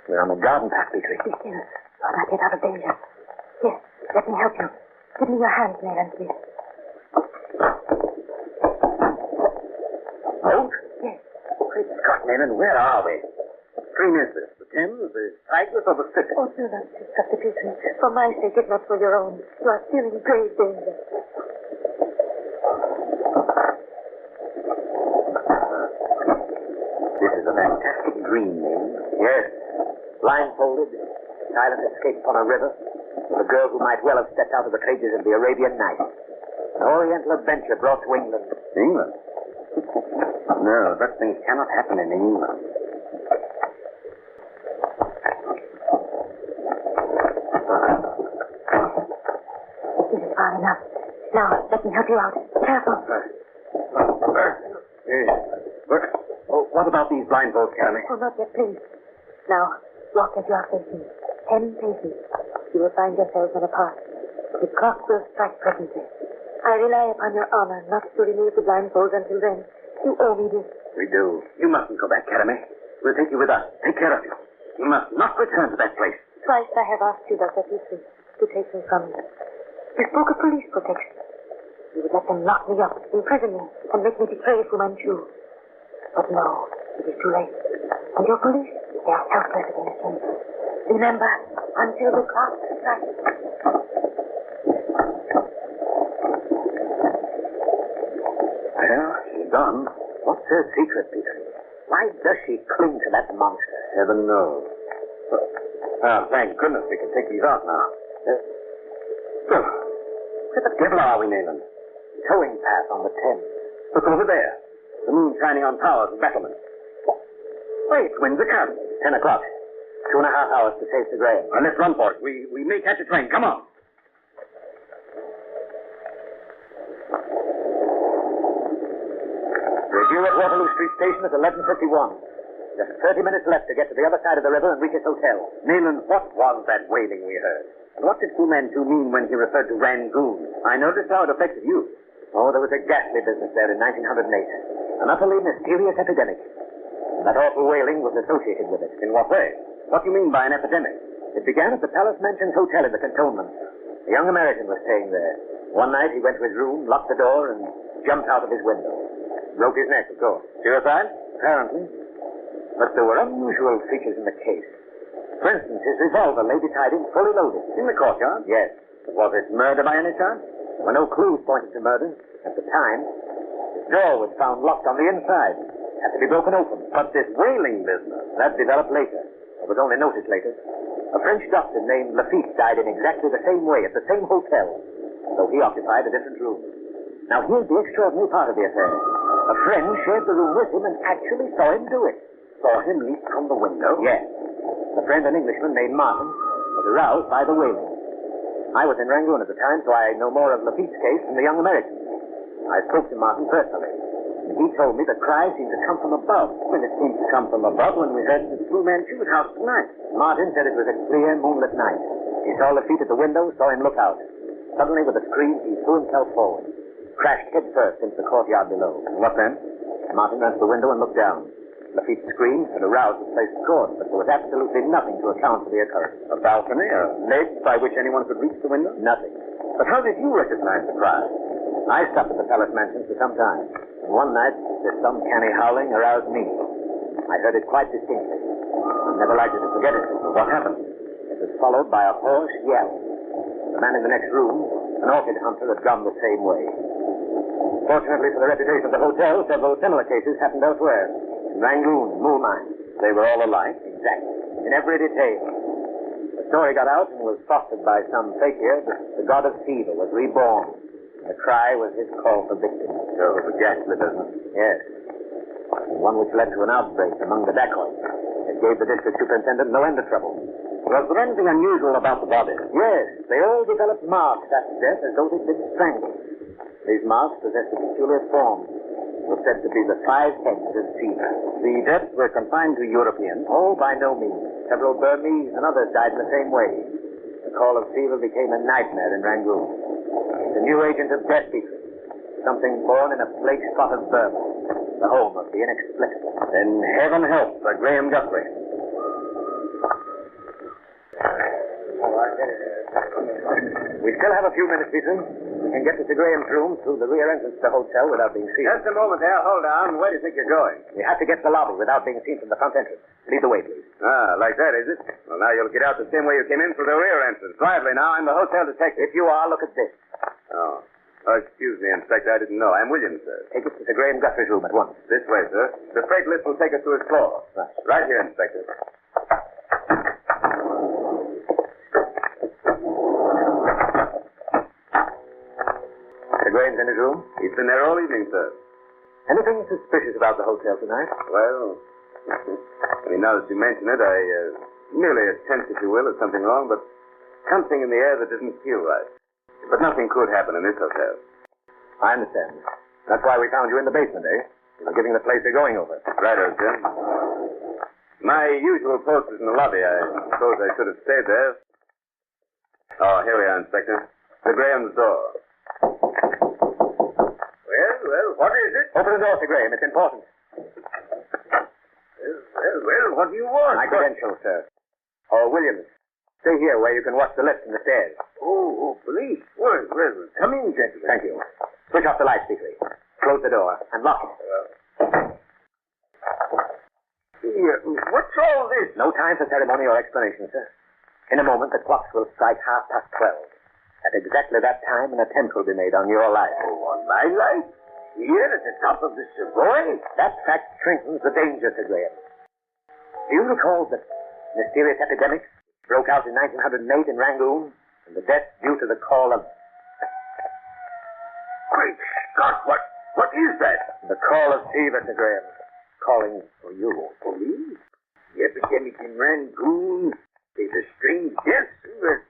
We're on the garden path, Petrie. Be still. I'll not get out of danger. Here, let me help you. Give me your hand, Nayland, please. Boat? Yes. Great Scott, Nayland, where are we? What stream is this? The Thames, the Tigris, or the Styx? Oh, do not speak, Dr. Petrie. For my sake, if not for your own. You are still in grave danger. This is a fantastic dream, Nayland. Yes. Blindfolded, silent escape upon a river, with a girl who might well have stepped out of the pages of the Arabian Nights. An oriental adventure brought to England. England? No, such things cannot happen in England. This is far enough. Now, let me help you out. Careful. What about these blindfolds, Karame? Oh, not yet, please. Now, walk as you are facing. 10 paces. You will find yourselves on a path. The clock will strike presently. I rely upon your honor not to remove the blindfolds until then. You owe me this. We do. You mustn't go back, Karame. We'll take you with us. Take care of you. You must not return to that place. Twice I have asked you, Dr. Petrie, to take me from you. You spoke of police protection. You would let them lock me up, imprison me, and make me betray Fu Manchu. But no, it is too late. And your police, they are helpless against him. Remember, until the clock strikes. Well, she's gone. What's her secret, Peter? Why does she cling to that monster? Heaven knows. Thank goodness we can take these out now. Where the devil are we, Nayland? Towing path on the Thames. Look over there. The moon shining on towers and battlements. Wait, Windsor comes. 10 o'clock. 2.5 hours to save Sir Graham. Well, let's run for it. We may catch a train. Come on. We're due at Waterloo Street Station at 11:51. Just 30 minutes left to get to the other side of the river and reach his hotel. Nayland, what was that wailing we heard? And what did Fu Manchu mean when he referred to Rangoon? I noticed how it affected you. Oh, there was a ghastly business there in 1908. An utterly mysterious epidemic. And that awful wailing was associated with it. In what way? What do you mean by an epidemic? It began at the Palace Mansions Hotel in the cantonment. A young American was staying there. One night he went to his room, locked the door, and jumped out of his window. Broke his neck, of course. Suicide? Apparently. But there were unusual features in the case. For instance, his revolver lay beside him, fully loaded. In the courtyard? Yes. But was it murder by any chance? There were no clues pointing to murder. At the time, his door was found locked on the inside. Had to be broken open. But this whaling business, that developed later. It was only noticed later. A French doctor named Lafitte died in exactly the same way at the same hotel, though he occupied a different room. Now, here's the extraordinary part of the affair. A friend shared the room with him and actually saw him do it. Saw him leap from the window? Yes. The friend, an Englishman named Martin, was aroused by the wailing. I was in Rangoon at the time, so I know more of Lafitte's case than the young American. I spoke to Martin personally. He told me the cry seemed to come from above. Well, it seemed to come from above when we heard the Fu Manchu's house tonight. Martin said it was a clear, moonlit night. He saw Lafitte at the window, saw him look out. Suddenly, with a scream, he threw himself forward. Crashed head first into the courtyard below. What then? Martin ran to the window and looked down. Lafitte's scream had aroused the place of course, but there was absolutely nothing to account for the occurrence. A balcony, a ledge by which anyone could reach the window? Nothing. But how did you recognize the cry? I stopped at the Palace Mansion for some time, and one night this uncanny howling aroused me. I heard it quite distinctly. I'm never likely to forget it. What happened? It was followed by a hoarse yell. The man in the next room, an orchid hunter, had gone the same way. Fortunately for the reputation of the hotel, several similar cases happened elsewhere. In Rangoon, Moulmein. They were all alike? Exactly. In every detail. The story got out and was fostered by some fakir that the god of fever was reborn. The cry was his call for victims. Oh, the ghastly business. Yes. One which led to an outbreak among the dacoits. It gave the district superintendent no end of trouble. Was there anything unusual about the bodies? Yes. They all developed marks after death as though they'd been strangled. These marks possessed a peculiar form. Were said to be the 5 heads of fever. The deaths were confined to Europeans? Oh, by no means. Several Burmese and others died in the same way. The call of fever became a nightmare in Rangoon. The new agent of death, Peter. Something born in a plague spot of Burma. The home of the inexplicable. Then heaven help Sir Graham Guthrie. We still have a few minutes, Peter. We can get to Sir Graham's room through the rear entrance to the hotel without being seen. Just a moment there. Hold on. Where do you think you're going? We have to get to the lobby without being seen from the front entrance. Lead the way, please. Ah, like that, is it? Well, now you'll get out the same way you came in through the rear entrance. Lively now. I'm the hotel detective. If you are, look at this. Oh. Oh, excuse me, Inspector. I didn't know. I'm Williams, sir. Take us to Sir Graham Guthrie's room at once. This way, sir. The freight lift will take us to his floor. Right here, Inspector. Sir Graham's in his room? He's been there all evening, sir. Anything suspicious about the hotel tonight? Well, now that you mention it, I merely a sense, if you will, of something wrong, but something in the air that doesn't feel right. But nothing could happen in this hotel. I understand. That's why we found you in the basement, eh? You were giving the place a going over. Right, sir. My usual post is in the lobby. I suppose I should have stayed there. Oh, here we are, Inspector. Sir Graham's door. Well, what is it? Open the door, Sir Graham. It's important. Well, what do you want? My credentials, sir. Oh, Williams. Stay here where you can watch the lift and the stairs. Oh, police. Well, come in, gentlemen. Thank you. Switch off the lights, Peter. Close the door and lock it. What's all this? No time for ceremony or explanation, sir. In a moment, the clocks will strike 12:30. At exactly that time, an attempt will be made on your life. Oh, on my life? Here at the top of the Savoy? That fact strengthens the danger, Sir Graham. Do you recall the mysterious epidemic broke out in 1908 in Rangoon, and the death due to the call of... Great Scott, what is that? The call of fever, Sir Graham. Calling for you. For me? The epidemic in Rangoon? They were strange deaths,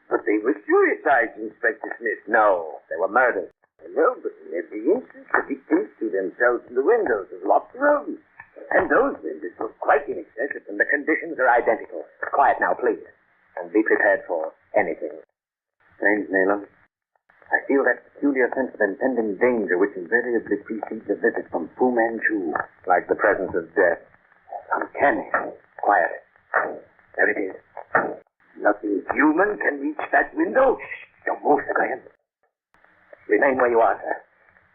but they were suicides, Inspector Smith. No, they were murders. No, but in every instance, the victims threw themselves in the windows of locked rooms. And those windows were quite inaccessible. And the conditions are identical. Quiet now, please. And be prepared for anything. Strange, Nayland. I feel that peculiar sense of impending danger which invariably precedes a visit from Fu Manchu. Like the presence of death. Uncanny. Quiet. There it is. Nothing human can reach that window. Don't move, Sir Graham. Remain where you are, sir.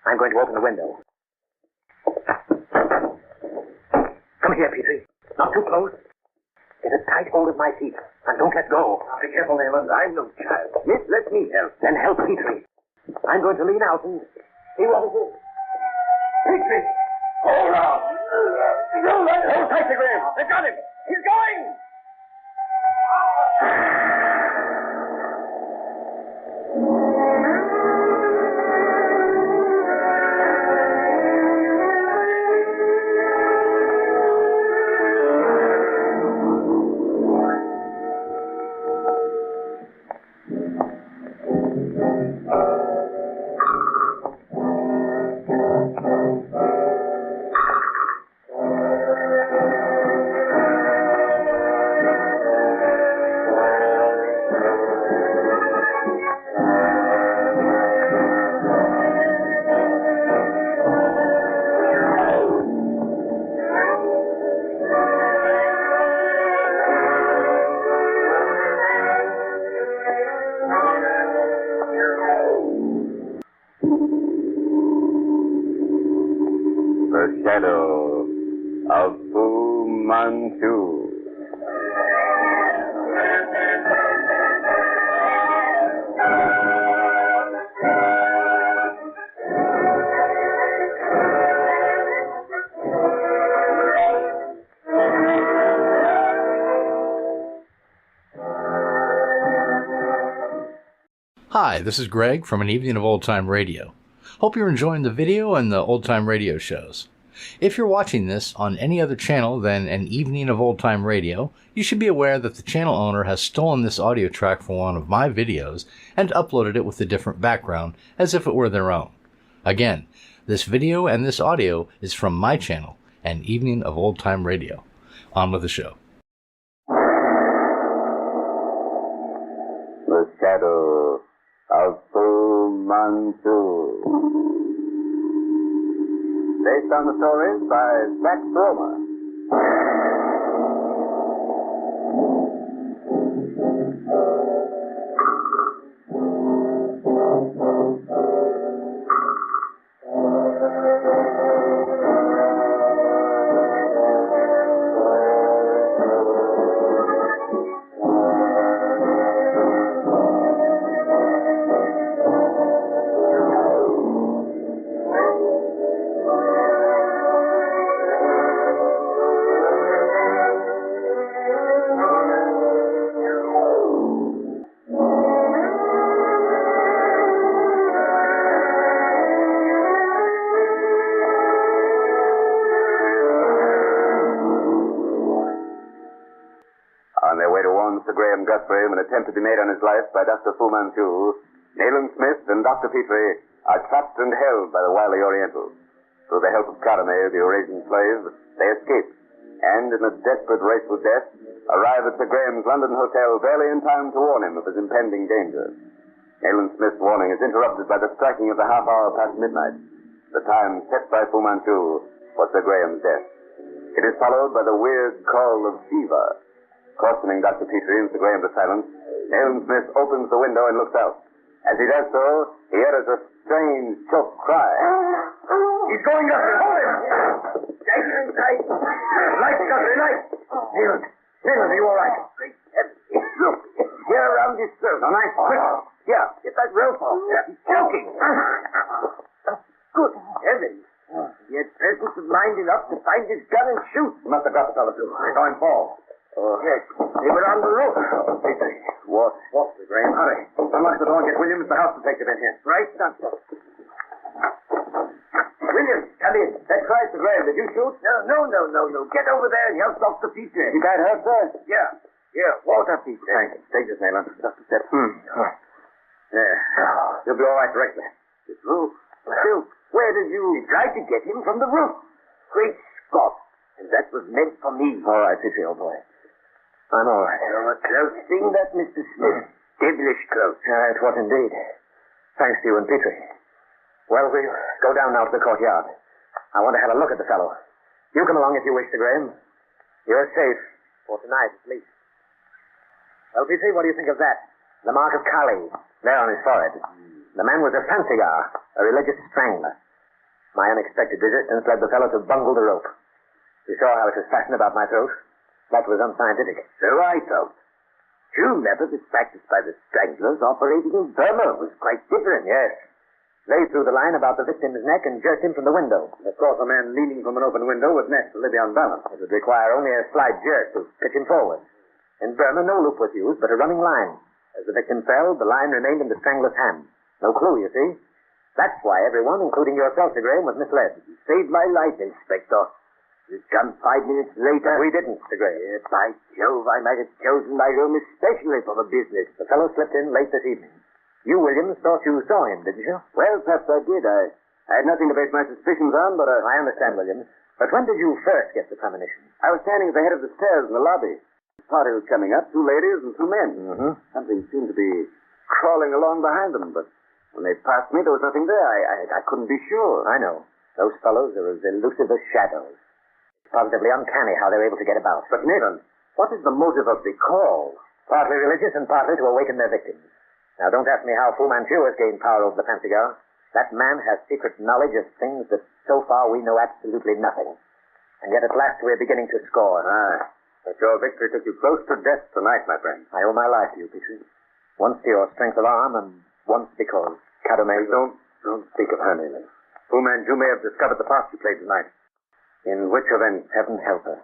I'm going to open the window. Come here, Petrie. Not too close. Get a tight hold of my feet, and don't let go. Be careful, Nayland. I'm no child. Miss, let me help. Then help Petrie. I'm going to lean out and see what it is. Petrie! Hold on! Hold tight to Graham. They've got him. He's going! The shadow of Fu Manchu. Hi, this is Greg from An Evening of Old Time Radio. Hope you're enjoying the video and the old time radio shows. If you're watching this on any other channel than An Evening of Old Time Radio, you should be aware that the channel owner has stolen this audio track from one of my videos and uploaded it with a different background as if it were their own. Again, this video and this audio is from my channel, An Evening of Old Time Radio. On with the show. The shadow of Fu Manchu. Based on the stories by Zach Stromer. On their way to warn Sir Graham Guthrie of an attempt to be made on his life by Dr. Fu Manchu, Nayland Smith and Dr. Petrie are trapped and held by the wily Orientals. Through the help of Karame, the Eurasian slave, they escape, and in a desperate race with death, arrive at Sir Graham's London hotel barely in time to warn him of his impending danger. Nayland Smith's warning is interrupted by the striking of the half hour past midnight, the time set by Fu Manchu for Sir Graham's death. It is followed by the weird call of Shiva. Cautioning Dr. Petrie and Sir Graham to silence, Nayland Smith opens the window and looks out. As he does so, he utters a strange, choked cry. He's going up. Hold him! Dangling tight. Light, Guthrie, light. Nayland, are you all right? Great heavens. Look, here around his throat. All right, quick. Yeah, get that rope off. He's choking. Good heavens. He had presence of mind enough to find his gun and shoot. He must have got the fellow, too. I saw him fall. Oh, yes. They were on the roof. Petrie. What? Sir Graham? Hurry. Unlock the door and get Williams, the house detective, in here. Right, Doctor. Williams, come in. That cries Sir Graham. Did you shoot? No. Get over there and help Dr. Petrie. He bad hurt, sir? Yeah. Walter Petrie. Thank you. Take this, Nayland. Just a step. There. You'll be all right directly. The roof? Still, where did you... He tried to get him from the roof. Great Scott. And that was meant for me. All right, Petrie, old boy. I'm all right. A close thing, that, Mr. Smith. Devilish close. It was indeed. Thanks to you and Petrie. Well, we'll go down now to the courtyard. I want to have a look at the fellow. You come along if you wish, Sir Graham. You're safe. For tonight, at least. Well, Petrie, what do you think of that? The mark of Kali, there on his forehead. The man was a Sansigar, a religious strangler. My unexpected resistance led the fellow to bungle the rope. You saw how it was fastened about my throat? That was unscientific. So I thought. Two methods practiced by the stranglers operating in Burma was quite different. Yes. They threw the line about the victim's neck and jerked him from the window. Of course, a man leaning from an open window would naturally be unbalanced. It would require only a slight jerk to pitch him forward. In Burma, no loop was used, but a running line. As the victim fell, the line remained in the strangler's hand. No clue, you see. That's why everyone, including yourself, Sir Graham, was misled. You saved my life, Inspector. You'd come 5 minutes later. But we didn't, Sir Graham. By Jove, I might have chosen my room especially for the business. The fellow slipped in late this evening. You, Williams, thought you saw him, didn't you? Well, perhaps I did. I had nothing to base my suspicions on, but I understand, Williams. But when did you first get the premonition? I was standing at the head of the stairs in the lobby. The party was coming up, 2 ladies and 2 men. Mm-hmm. Something seemed to be crawling along behind them, but when they passed me, there was nothing there. I couldn't be sure. I know. Those fellows are as elusive as shadows. It's positively uncanny how they're able to get about. But, Nathan, what is the motive of the call? Partly religious and partly to awaken their victims. Now, don't ask me how Fu Manchu has gained power over the Pantigar. That man has secret knowledge of things that so far we know absolutely nothing. And yet at last we're beginning to score. But your victory took you close to death tonight, my friend. I owe my life to you, Petrie. Once to your strength of arm and once because Kadame... Don't speak of her, Nathan. Fu Manchu may have discovered the part she played tonight. In which event, heaven help her.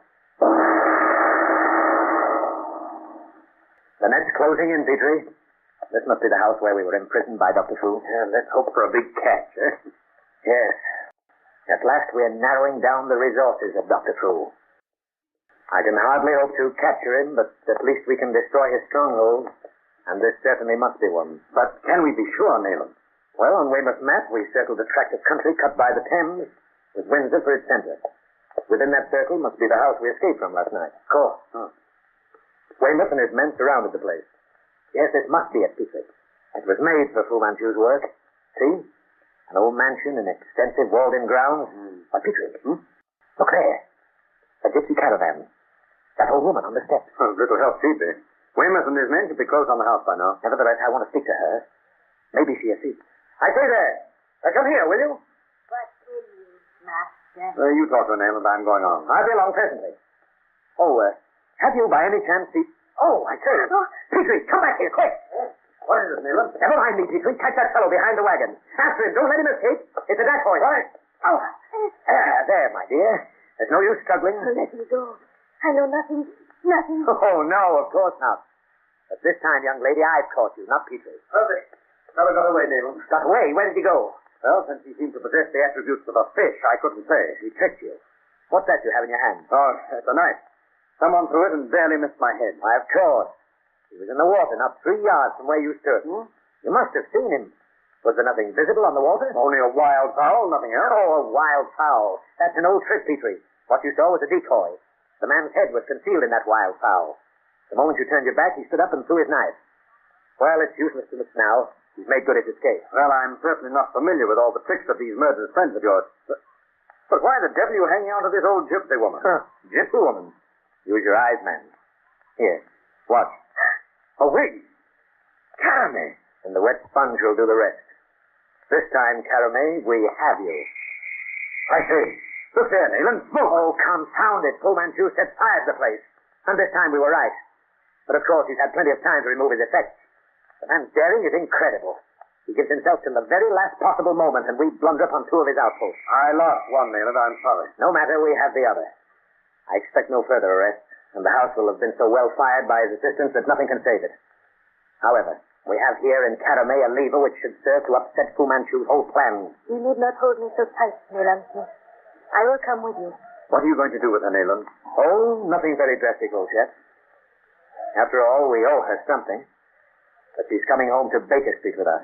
The net's closing in, Petrie. This must be the house where we were imprisoned by Dr. Fu. Yeah, let's hope for a big catch, eh? Yes. At last we're narrowing down the resources of Dr. Fu. I can hardly hope to capture him, but at least we can destroy his stronghold. And this certainly must be one. But can we be sure, Nayland? Well, on Weymouth's map, we circled a tract of country cut by the Thames, with Windsor for its center. Within that circle must be the house we escaped from last night. Of course. Weymouth and his men surrounded the place. Yes, it must be a Petrie. It was made for Fu Manchu's work. See? An old mansion in extensive walled-in grounds. A Petrie. Look there. A gypsy caravan. That old woman on the steps. Little help she'd be. Weymouth and his men should be close on the house by now. Nevertheless, I want to speak to her. Maybe she has seen. I say there. Come here, will you? What will you, Master? You talk to her, Nayland. I'm going on. I'll be along presently. Oh, have you by any chance seen... Oh, I say. Petrie, come back here, quick. What is it, Nayland? Never mind me, Petrie. Catch that fellow behind the wagon. After him. Don't let him escape. It's a decoy. Right. Oh. There, my dear. There's no use struggling. Let me go. I know nothing. Nothing. Oh, no, of course not. But this time, young lady, I've caught you, not Petrie. Well, the fellow got away, Nayland. Got away? Where did he go? Well, since he seemed to possess the attributes of a fish, I couldn't say. He tricked you. What's that you have in your hand? Oh, it's a knife. Someone threw it and barely missed my head. Why, of course. He was in the water, not 3 yards from where you stood. You must have seen him. Was there nothing visible on the water? Only a wild fowl, nothing else. Oh, a wild fowl. That's an old trick, Petrie. What you saw was a decoy. The man's head was concealed in that wild fowl. The moment you turned your back, he stood up and threw his knife. Well, it's useless to look now. He's made good his escape. Well, I'm certainly not familiar with all the tricks of these murderous friends of yours. But why the devil are you hanging on to this old gypsy woman? Gypsy woman? Use your eyes, man. Here, watch. A wig! Karame! And the wet sponge will do the rest. This time, Karame, we have you. I say, look there, Nayland. Smoke! Oh, confound it. Fu Manchu set fire to the place. And this time we were right. But of course, he's had plenty of time to remove his effects. The man's daring is incredible. He gives himself till the very last possible moment, and we blunder upon 2 of his outposts. I lost one, Nayland. I'm sorry. No matter, we have the other. I expect no further arrests, and the house will have been so well fired by his assistance that nothing can save it. However, we have here in Karame a lever which should serve to upset Fu Manchu's whole plan. You need not hold me so tight, Nayland Smith. I will come with you. What are you going to do with her, Nayland? Oh, nothing very drastic, old chap. After all, we owe her something. But she's coming home to Baker Street with us.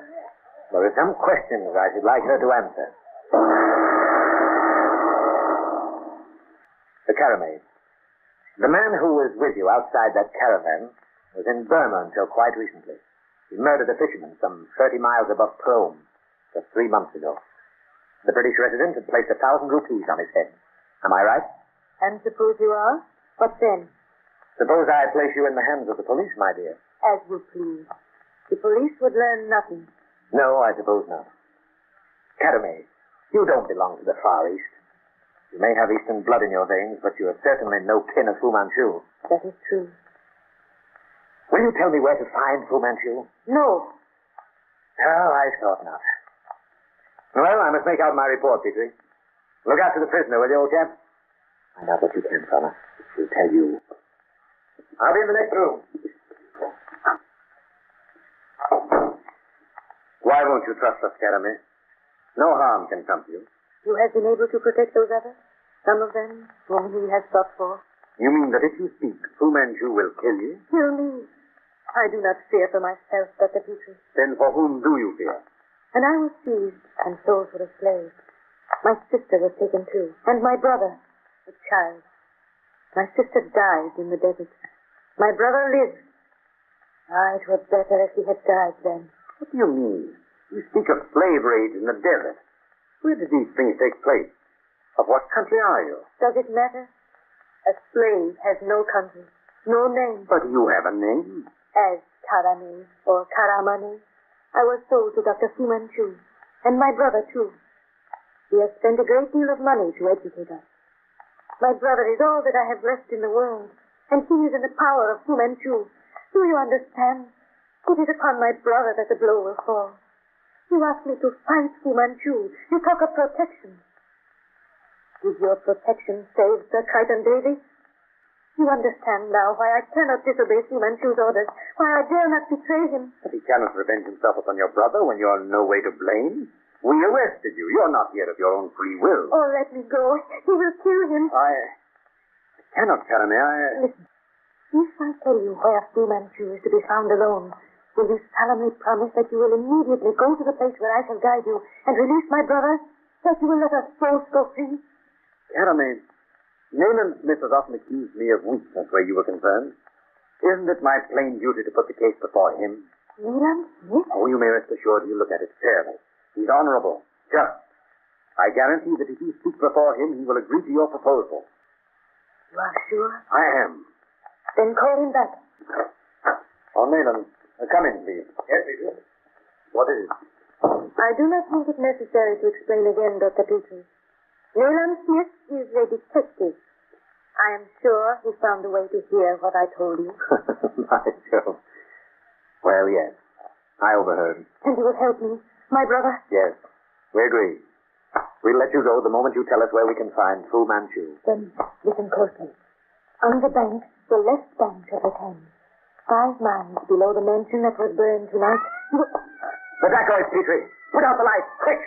There are some questions I should like her to answer. The Karame. The man who was with you outside that caravan was in Burma until quite recently. He murdered a fisherman some 30 miles above Prome just 3 months ago. The British resident had placed 1,000 rupees on his head. Am I right? And suppose you are? What then? Suppose I place you in the hands of the police, my dear. As you please. The police would learn nothing. No, I suppose not. Karame, You don't belong to the Far East. You may have Eastern blood in your veins, but you are certainly no kin of Fu Manchu. That is true. Will you tell me where to find Fu Manchu? No. Oh, I thought not. Well, I must make out my report, Petrie. Look after the prisoner, will you, old chap? Find out what you can from her. She'll tell you. I'll be in the next room. Why won't you trust us, Jeremy? No harm can come to you. You have been able to protect those others? Some of them whom he has sought for? You mean that if you speak, Fu Manchu will kill you? Kill me. I do not fear for myself, Dr. Petrie. Then for whom do you fear? And I was seized and sold for a slave. My sister was taken too, and my brother, a child. My sister died in the desert. My brother lives. Ah, it were better if he had died then. What do you mean? You speak of slave raids in the desert. Where did these things take place? Of what country are you? Does it matter? A slave has no country, no name. But you have a name. As Karame or Karamane, I was sold to Dr. Fu Manchu, and my brother too. He has spent a great deal of money to educate us. My brother is all that I have left in the world, and he is in the power of Fu Manchu. Do you understand? It is upon my brother that the blow will fall. You ask me to fight Fu Manchu. You talk of protection. Did your protection save Sir Crichton Davy? You understand now why I cannot disobey Fu Manchu's orders, why I dare not betray him. But he cannot revenge himself upon your brother when you're in no way to blame. We arrested you. You're not here of your own free will. Oh, let me go. He will kill him. I cannot, Karame. Listen. If I tell you where Fu Manchu is to be found alone, will you solemnly promise that you will immediately go to the place where I shall guide you and release my brother? That you will let us both go free? Karame, Nayland Smith has often accused me of weakness where you were concerned. Isn't it my plain duty to put the case before him? Nayland Smith? Oh, you may rest assured he'll look at it fairly. He's honorable, just. I guarantee that if you speak before him, he will agree to your proposal. You are sure? I am. Then call him back. Oh, Nayland, come in, please. Yes, Peter. What is it? I do not think it necessary to explain again, Dr. Petrie. Nayland Smith is a detective. I am sure he found a way to hear what I told you. By Jove. Well, yes. I overheard. And you will help me, my brother? Yes. We agree. We'll let you go the moment you tell us where we can find Fu Manchu. Then listen closely. On the bank, the left bank of the Thames, 5 miles below the mansion that was burned tonight. The dacoits, Petrie. Put out the light, quick.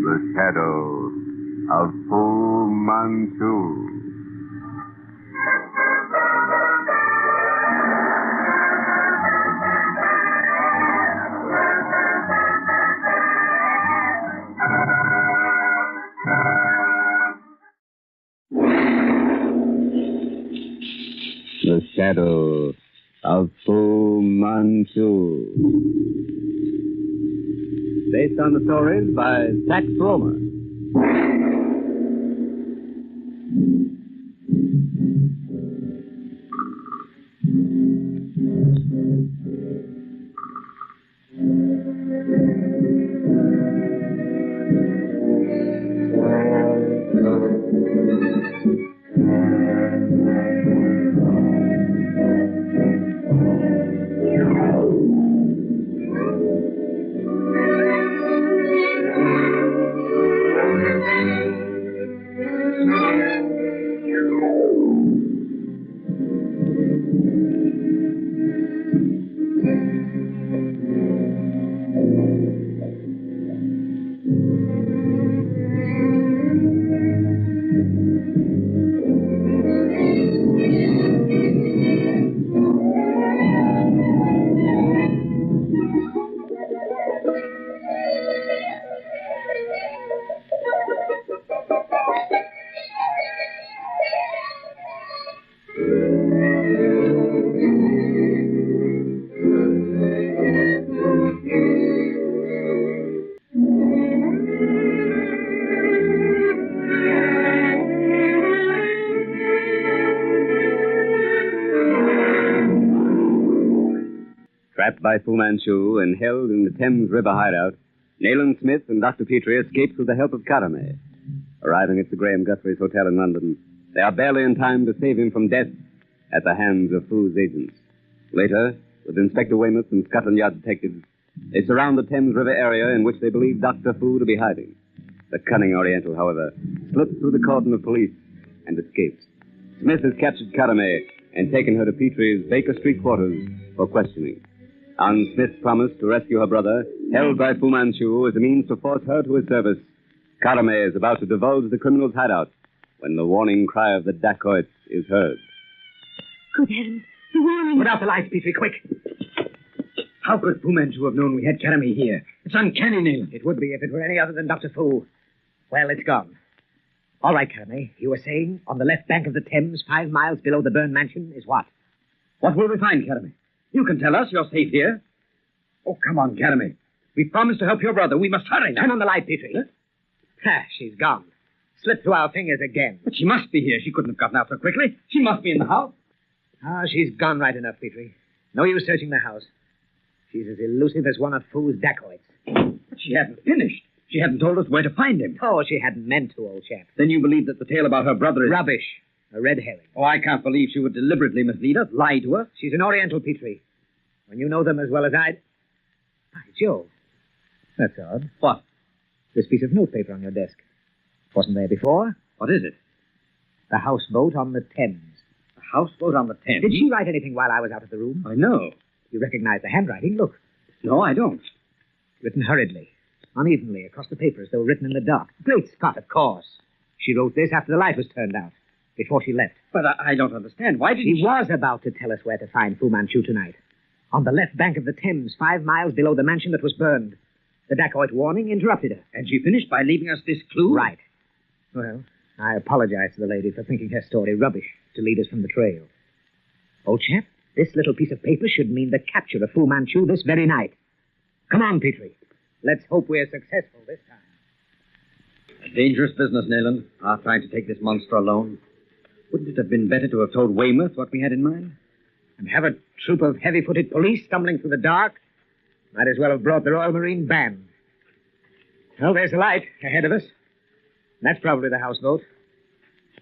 The Shadow of Fu Manchu. The Shadow of Fu Manchu. Based on the stories by Sax Romer. Trapped by Fu Manchu and held in the Thames River hideout, Nayland Smith and Dr. Petrie escaped with the help of Karame. Arriving at the Graham Guthrie's Hotel in London, they are barely in time to save him from death at the hands of Fu's agents. Later, with Inspector Weymouth and Scotland Yard detectives, they surround the Thames River area in which they believe Dr. Fu to be hiding. The cunning Oriental, however, slips through the cordon of police and escapes. Smith has captured Karame and taken her to Petrie's Baker Street quarters for questioning. On Smith's promise to rescue her brother, held by Fu Manchu as a means to force her to his service, Karame is about to divulge the criminal's hideout when the warning cry of the dacoits is heard. Good heavens, the warning. Put out the lights, Petrie, quick. How could Fu Manchu have known we had Karame here? It's uncanny, Nayland. It would be if it were any other than Dr. Fu. Well, it's gone. All right, Karame, you were saying on the left bank of the Thames, 5 miles below the burned mansion, is what? What will we find, Karame? You can tell us. You're safe here. Oh, come on, Karame. We promised to help your brother. We must hurry now. Turn on the light, Petrie. Huh? Ha, she's gone. Slipped through our fingers again. But she must be here. She couldn't have gotten out so quickly. She must be in the house. Ah, she's gone right enough, Petrie. No use searching the house. She's as elusive as one of Fu's dacoits. But she hadn't finished. She hadn't told us where to find him. Oh, she hadn't meant to, old chap. Then you believe that the tale about her brother is... Rubbish. A red herring. Oh, I can't believe she would deliberately mislead us, lie to us. She's an Oriental, Petrie. When you know them as well as I... By Jove. That's odd. What? This piece of notepaper on your desk. Wasn't there before? What is it? The houseboat on the Thames. The houseboat on the Thames? Did she write anything while I was out of the room? I know. You recognize the handwriting? Look. No, I don't. Written hurriedly, unevenly, across the paper as though written in the dark. Great Scott, of course. She wrote this after the light was turned out, before she left. But I don't understand. Why did she was about to tell us where to find Fu Manchu tonight. On the left bank of the Thames, 5 miles below the mansion that was burned. The dacoit warning interrupted her. And she finished by leaving us this clue? Right. Well, I apologize to the lady for thinking her story rubbish to lead us from the trail. Old chap, this little piece of paper should mean the capture of Fu Manchu this very night. Come on, Petrie. Let's hope we're successful this time. A dangerous business, Nayland. Our trying to take this monster alone. Wouldn't it have been better to have told Weymouth what we had in mind? And have a troop of heavy-footed police stumbling through the dark? Might as well have brought the Royal Marine Band. Well, there's the light ahead of us. That's probably the houseboat.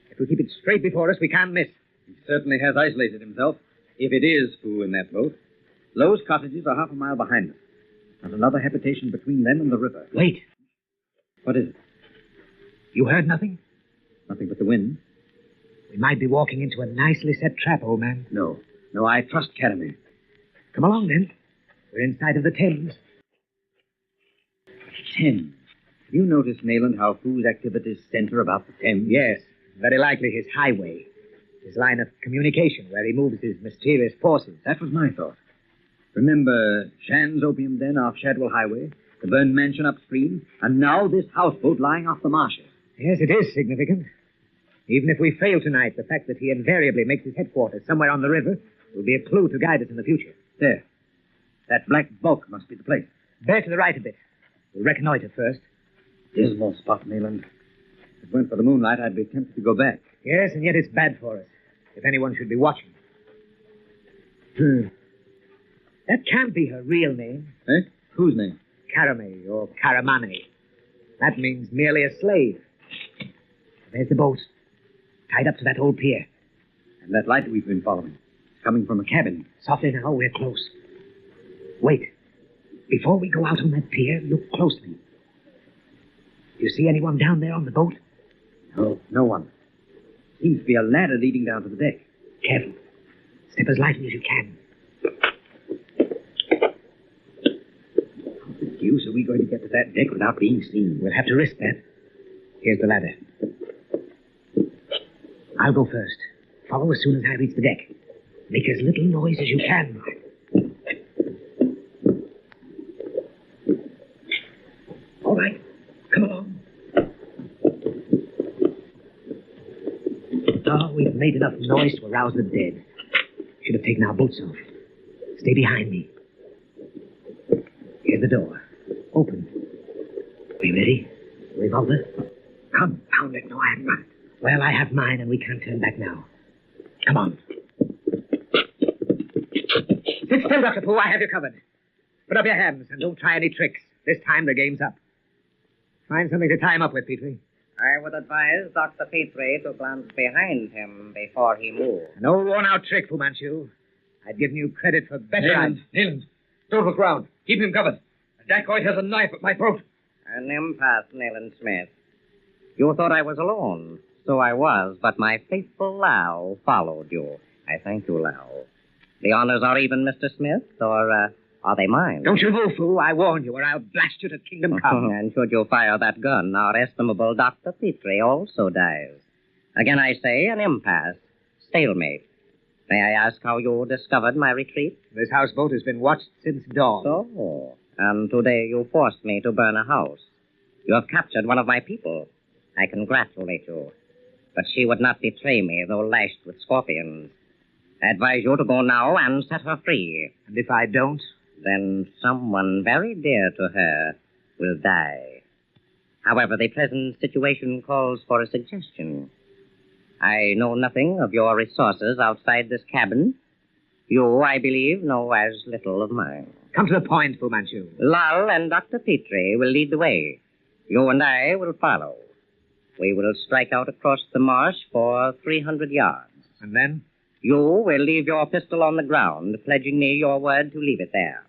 If we keep it straight before us, we can't miss. He certainly has isolated himself, if it is Fu in that boat. Lowe's cottages are half a mile behind us. There's another habitation between them and the river. Wait. What is it? You heard nothing? Nothing but the wind. We might be walking into a nicely set trap, old man. No, I trust Karame. Come along, then. We're in sight of the Thames. Thames. Have you noticed, Nayland, how Fu's activities center about the Thames? Yes. Very likely his highway. His line of communication, where he moves his mysterious forces. That was my thought. Remember Shan's opium den off Shadwell Highway, the burned mansion upstream, and now this houseboat lying off the marshes. Yes, it is significant. Even if we fail tonight, the fact that he invariably makes his headquarters somewhere on the river will be a clue to guide us in the future. There. That black bulk must be the place. Bear to the right a bit. We'll reconnoiter first. Dismal spot, Nayland. If it weren't for the moonlight, I'd be tempted to go back. Yes, and yet it's bad for us, if anyone should be watching. That can't be her real name. Eh? Whose name? Karame or Karamane. That means merely a slave. There's the boat, tied up to that old pier. And that light we've been following. It's coming from a cabin. Softly now, we're close. Wait. Before we go out on that pier, look closely. You see anyone down there on the boat? No one. Seems to be a ladder leading down to the deck. Careful. Step as lightly as you can. How the deuce are we going to get to that deck without being seen? We'll have to risk that. Here's the ladder. I'll go first. Follow as soon as I reach the deck. Make as little noise as you can. All right. Come along. Oh, we've made enough noise to arouse the dead. Should have taken our boots off. Stay behind me. Here's the door. Open. Are you ready? Revolver? Come, pound it. No, I haven't got it. Well, I have mine, and we can't turn back now. Come on. Sit still, Dr. Pooh. I have you covered. Put up your hands, and don't try any tricks. This time the game's up. Find something to tie him up with, Petrie. I would advise Dr. Petrie to glance behind him before he moves. An old worn-out trick, Fu Manchu. I'd given you credit for better... Nayland, don't look round. Keep him covered. The dacoit has a knife at my throat. An impasse, Nayland Smith. You thought I was alone. So I was, but my faithful Lau followed you. I thank you, Lau. The honors are even, Mr. Smith, or are they mine? Don't you move, fool. I warn you, or I'll blast you to kingdom come. And should you fire that gun, our estimable Dr. Petrie also dies. Again, I say, an impasse. Stalemate. May I ask how you discovered my retreat? This houseboat has been watched since dawn. So, and today you forced me to burn a house. You have captured one of my people. I congratulate you. But she would not betray me, though lashed with scorpions. I advise you to go now and set her free. And if I don't? Then someone very dear to her will die. However, the present situation calls for a suggestion. I know nothing of your resources outside this cabin. You, I believe, know as little of mine. Come to the point, Fu Manchu. Lal and Dr. Petrie will lead the way. You and I will follow. We will strike out across the marsh for 300 yards. And then? You will leave your pistol on the ground, pledging me your word to leave it there.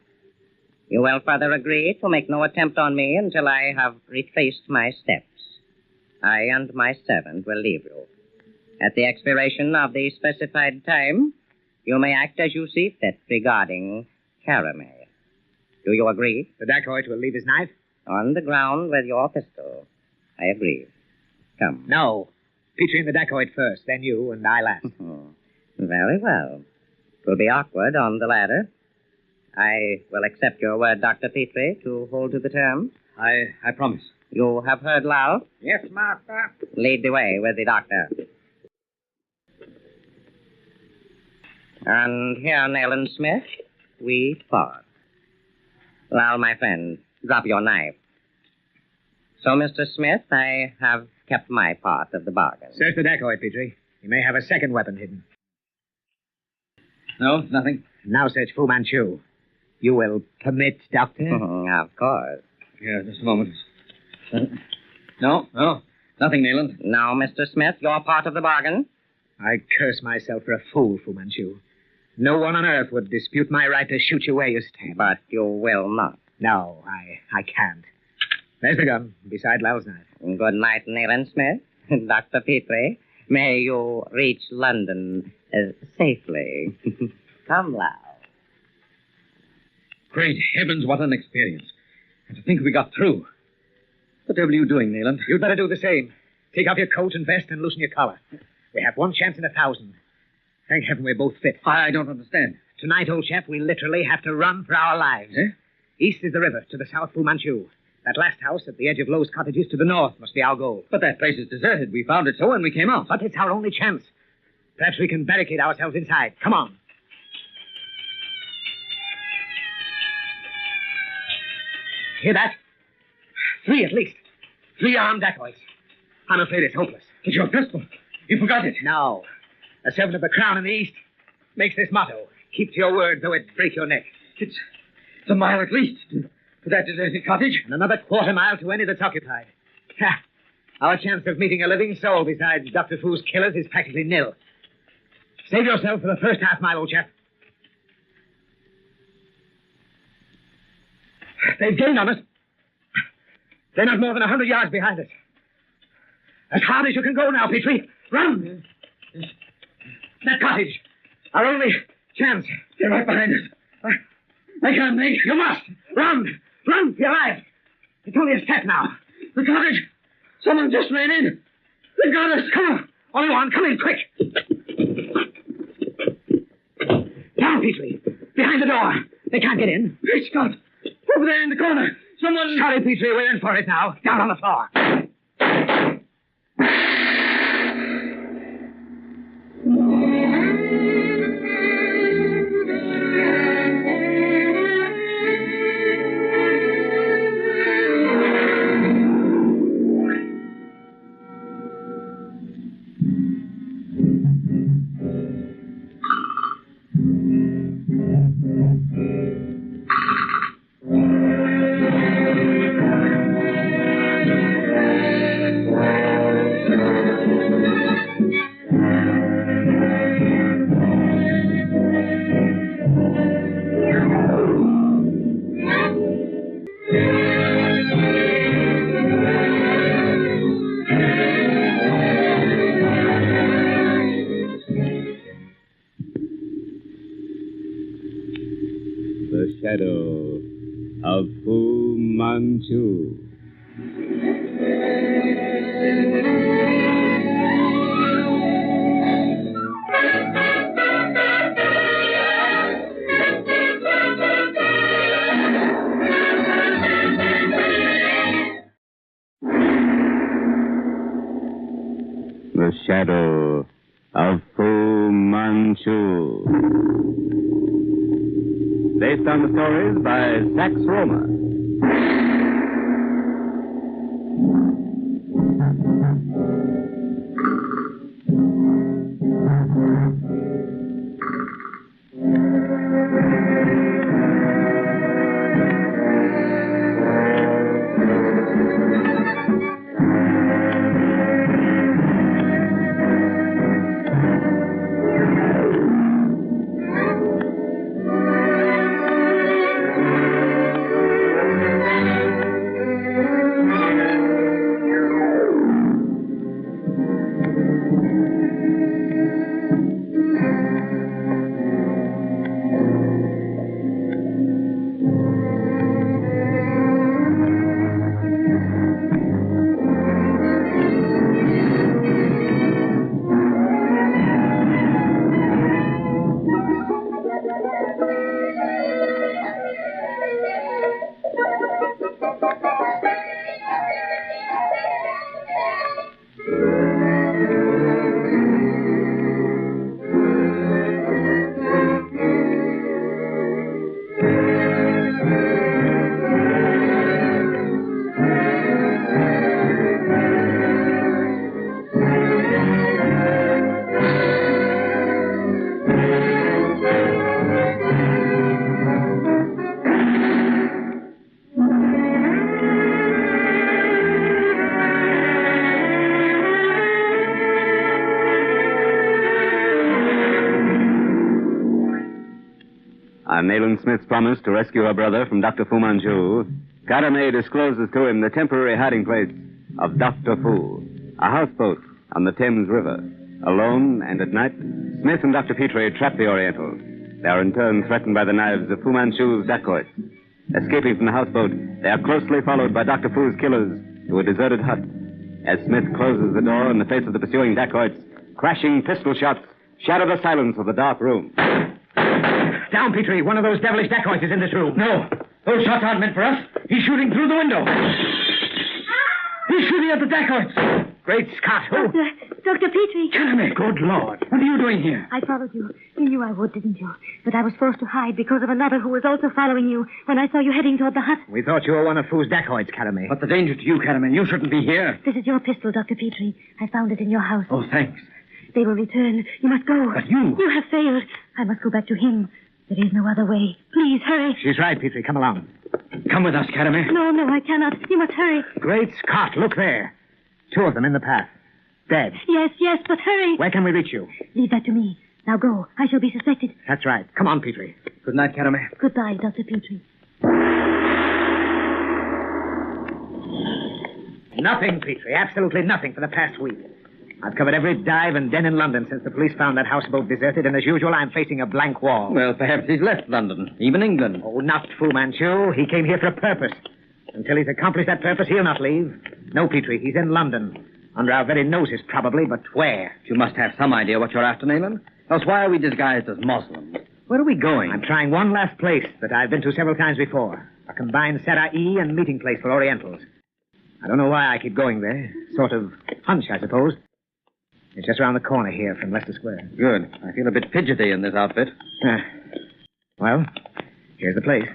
You will further agree to make no attempt on me until I have retraced my steps. I and my servant will leave you. At the expiration of the specified time, you may act as you see fit regarding Caramel. Do you agree? The dacoit will leave his knife? On the ground with your pistol. I agree. Come. No. Petrie and the dacoit first, then you, and I last. Very well. It will be awkward on the ladder. I will accept your word, Dr. Petrie, to hold to the terms. I promise. You have heard Lal? Yes, master. Lead the way with the doctor. And here, Nayland Smith, we part. Lal, my friend, drop your knife. So, Mr. Smith, I have kept my part of the bargain. Search the dacoit, Petrie. He may have a second weapon hidden. No, nothing. Now search Fu Manchu. You will permit, Doctor? Of course. Yeah, just a moment. No, nothing, Nayland. Now, Mr. Smith, your part of the bargain. I curse myself for a fool, Fu Manchu. No one on earth would dispute my right to shoot you where you stand. But you will not. No, I can't. There's the gun, beside Lal's knife. Good night, Nayland Smith. Dr. Petrie, may you reach London safely. Come, Lal. Great heavens, what an experience. And to think we got through. What the devil are you doing, Nayland? You'd better do the same. Take off your coat and vest and loosen your collar. We have one chance in 1,000. Thank heaven we're both fit. I don't understand. Tonight, old chap, we literally have to run for our lives. Eh? East is the river, to the south, Fu Manchu. That last house at the edge of Lowe's cottages to the north must be our goal. But that place is deserted. We found it so when we came out. But it's our only chance. Perhaps we can barricade ourselves inside. Come on. Hear that? 3 at least. 3 armed dacoits. I'm afraid it's hopeless. But your pistol. You forgot it. No. A servant of the crown in the east makes this motto. Keep to your word, though it break your neck. It's a mile at least to that deserted cottage. And another quarter mile to any that's occupied. Ha! Our chance of meeting a living soul besides Dr. Fu's killers is practically nil. Save yourself for the first half mile, old chap. They've gained on us. They're not more than 100 yards behind us. As hard as you can go now, Petrie. Run! That cottage. Our only chance. They're right behind us. I can't make. You must. Run. Run for your life. It's only a step now. The cottage. Someone just ran in. They've got us. Come on. Only one. Come in quick. Down, Petrie. Behind the door. They can't get in. Great Scott. Over there in the corner. Someone... Sorry, Petrie. We're in for it now. Down on the floor. The shadow of Fu Manchu. The shadow of Fu Manchu. Based on the stories by Sax Roma. On Nayland Smith's promise to rescue her brother from Dr. Fu Manchu, Karame discloses to him the temporary hiding place of Dr. Fu, a houseboat on the Thames River. Alone and at night, Smith and Dr. Petrie trap the Oriental. They are in turn threatened by the knives of Fu Manchu's dacoits. Escaping from the houseboat, they are closely followed by Dr. Fu's killers to a deserted hut. As Smith closes the door in the face of the pursuing dacoits, crashing pistol shots shatter the silence of the dark room. Down, Petrie. One of those devilish dacoits is in this room. No. Those shots aren't meant for us. He's shooting through the window. He's shooting at the dacoits. Great Scott. Who? Dr. Petrie. Karame, good Lord. What are you doing here? I followed you. You knew I would, didn't you? But I was forced to hide because of another who was also following you when I saw you heading toward the hut. We thought you were one of Fu's dacoits, Karame. What's the danger to you, Karame? You shouldn't be here. This is your pistol, Dr. Petrie. I found it in your house. Oh, thanks. They will return. You must go. But you... You have failed. I must go back to him. There is no other way. Please, hurry. She's right, Petrie. Come along. Come with us, Karame. No, I cannot. You must hurry. Great Scott, look there. Two of them in the path. Dead. Yes, but hurry. Where can we reach you? Leave that to me. Now go. I shall be suspected. That's right. Come on, Petrie. Good night, Karame. Goodbye, Dr. Petrie. Nothing, Petrie. Absolutely nothing for the past week. I've covered every dive and den in London since the police found that houseboat deserted, and as usual, I'm facing a blank wall. Well, perhaps he's left London, even England. Oh, not Fu Manchu. He came here for a purpose. Until he's accomplished that purpose, he'll not leave. No, Petrie, he's in London. Under our very noses, probably, but where? You must have some idea what you're after, Nayland. Else why are we disguised as Muslims? Where are we going? I'm trying one last place that I've been to several times before. A combined Sarai and meeting place for Orientals. I don't know why I keep going there. Sort of hunch, I suppose. It's just around the corner here from Leicester Square. Good. I feel a bit fidgety in this outfit. Well, here's the place.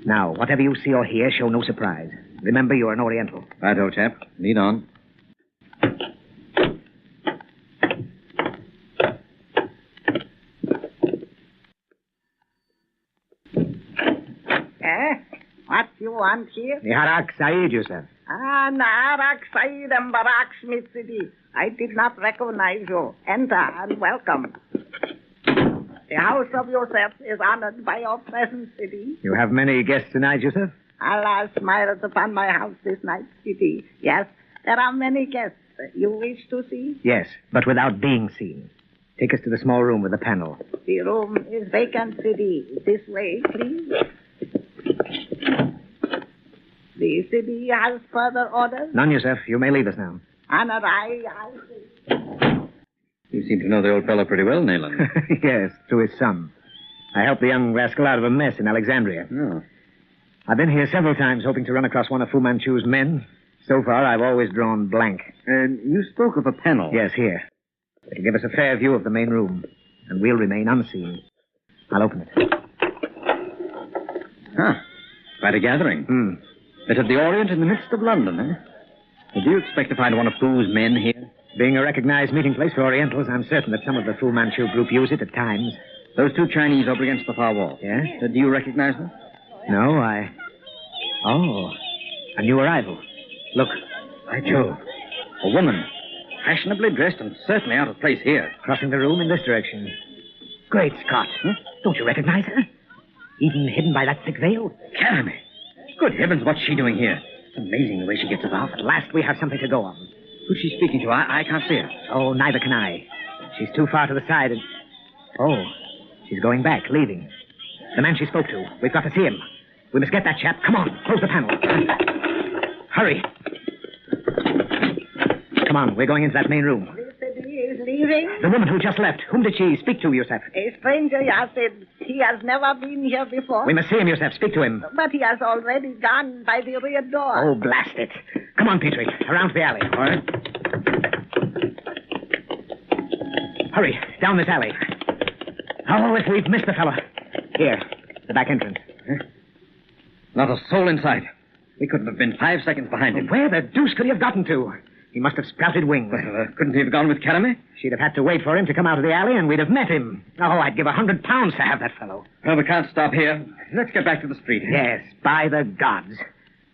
Now, whatever you see or hear, show no surprise. Remember, you're an Oriental. Right, old chap. Lead on. What you want here? Niharak Saeed, Yusuf. Narak Said and Barak Smith City. I did not recognize you. Enter and welcome. The house of Yusuf is honored by your presence, Sidi. You have many guests tonight, Yusuf? Allah smiles upon my house this night, Sidi. Yes, there are many guests. You wish to see? Yes, but without being seen. Take us to the small room with the panel. The room is vacant, Sidi. This way, please. The city has further orders? None, Yusuf. You may leave us now. Honor, I You seem to know the old fellow pretty well, Nayland. Yes, through his son. I helped the young rascal out of a mess in Alexandria. Oh. I've been here several times hoping to run across one of Fu Manchu's men. So far, I've always drawn blank. You spoke of a panel. Yes, here. It'll give us a fair view of the main room, and we'll remain unseen. I'll open it. Huh. Quite a gathering. Bit of the Orient in the midst of London, eh? Do you expect to find one of Fu's men here? Being a recognized meeting place for Orientals, I'm certain that some of the Fu Manchu group use it at times. Those two Chinese over against the far wall. Yes? Do you recognize them? No, Oh, a new arrival. Look. By Jove. A woman. Fashionably dressed and certainly out of place here. Crossing the room in this direction. Great Scott. Don't you recognize her? Even hidden by that thick veil? Carry. Good heavens, what's she doing here? It's amazing the way she gets about. At last we have something to go on. Who's she speaking to? I can't see her. Oh, neither can I. She's too far to the side and... Oh, she's going back, leaving. The man she spoke to. We've got to see him. We must get that chap. Come on, close the panel. Hurry. Come on, we're going into that main room. The city is leaving? The woman who just left. Whom did she speak to, Yusuf? A stranger, Yasid. He has never been here before. We must see him, Yusuf. Speak to him. But he has already gone by the rear door. Oh, blast it. Come on, Petrie. Around to the alley. All right. Hurry, down this alley. Oh, if we've missed the fellow. Here, the back entrance. Not a soul in sight. We couldn't have been 5 seconds behind him. Where the deuce could he have gotten to? He must have sprouted wings. Couldn't he have gone with Karame? She'd have had to wait for him to come out of the alley, and we'd have met him. Oh, I'd give £100 to have that fellow. Well, we can't stop here. Let's get back to the street. Yes, by the gods.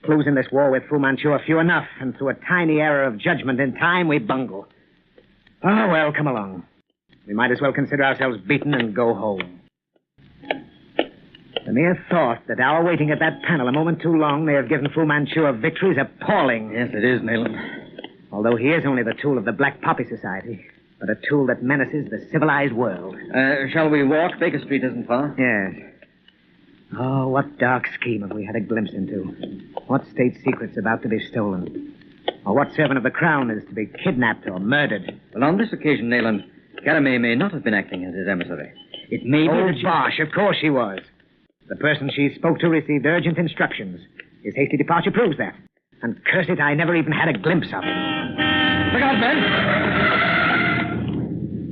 Clues in this war with Fu Manchu are few enough, and through a tiny error of judgment in time, we bungle. Oh, well, come along. We might as well consider ourselves beaten and go home. The mere thought that our waiting at that panel a moment too long may have given Fu Manchu a victory is appalling. Yes, it is, Nayland. Although he is only the tool of the Black Poppy Society, but a tool that menaces the civilized world. Shall we walk? Baker Street isn't far. Yes. Oh, what dark scheme have we had a glimpse into? What state secret's about to be stolen? Or what servant of the crown is to be kidnapped or murdered? Well, on this occasion, Nayland, Karame may not have been acting as his emissary. It may be that bosh, of course she was. The person she spoke to received urgent instructions. His hasty departure proves that. And curse it, I never even had a glimpse of him. Look out, men!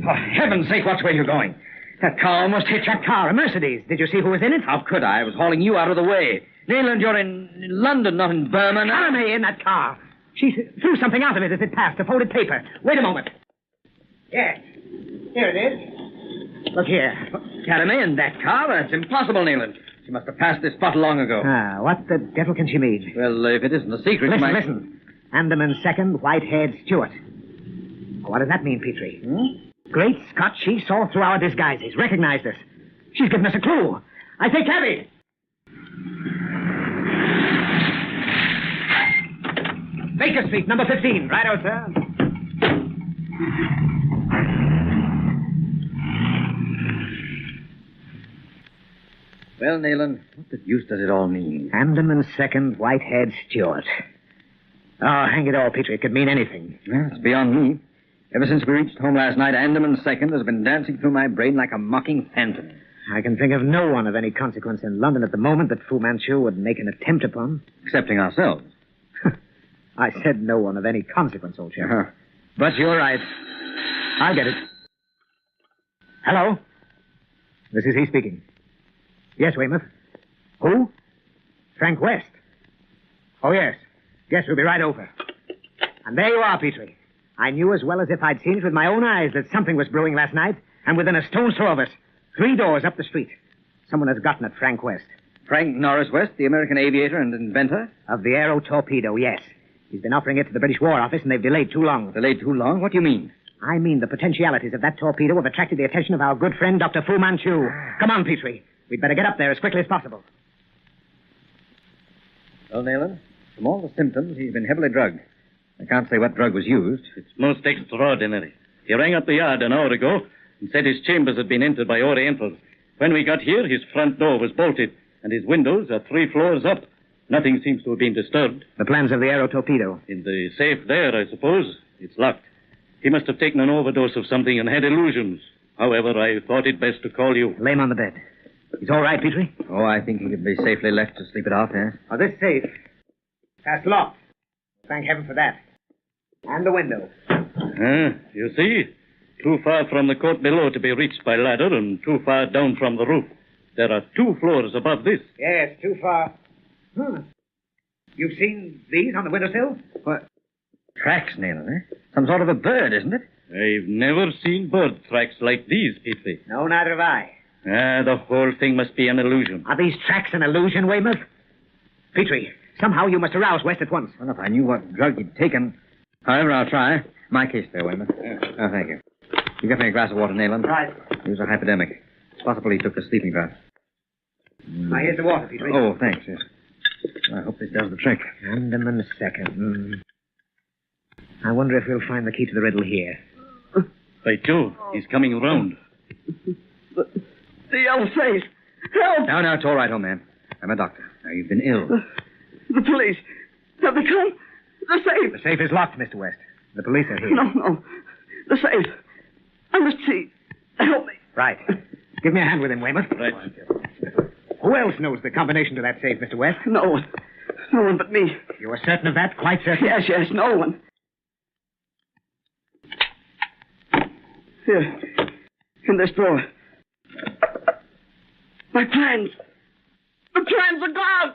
For heaven's sake, watch where you're going. That car almost hit you. That car, a Mercedes. Did you see who was in it? How could I? I was hauling you out of the way. Nayland, you're in London, not in Burma. Karame in that car. She threw something out of it as it passed, a folded paper. Wait a moment. Yes. Here it is. Look here. Karame in that car? That's impossible, Nayland. She must have passed this spot long ago. What the devil can she mean? Well, if it isn't a secret... Listen. Andaman second, white-haired Stuart. What does that mean, Petrie? Great Scott, she saw through our disguises, recognized us. She's given us a clue. I say, cabby! Baker Street, number 15. Righto, sir. Well, Nayland, what the deuce does it all mean? Andaman second, white-haired Stewart. Oh, hang it all, Petrie. It could mean anything. Well, it's beyond me. Ever since we reached home last night, Andaman second has been dancing through my brain like a mocking phantom. I can think of no one of any consequence in London at the moment that Fu Manchu would make an attempt upon. Excepting ourselves. I said no one of any consequence, old chap. Uh-huh. But you're right. I'll get it. Hello? This is he speaking. Yes, Weymouth. Who? Frank West. Oh, yes. Yes, we'll be right over. And there you are, Petrie. I knew as well as if I'd seen it with my own eyes that something was brewing last night, and within a stone's throw of us, 3 doors up the street. Someone has gotten at Frank West. Frank Norris West, the American aviator and inventor? Of the aero torpedo, yes. He's been offering it to the British War Office, and they've delayed too long. Delayed too long? What do you mean? I mean the potentialities of that torpedo have attracted the attention of our good friend, Dr. Fu Manchu. Come on, Petrie. We'd better get up there as quickly as possible. Well, Nayland, from all the symptoms, he's been heavily drugged. I can't say what drug was used. It's most extraordinary. He rang up the yard an hour ago and said his chambers had been entered by Orientals. When we got here, his front door was bolted, and his windows are 3 floors up. Nothing seems to have been disturbed. The plans of the aero torpedo? In the safe there, I suppose. It's locked. He must have taken an overdose of something and had illusions. However, I thought it best to call you. Lay him on the bed. He's all right, Petrie? Oh, I think he could be safely left to sleep it off, yes. Oh, this safe. That's locked. Thank heaven for that. And the window. You see? Too far from the court below to be reached by ladder and too far down from the roof. There are 2 floors above this. Yes, too far. You've seen these on the windowsill? What? Tracks, Nayland, eh? Some sort of a bird, isn't it? I've never seen bird tracks like these, Petrie. No, neither have I. The whole thing must be an illusion. Are these tracks an illusion, Weymouth? Petrie, somehow you must arouse West at once. Well, if I knew what drug he'd taken. However, I'll try. My case there, Weymouth. Oh, thank you. You get me a glass of water, Nayland. Right. He was a hypodermic. It's possible he took the sleeping draught. Now, here's the water, Petrie. Oh, thanks, yes. I hope this does the trick. Andaman second. I wonder if we'll find the key to the riddle here. By Jove, he's coming around. The yellow face. Help! No, it's all right, old man. I'm a doctor. Now, you've been ill. The police. Have they come? The safe. The safe is locked, Mr. West. The police are here. No. The safe. I must see. Help me. Right. Give me a hand with him, Weymouth. Right. Who else knows the combination to that safe, Mr. West? No one. No one but me. You are certain of that? Quite certain? Yes, no one. Here. In this drawer. My plans. The plans are gone!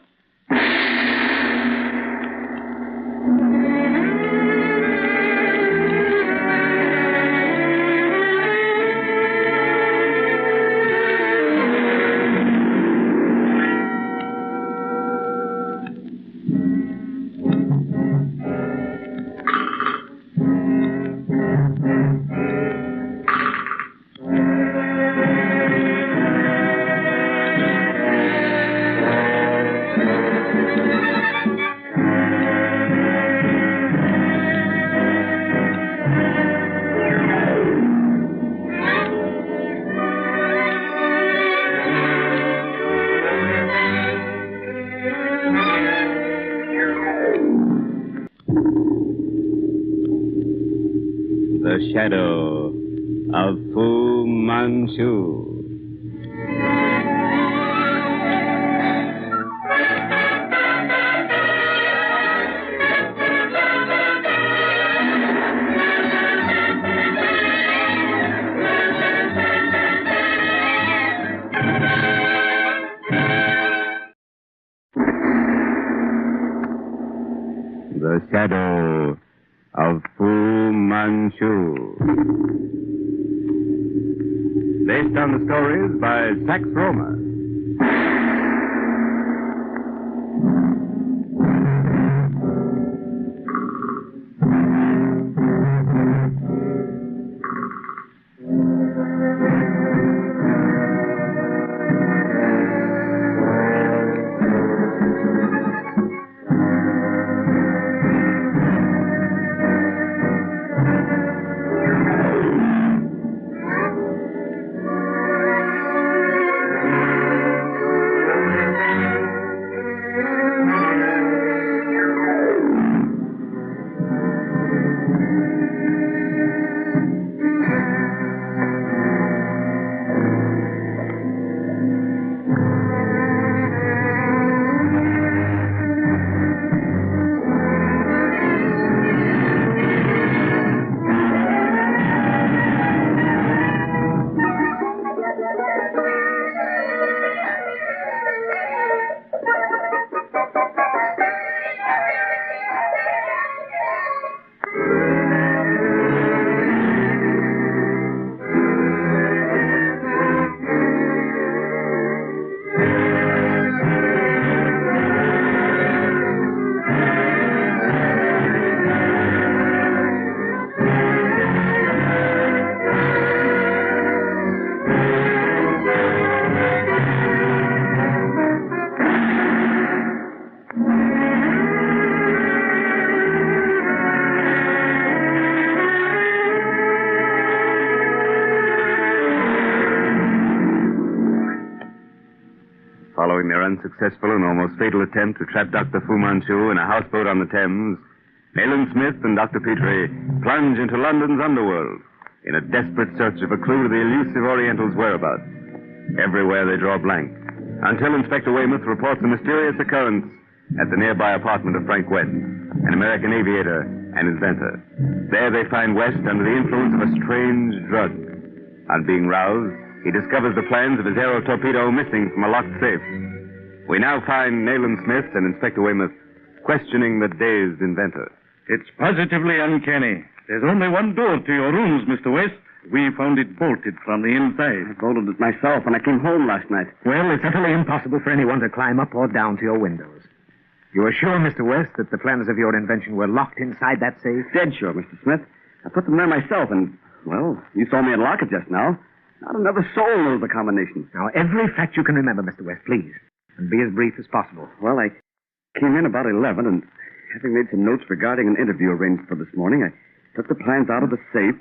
The Shadow of Fu Manchu. The Shadow of Fu Manchu. Based on the stories by Sax Rohmer. Following their unsuccessful and almost fatal attempt to trap Dr. Fu Manchu in a houseboat on the Thames, Nayland Smith and Dr. Petrie plunge into London's underworld in a desperate search of a clue to the elusive Oriental's whereabouts. Everywhere they draw blank, until Inspector Weymouth reports a mysterious occurrence at the nearby apartment of Frank West, an American aviator and inventor. There they find West under the influence of a strange drug. On being roused, he discovers the plans of his aero torpedo missing from a locked safe. We now find Nayland Smith and Inspector Weymouth questioning the dazed inventor. It's positively uncanny. There's only one door to your rooms, Mr. West. We found it bolted from the inside. I bolted it myself when I came home last night. Well, it's utterly impossible for anyone to climb up or down to your windows. You are sure, Mr. West, that the plans of your invention were locked inside that safe? Dead sure, Mr. Smith. I put them there myself, and, well, you saw me unlock it just now. Not another soul knows the combination. Now, every fact you can remember, Mr. West, please. And be as brief as possible. Well, I came in about 11, and having made some notes regarding an interview arranged for this morning, I took the plans out of the safe,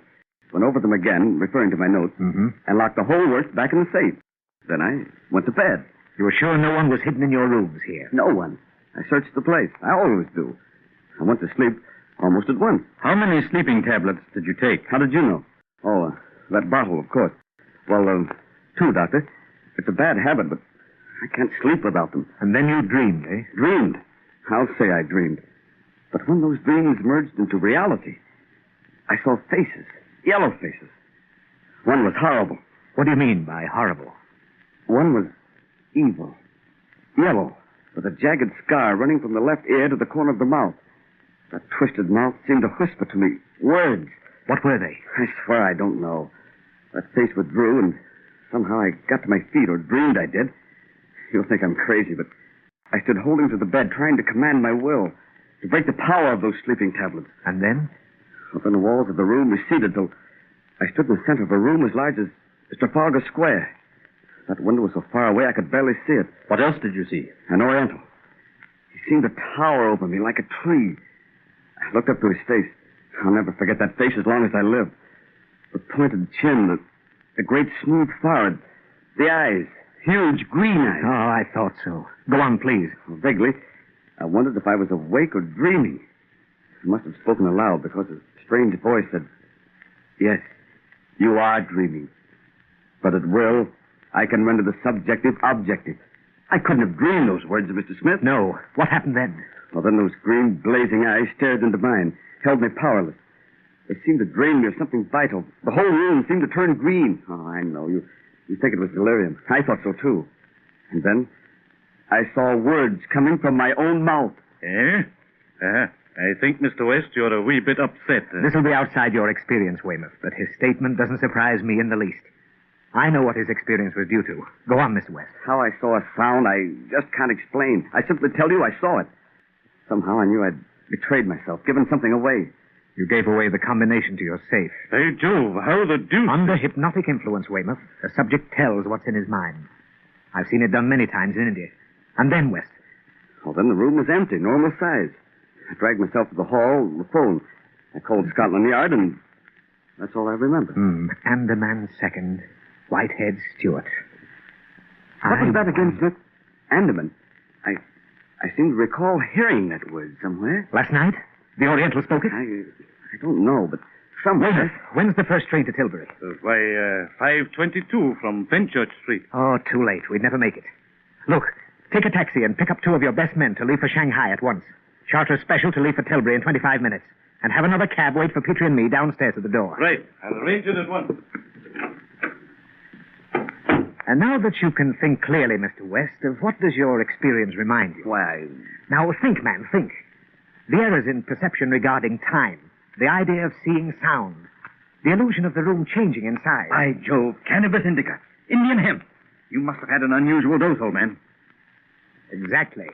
went over them again, referring to my notes, and locked the whole works back in the safe. Then I went to bed. You were sure no one was hidden in your rooms here? No one. I searched the place. I always do. I went to sleep almost at once. How many sleeping tablets did you take? How did you know? Oh, that bottle, of course. Well, 2, Doctor. It's a bad habit, but I can't sleep without them. And then you dreamed, eh? Dreamed? I'll say I dreamed. But when those dreams merged into reality, I saw faces. Yellow faces. One was horrible. What do you mean by horrible? One was evil. Yellow, with a jagged scar running from the left ear to the corner of the mouth. That twisted mouth seemed to whisper to me words. What were they? I swear I don't know. That face withdrew, and somehow I got to my feet, or dreamed I did. You'll think I'm crazy, but I stood holding to the bed, trying to command my will, to break the power of those sleeping tablets. And then? Up in the walls of the room receded till I stood in the center of a room as large as Trafalgar Square. That window was so far away I could barely see it. What else did you see? An Oriental. He seemed to tower over me like a tree. I looked up to his face. I'll never forget that face as long as I live. The pointed chin, the great smooth forehead, the eyes, huge green eyes. Oh, I thought so. Go on, please. Vaguely, I wondered if I was awake or dreaming. I must have spoken aloud because a strange voice said, "Yes, you are dreaming. But at will, I can render the subjective objective." I couldn't have dreamed those words, Mr. Smith. No. What happened then? Well, then those green, blazing eyes stared into mine, held me powerless. They seemed to drain me of something vital. The whole room seemed to turn green. Oh, I know. You think it was delirium. I thought so, too. And then I saw words coming from my own mouth. Eh? I think, Mr. West, you're a wee bit upset. This will be outside your experience, Weymouth, but his statement doesn't surprise me in the least. I know what his experience was due to. Go on, Mr. West. How I saw a sound, I just can't explain. I simply tell you I saw it. Somehow I knew I'd betrayed myself, given something away. You gave away the combination to your safe. Hey, Jove, how the deuce... Under hypnotic influence, Weymouth, the subject tells what's in his mind. I've seen it done many times in India. And then, West? Well, then the room was empty, normal size. I dragged myself to the hall, the phone. I called Scotland Yard, and that's all I remember. Andaman Second, Whitehead Stewart. What was that again, Smith? Andaman. I seem to recall hearing that word somewhere. Last night? The Oriental spoke it? I don't know, but somewhere. When's the first train to Tilbury? 5:22 from Fenchurch Street. Oh, too late. We'd never make it. Look, take a taxi and pick up 2 of your best men to leave for Shanghai at once. Charter a special to leave for Tilbury in 25 minutes. And have another cab wait for Petrie and me downstairs at the door. Right. I'll arrange it at once. And now that you can think clearly, Mr. West, of what does your experience remind you? Why... Now, think, man, think. The errors in perception regarding time, the idea of seeing sound, the illusion of the room changing in size. By Jove, cannabis indica, Indian hemp. You must have had an unusual dose, old man. Exactly.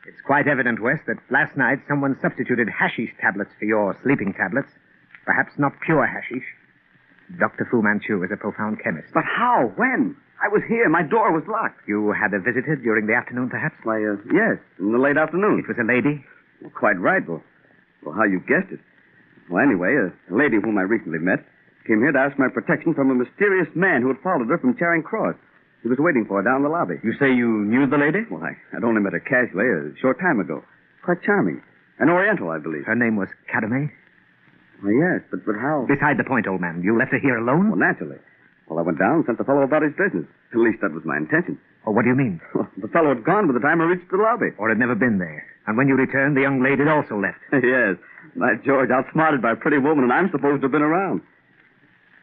It's quite evident, West, that last night someone substituted hashish tablets for your sleeping tablets. Perhaps not pure hashish. Dr. Fu Manchu is a profound chemist. But how? When? I was here. My door was locked. You had a visitor during the afternoon, perhaps? Why, yes, in the late afternoon. It was a lady? Well, quite right. Well, how you guessed it. Well, anyway, a lady whom I recently met came here to ask my protection from a mysterious man who had followed her from Charing Cross. He was waiting for her down the lobby. You say you knew the lady? Well, I'd only met her casually a short time ago. Quite charming. An Oriental, I believe. Her name was Kadame? Well, yes, but how? Beside the point, old man. You left her here alone? Well, naturally. Well, I went down and sent the fellow about his business. At least that was my intention. Oh, what do you mean? Well, the fellow had gone by the time I reached the lobby. Or had never been there. And when you returned, the young lady had also left. Yes. By George, outsmarted by a pretty woman, and I'm supposed to have been around.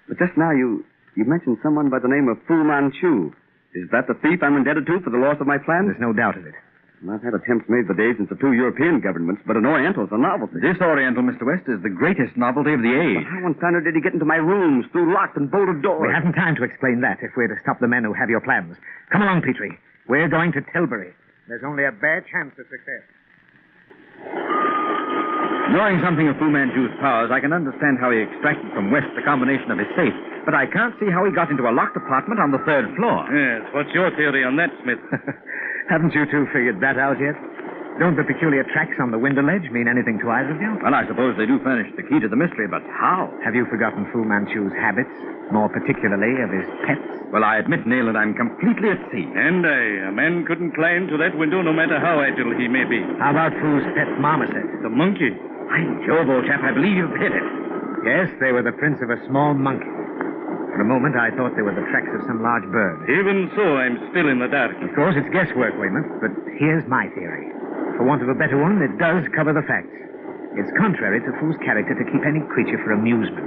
But just now, you mentioned someone by the name of Fu Manchu. Is that the thief I'm indebted to for the loss of my plans? There's no doubt of it. Well, I've had attempts made by the agents of 2 European governments, but an Oriental is a novelty. This Oriental, Mr. West, is the greatest novelty of the age. But how in thunder did he get into my rooms through locked and bolted doors? We haven't time to explain that if we're to stop the men who have your plans. Come along, Petrie. We're going to Tilbury. There's only a bare chance of success. Knowing something of Fu Manchu's powers, I can understand how he extracted from West the combination of his safe, but I can't see how he got into a locked apartment on the 3rd floor. Yes, what's your theory on that, Smith? Haven't you two figured that out yet? Don't the peculiar tracks on the window ledge mean anything to either of you? Well, I suppose they do furnish the key to the mystery, but how? Have you forgotten Fu Manchu's habits, more particularly of his pets? Well, I admit, Neil, that I'm completely at sea. And a man couldn't climb to that window no matter how agile he may be. How about Fu's pet marmoset? The monkey. By Jove, old chap, I believe you've hit it. Yes, they were the prints of a small monkey. For a moment, I thought they were the tracks of some large bird. Even so, I'm still in the dark. Of course, it's guesswork, Weymouth, but here's my theory. For want of a better one, it does cover the facts. It's contrary to Fu's character to keep any creature for amusement.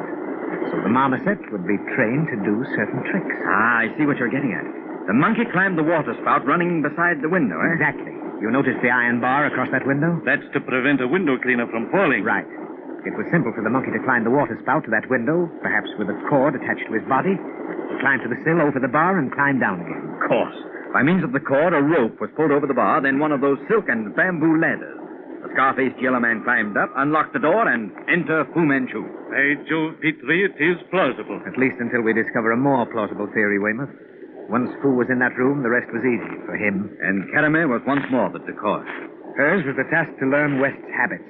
So the marmoset would be trained to do certain tricks. Ah, I see what you're getting at. The monkey climbed the water spout running beside the window, eh? Exactly. You notice the iron bar across that window? That's to prevent a window cleaner from falling. Right. It was simple for the monkey to climb the water spout to that window, perhaps with a cord attached to his body, to climb to the sill over the bar and climb down again. Of course. By means of the cord, a rope was pulled over the bar, then one of those silk and bamboo ladders. The scar-faced yellow man climbed up, unlocked the door, and enter Fu Manchu. By Jove, Petrie, it is plausible. At least until we discover a more plausible theory, Weymouth. Once Fu was in that room, the rest was easy for him. And Kadame was once more the decoy. Hers was the task to learn West's habits,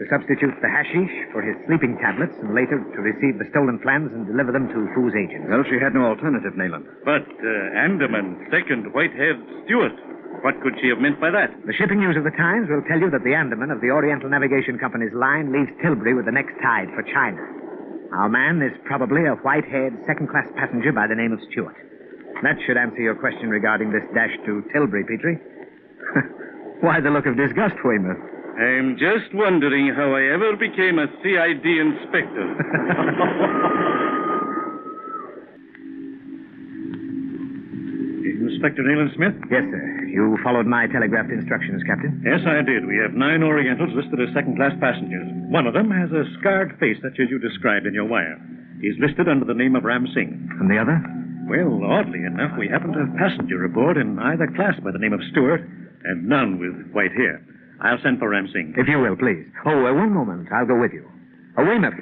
to substitute the hashish for his sleeping tablets, and later to receive the stolen plans and deliver them to Fu's agents. Well, she had no alternative, Nayland. But Andaman, second white-haired steward. What could she have meant by that? The shipping news of the Times will tell you that the Andaman of the Oriental Navigation Company's line leaves Tilbury with the next tide for China. Our man is probably a white-haired second-class passenger by the name of Stewart. That should answer your question regarding this dash to Tilbury, Petrie. Why the look of disgust, Weymouth? I'm just wondering how I ever became a CID inspector. Inspector Nayland Smith? Yes, sir. You followed my telegraphed instructions, Captain? Yes, I did. We have 9 Orientals listed as second-class passengers. One of them has a scarred face, such as you described in your wire. He's listed under the name of Ram Singh. And the other? Well, oddly enough, we happen to have passenger aboard in either class by the name of Stewart, and none with white hair. I'll send for Ram Singh. If you will, please. Oh, one moment. I'll go with you. Weymouth,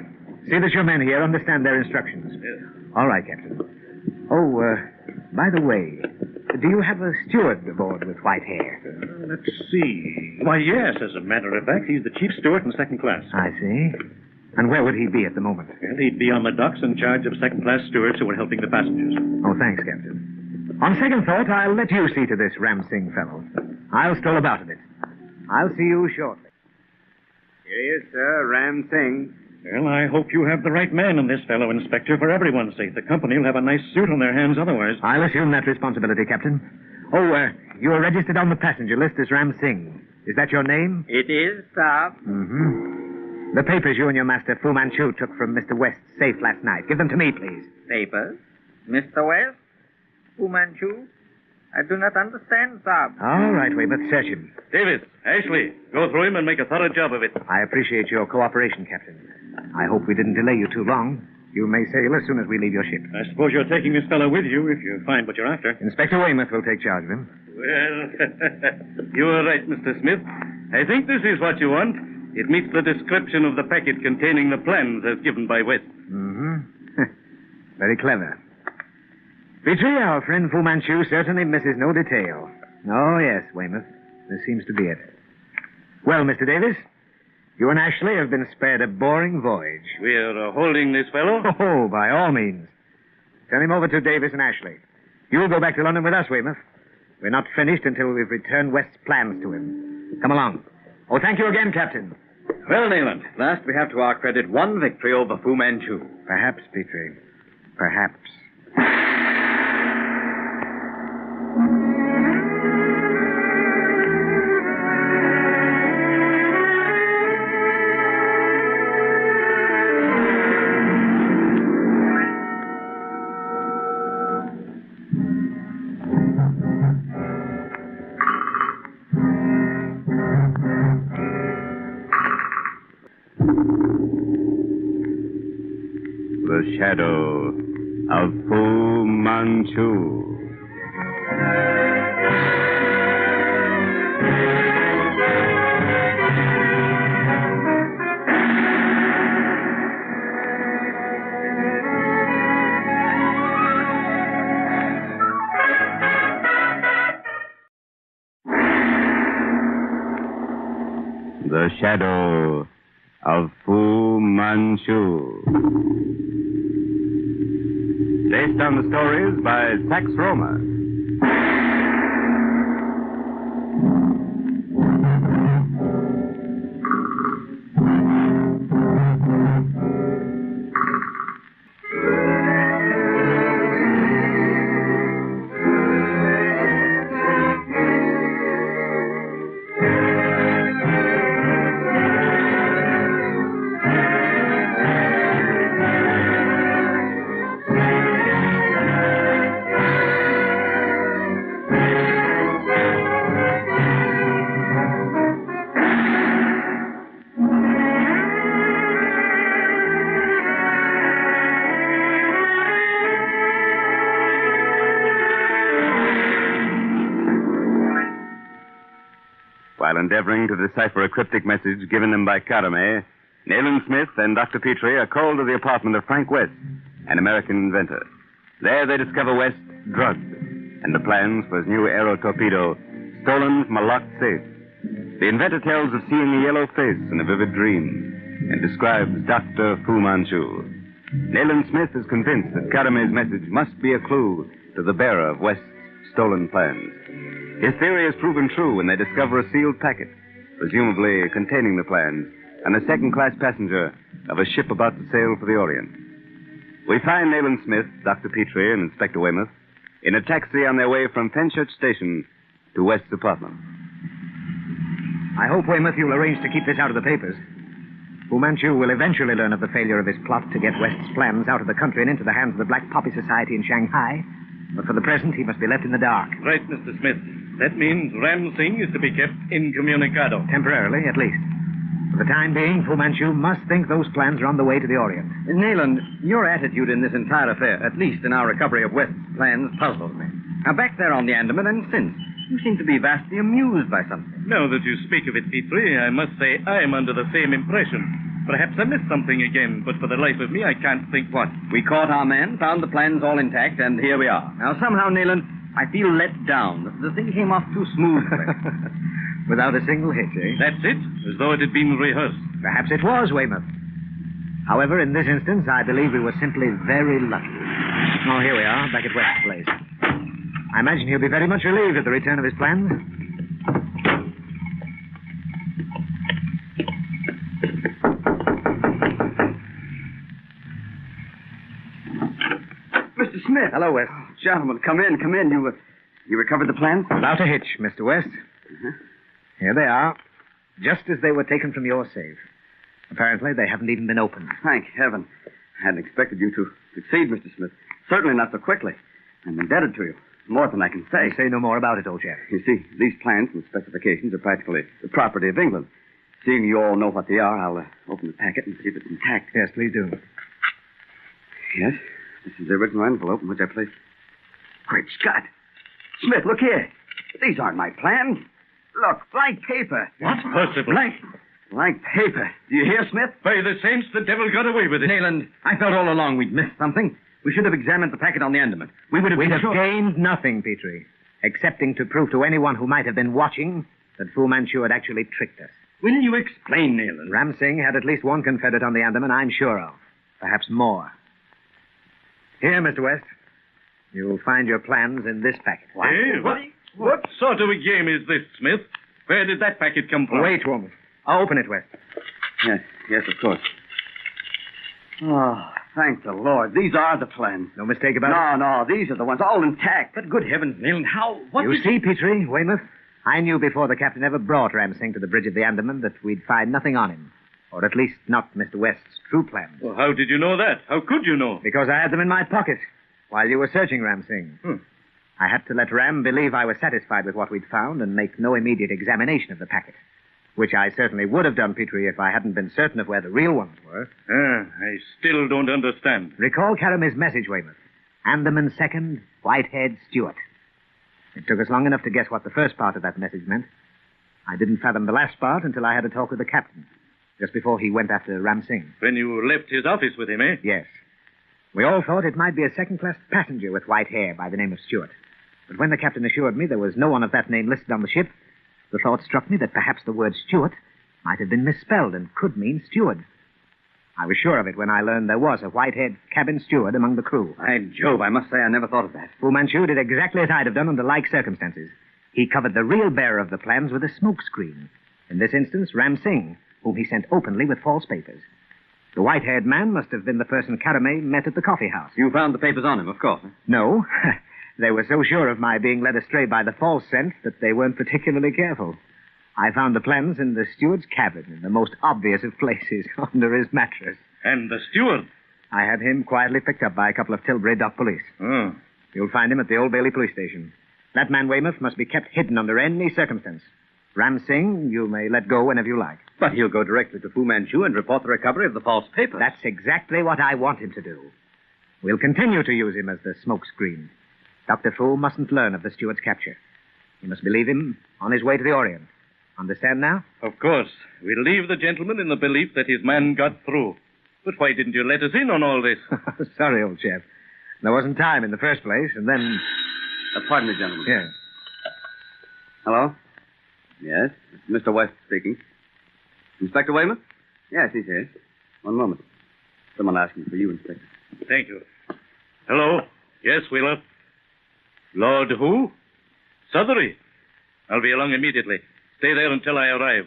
see that your men here understand their instructions. Yes. All right, Captain. Oh, by the way, do you have a steward aboard with white hair? Let's see. Why, yes, as a matter of fact, he's the chief steward in second class. I see. And where would he be at the moment? Well, he'd be on the docks in charge of second-class stewards who were helping the passengers. Oh, thanks, Captain. On second thought, I'll let you see to this Ram Singh fellow. I'll stroll about a bit. I'll see you shortly. Here he is, sir, Ram Singh. Well, I hope you have the right man in this fellow, Inspector, for everyone's sake. The company will have a nice suit on their hands otherwise. I'll assume that responsibility, Captain. Oh, you are registered on the passenger list as Ram Singh. Is that your name? It is, sir. Mm-hmm. The papers you and your master, Fu Manchu, took from Mr. West's safe last night. Give them to me, please. Papers? Mr. West? Fu Manchu? I do not understand, sir. All right, Weymouth, search him. Davis, Ashley, go through him and make a thorough job of it. I appreciate your cooperation, Captain. I hope we didn't delay you too long. You may sail as soon as we leave your ship. I suppose you're taking this fellow with you if you find what you're after. Inspector Weymouth will take charge of him. Well, you were right, Mr. Smith. I think this is what you want. It meets the description of the packet containing the plans as given by West. Mm-hmm. Very clever. Petrie, our friend Fu Manchu certainly misses no detail. Oh, yes, Weymouth. This seems to be it. Well, Mr. Davis, you and Ashley have been spared a boring voyage. We're holding this fellow? Oh, by all means. Turn him over to Davis and Ashley. You'll go back to London with us, Weymouth. We're not finished until we've returned West's plans to him. Come along. Oh, thank you again, Captain. Well, Nayland, last we have to our credit one victory over Fu Manchu. Perhaps, Petrie. Perhaps. The shadow of Fu Manchu. The shadow of Fu Manchu. Based on the stories by Sax Rohmer. While endeavoring to decipher a cryptic message given them by Karame, Nayland Smith and Dr. Petrie are called to the apartment of Frank West, an American inventor. There they discover West drugged, and the plans for his new aero torpedo stolen from a locked safe. The inventor tells of seeing a yellow face in a vivid dream, and describes Dr. Fu Manchu. Nayland Smith is convinced that Karame's message must be a clue to the bearer of West's stolen plans. His theory is proven true when they discover a sealed packet, presumably containing the plans, and a second-class passenger of a ship about to sail for the Orient. We find Nayland Smith, Dr. Petrie, and Inspector Weymouth in a taxi on their way from Fenchurch Station to West's apartment. I hope, Weymouth, you'll arrange to keep this out of the papers. Fu Manchu will eventually learn of the failure of his plot to get West's plans out of the country and into the hands of the Black Poppy Society in Shanghai. But for the present, he must be left in the dark. Right, Mr. Smith. That means Ram Singh is to be kept incommunicado. Temporarily, at least. For the time being, Fu Manchu must think those plans are on the way to the Orient. Nayland, your attitude in this entire affair, at least in our recovery of West's plans, puzzles me. Now, back there on the Andaman and since, you seem to be vastly amused by something. Now that you speak of it, Petrie, I must say I'm under the same impression. Perhaps I missed something again, but for the life of me, I can't think what. We caught our man, found the plans all intact, and here we are. Now, somehow, Nayland, I feel let down. The thing came off too smoothly. Without a single hitch, eh? That's it, as though it had been rehearsed. Perhaps it was, Weymouth. However, in this instance, I believe we were simply very lucky. Oh, here we are, back at West's place. I imagine he'll be very much relieved at the return of his plans. Mr. Smith. Hello, West. Gentlemen, come in. You recovered the plans? Without a hitch, Mr. West. Uh-huh. Here they are, just as they were taken from your safe. Apparently, they haven't even been opened. Thank heaven. I hadn't expected you to succeed, Mr. Smith. Certainly not so quickly. I'm indebted to you. More than I can say. Say no more about it, old chap. You see, these plans and specifications are practically the property of England. Seeing you all know what they are, I'll open the packet and see if it's intact. Yes, please do. Yes, this is the original envelope in which I placed... Great Scott! Smith, look here. These aren't my plans. Look, blank paper. What? Possibly. Blank paper. Do you hear, Smith? By the saints, the devil got away with it. Nayland, I felt all along we'd missed something. We should have examined the packet on the Andaman. We'd have gained nothing, Petrie, excepting to prove to anyone who might have been watching that Fu Manchu had actually tricked us. Will you explain, Nayland? Ram Singh had at least one Confederate on the Andaman, I'm sure of. Perhaps more. Here, Mr. West. You'll find your plans in this packet. What sort of a game is this, Smith? Where did that packet come from? Wait, woman. I'll open it, West. Yes, of course. Oh, thank the Lord. These are the plans. No mistake about it? No, these are the ones, all intact. But good heavens, Nayland, how... You see, Petrie, Weymouth, I knew before the captain ever brought Ramsing to the bridge of the Andaman that we'd find nothing on him. Or at least not Mr. West's true plans. Well, how did you know that? How could you know? Because I had them in my pocket while you were searching Ramsing. I had to let Ram believe I was satisfied with what we'd found and make no immediate examination of the packet. Which I certainly would have done, Petrie, if I hadn't been certain of where the real ones were. I still don't understand. Recall Carame's message, Weymouth. Andaman second, Whitehead Stewart. It took us long enough to guess what the first part of that message meant. I didn't fathom the last part until I had a talk with the captain, just before he went after Ramsing. When you left his office with him, eh? Yes. We all thought it might be a second-class passenger with white hair by the name of Stewart. But when the captain assured me there was no one of that name listed on the ship, the thought struck me that perhaps the word Stewart might have been misspelled and could mean steward. I was sure of it when I learned there was a white-haired cabin steward among the crew. By Jove, I must say I never thought of that. Fu Manchu did exactly as I'd have done under like circumstances. He covered the real bearer of the plans with a smoke screen. In this instance, Ramsing, whom he sent openly with false papers. The white-haired man must have been the person Karame met at the coffee house. You found the papers on him, of course. No. They were so sure of my being led astray by the false scent that they weren't particularly careful. I found the plans in the steward's cabin, in the most obvious of places, under his mattress. And the steward? I had him quietly picked up by a couple of Tilbury dock police. You'll find him at the Old Bailey police station. That man, Weymouth, must be kept hidden under any circumstance. Ramsing, you may let go whenever you like. But he'll go directly to Fu Manchu and report the recovery of the false papers. That's exactly what I want him to do. We'll continue to use him as the smoke screen. Dr. Fu mustn't learn of the steward's capture. You must believe him on his way to the Orient. Understand now? Of course. We'll leave the gentleman in the belief that his man got through. But why didn't you let us in on all this? Sorry, old chap. There wasn't time in the first place, and then... pardon me, gentlemen. Yes. Hello? Yes, it's Mr. West speaking. Inspector Weymouth? Yes, he's here. One moment. Someone asking for you, Inspector. Thank you. Hello? Yes, Wheeler. Lord who? Southery. I'll be along immediately. Stay there until I arrive.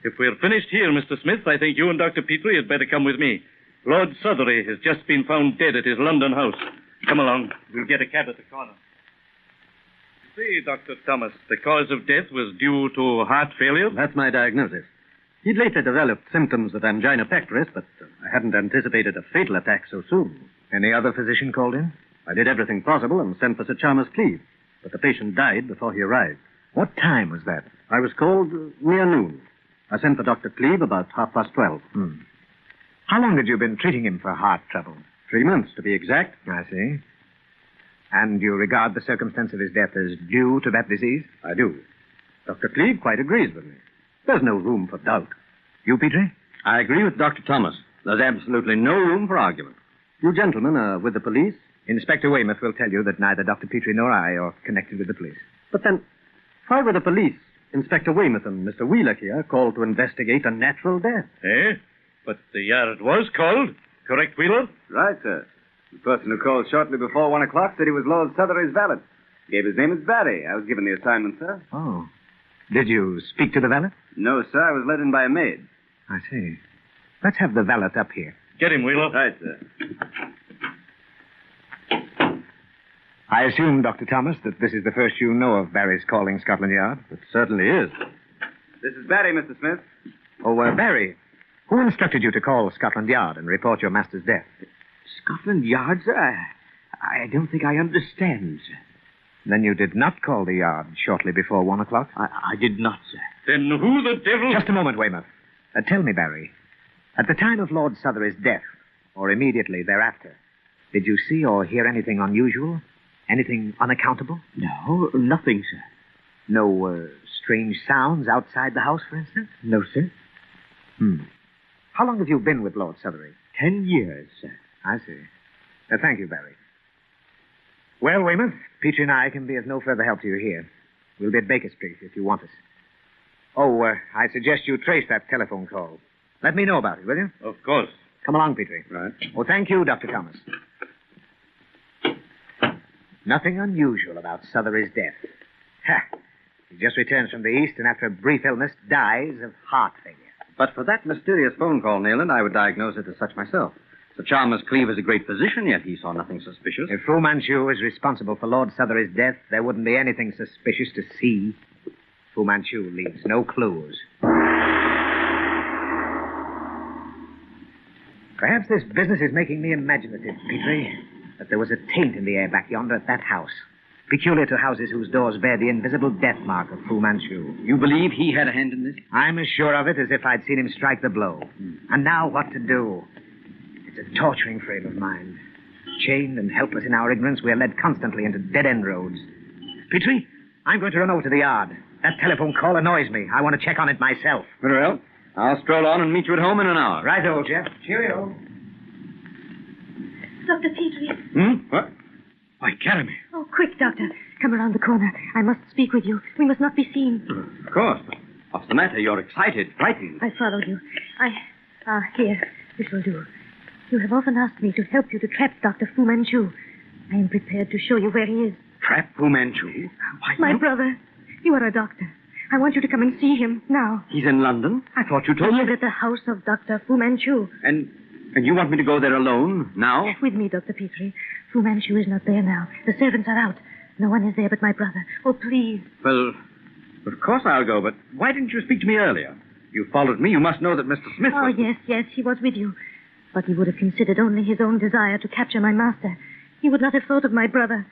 If we're finished here, Mr. Smith, I think you and Dr. Petrie had better come with me. Lord Southery has just been found dead at his London house. Come along. We'll get a cab at the corner. See, Dr. Thomas, the cause of death was due to heart failure? That's my diagnosis. He'd later developed symptoms of angina pectoris, but I hadn't anticipated a fatal attack so soon. Any other physician called in? I did everything possible and sent for Sir Chalmers Cleeve, but the patient died before he arrived. What time was that? I was called near noon. I sent for Dr. Cleeve about 12:30. How long had you been treating him for heart trouble? 3 months, to be exact. I see. And you regard the circumstance of his death as due to that disease? I do. Dr. Cleeve quite agrees with me. There's no room for doubt. You, Petrie? I agree with Dr. Thomas. There's absolutely no room for argument. You gentlemen are with the police? Inspector Weymouth will tell you that neither Dr. Petrie nor I are connected with the police. But then, why were the police, Inspector Weymouth and Mr. Wheeler here, called to investigate a natural death? Eh? But the yard was called. Correct, Wheeler? Right, sir. The person who called shortly before 1 o'clock said he was Lord Southery's valet. Gave his name as Barry. I was given the assignment, sir. Oh. Did you speak to the valet? No, sir. I was let in by a maid. I see. Let's have the valet up here. Get him, Wheeler. Right, sir. I assume, Dr. Thomas, that this is the first you know of Barry's calling Scotland Yard? It certainly is. This is Barry, Mr. Smith. Oh, Barry, who instructed you to call Scotland Yard and report your master's death? Scotland Yard, sir? I don't think I understand, sir. Then you did not call the yard shortly before 1 o'clock? I did not, sir. Then who the devil... Just a moment, Weymouth. Tell me, Barry, at the time of Lord Southery's death, or immediately thereafter, did you see or hear anything unusual? Anything unaccountable? No, nothing, sir. No strange sounds outside the house, for instance? No, sir. How long have you been with Lord Southery? 10 years, sir. I see. Thank you, Barry. Well, Weymouth, Petrie and I can be of no further help to you here. We'll be at Baker Street if you want us. Oh, I suggest you trace that telephone call. Let me know about it, will you? Of course. Come along, Petrie. Right. Oh, thank you, Dr. Thomas. Nothing unusual about Sothery's death. Ha! He just returns from the East and after a brief illness dies of heart failure. But for that mysterious phone call, Nayland, I would diagnose it as such myself. Sir Chalmers Cleave is a great physician, yet he saw nothing suspicious. If Fu Manchu is responsible for Lord Sothery's death, there wouldn't be anything suspicious to see. Fu Manchu leaves no clues. Perhaps this business is making me imaginative, Petrie. That there was a taint in the air back yonder at that house. Peculiar to houses whose doors bear the invisible death mark of Fu Manchu. You believe he had a hand in this? I'm as sure of it as if I'd seen him strike the blow. And now what to do? It's a torturing frame of mind. Chained and helpless in our ignorance, we are led constantly into dead-end roads. Petrie, I'm going to run over to the yard. That telephone call annoys me. I want to check on it myself. Very well. I'll stroll on and meet you at home in an hour. Right, old Jeff. Cheerio. Dr. Petrie. What? Why, Carame. Oh, quick, Doctor. Come around the corner. I must speak with you. We must not be seen. Of course. What's the matter? You're excited, frightened. I followed you. Here. This will do. You have often asked me to help you to trap Dr. Fu Manchu. I am prepared to show you where he is. Trap Fu Manchu? Why, My brother. You are a doctor. I want you to come and see him now. He's in London? I thought you told me. He is at the house of Dr. Fu Manchu. And you want me to go there alone, now? With me, Dr. Petrie. Fu Manchu is not there now. The servants are out. No one is there but my brother. Oh, please. Well, of course I'll go, but why didn't you speak to me earlier? You followed me. You must know that Mr. Smith Oh, was... yes, he was with you. But he would have considered only his own desire to capture my master. He would not have thought of my brother.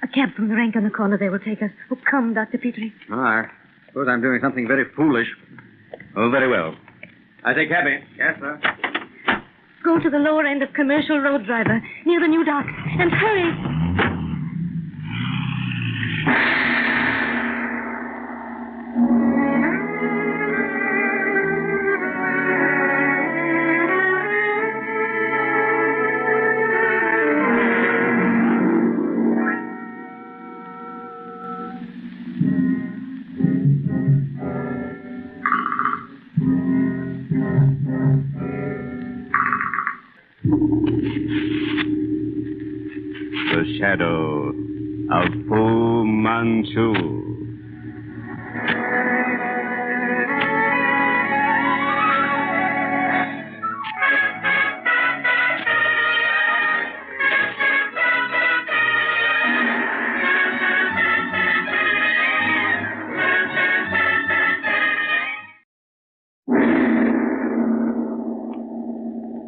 A cab from the rank on the corner there will take us. Oh, come, Dr. Petrie. Oh, I suppose I'm doing something very foolish. Oh, very well. I take cabby. Yes, sir. Go to the lower end of Commercial Road, driver, near the new docks, and hurry. The shadow of Fu Manchu.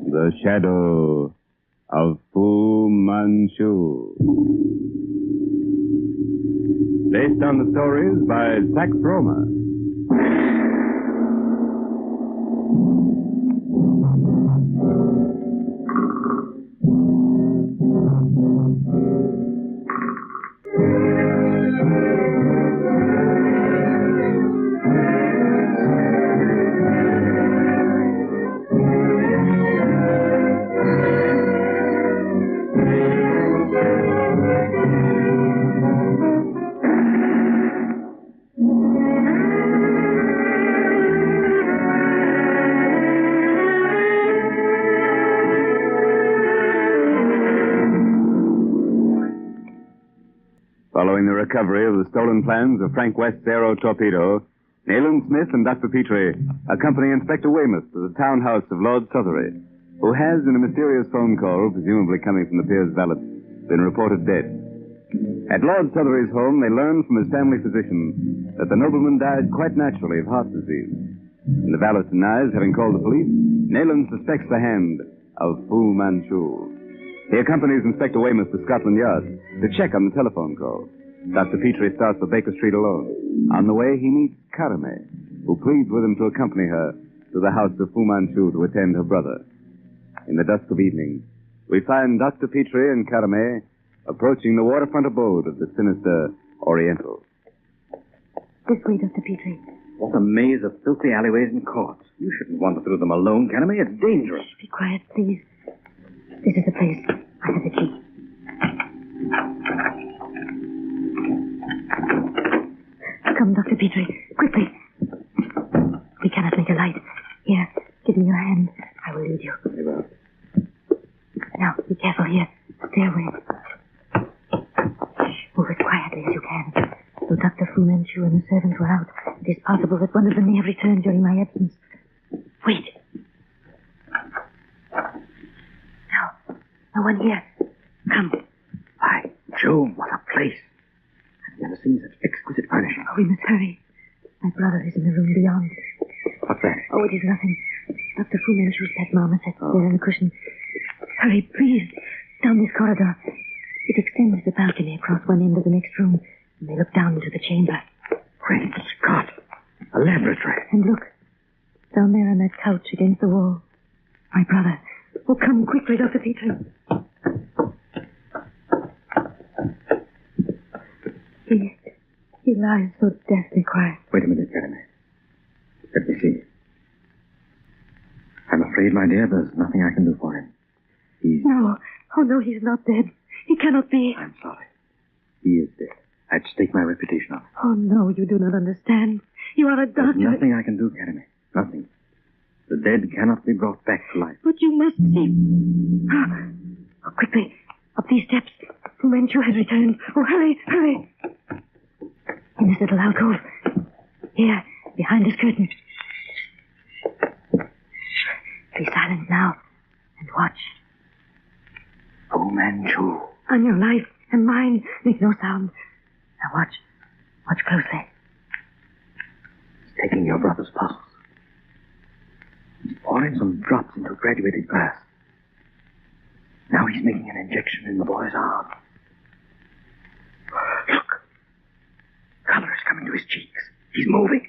The shadow of Fu Manchu. Based on the stories by Sax Roma. Following the recovery of the stolen plans of Frank West's aero torpedo, Nayland Smith and Dr. Petrie accompany Inspector Weymouth to the townhouse of Lord Sothery, who has, in a mysterious phone call, presumably coming from the Piers valet, been reported dead. At Lord Sothery's home, they learn from his family physician that the nobleman died quite naturally of heart disease. And the valet denies having called the police. Nayland suspects the hand of Fu Manchu. He accompanies Inspector Weymouth to Scotland Yard to check on the telephone call. Dr. Petrie starts for Baker Street alone. On the way, he meets Carame, who pleads with him to accompany her to the house of Fu Manchu to attend her brother. In the dusk of evening, we find Dr. Petrie and Carame approaching the waterfront abode of the sinister Oriental. This way, Dr. Petrie. What a maze of filthy alleyways and courts. You shouldn't wander through them alone, Carame. It's dangerous. Be quiet, please. This is the place. I have the key. Come, Dr. Petrie. Quickly. We cannot make a light. Here, give me your hand. I will lead you. Very well. Now, be careful here. Stairway. Though Dr. Fu Manchu and the servants were out, it is possible that one of them may have returned during my absence. Wait. No one here. Come. By Jove, what a place. I've never seen such exquisite furnishing. Oh, we must hurry. My brother is in the room beyond. What's that? Oh, it is nothing. Dr. Fu Manchu's pet marmoset there on the cushion. Hurry, please. Down this corridor. It extends the balcony across one end of the next room, and they look down into the chamber. Great Scott. A laboratory. And look. Down there on that couch against the wall. My brother. Oh, come quickly, Dr. Petrie. He lies so deathly quiet. Wait a minute, Jeremy. Let me see. I'm afraid, my dear, there's nothing I can do for him. No. Oh, no, he's not dead. He cannot be. I'm sorry. He is dead. I'd stake my reputation on it. Oh, no, you do not understand. You are a doctor. There's nothing I can do, Jeremy. Nothing. The dead cannot be brought back to life. But you must see. Oh, quickly. Up these steps. Fu Manchu has returned. Oh, hurry, hurry. In this little alcove. Here, behind this curtain. Be silent now and watch. Fu Manchu. On your life and mine, make no sound. Now watch. Watch closely. He's taking your brother's pulse. He's pouring some drops into a graduated glass. Now he's making an injection in the boy's arm. Look. Color is coming to his cheeks. He's moving.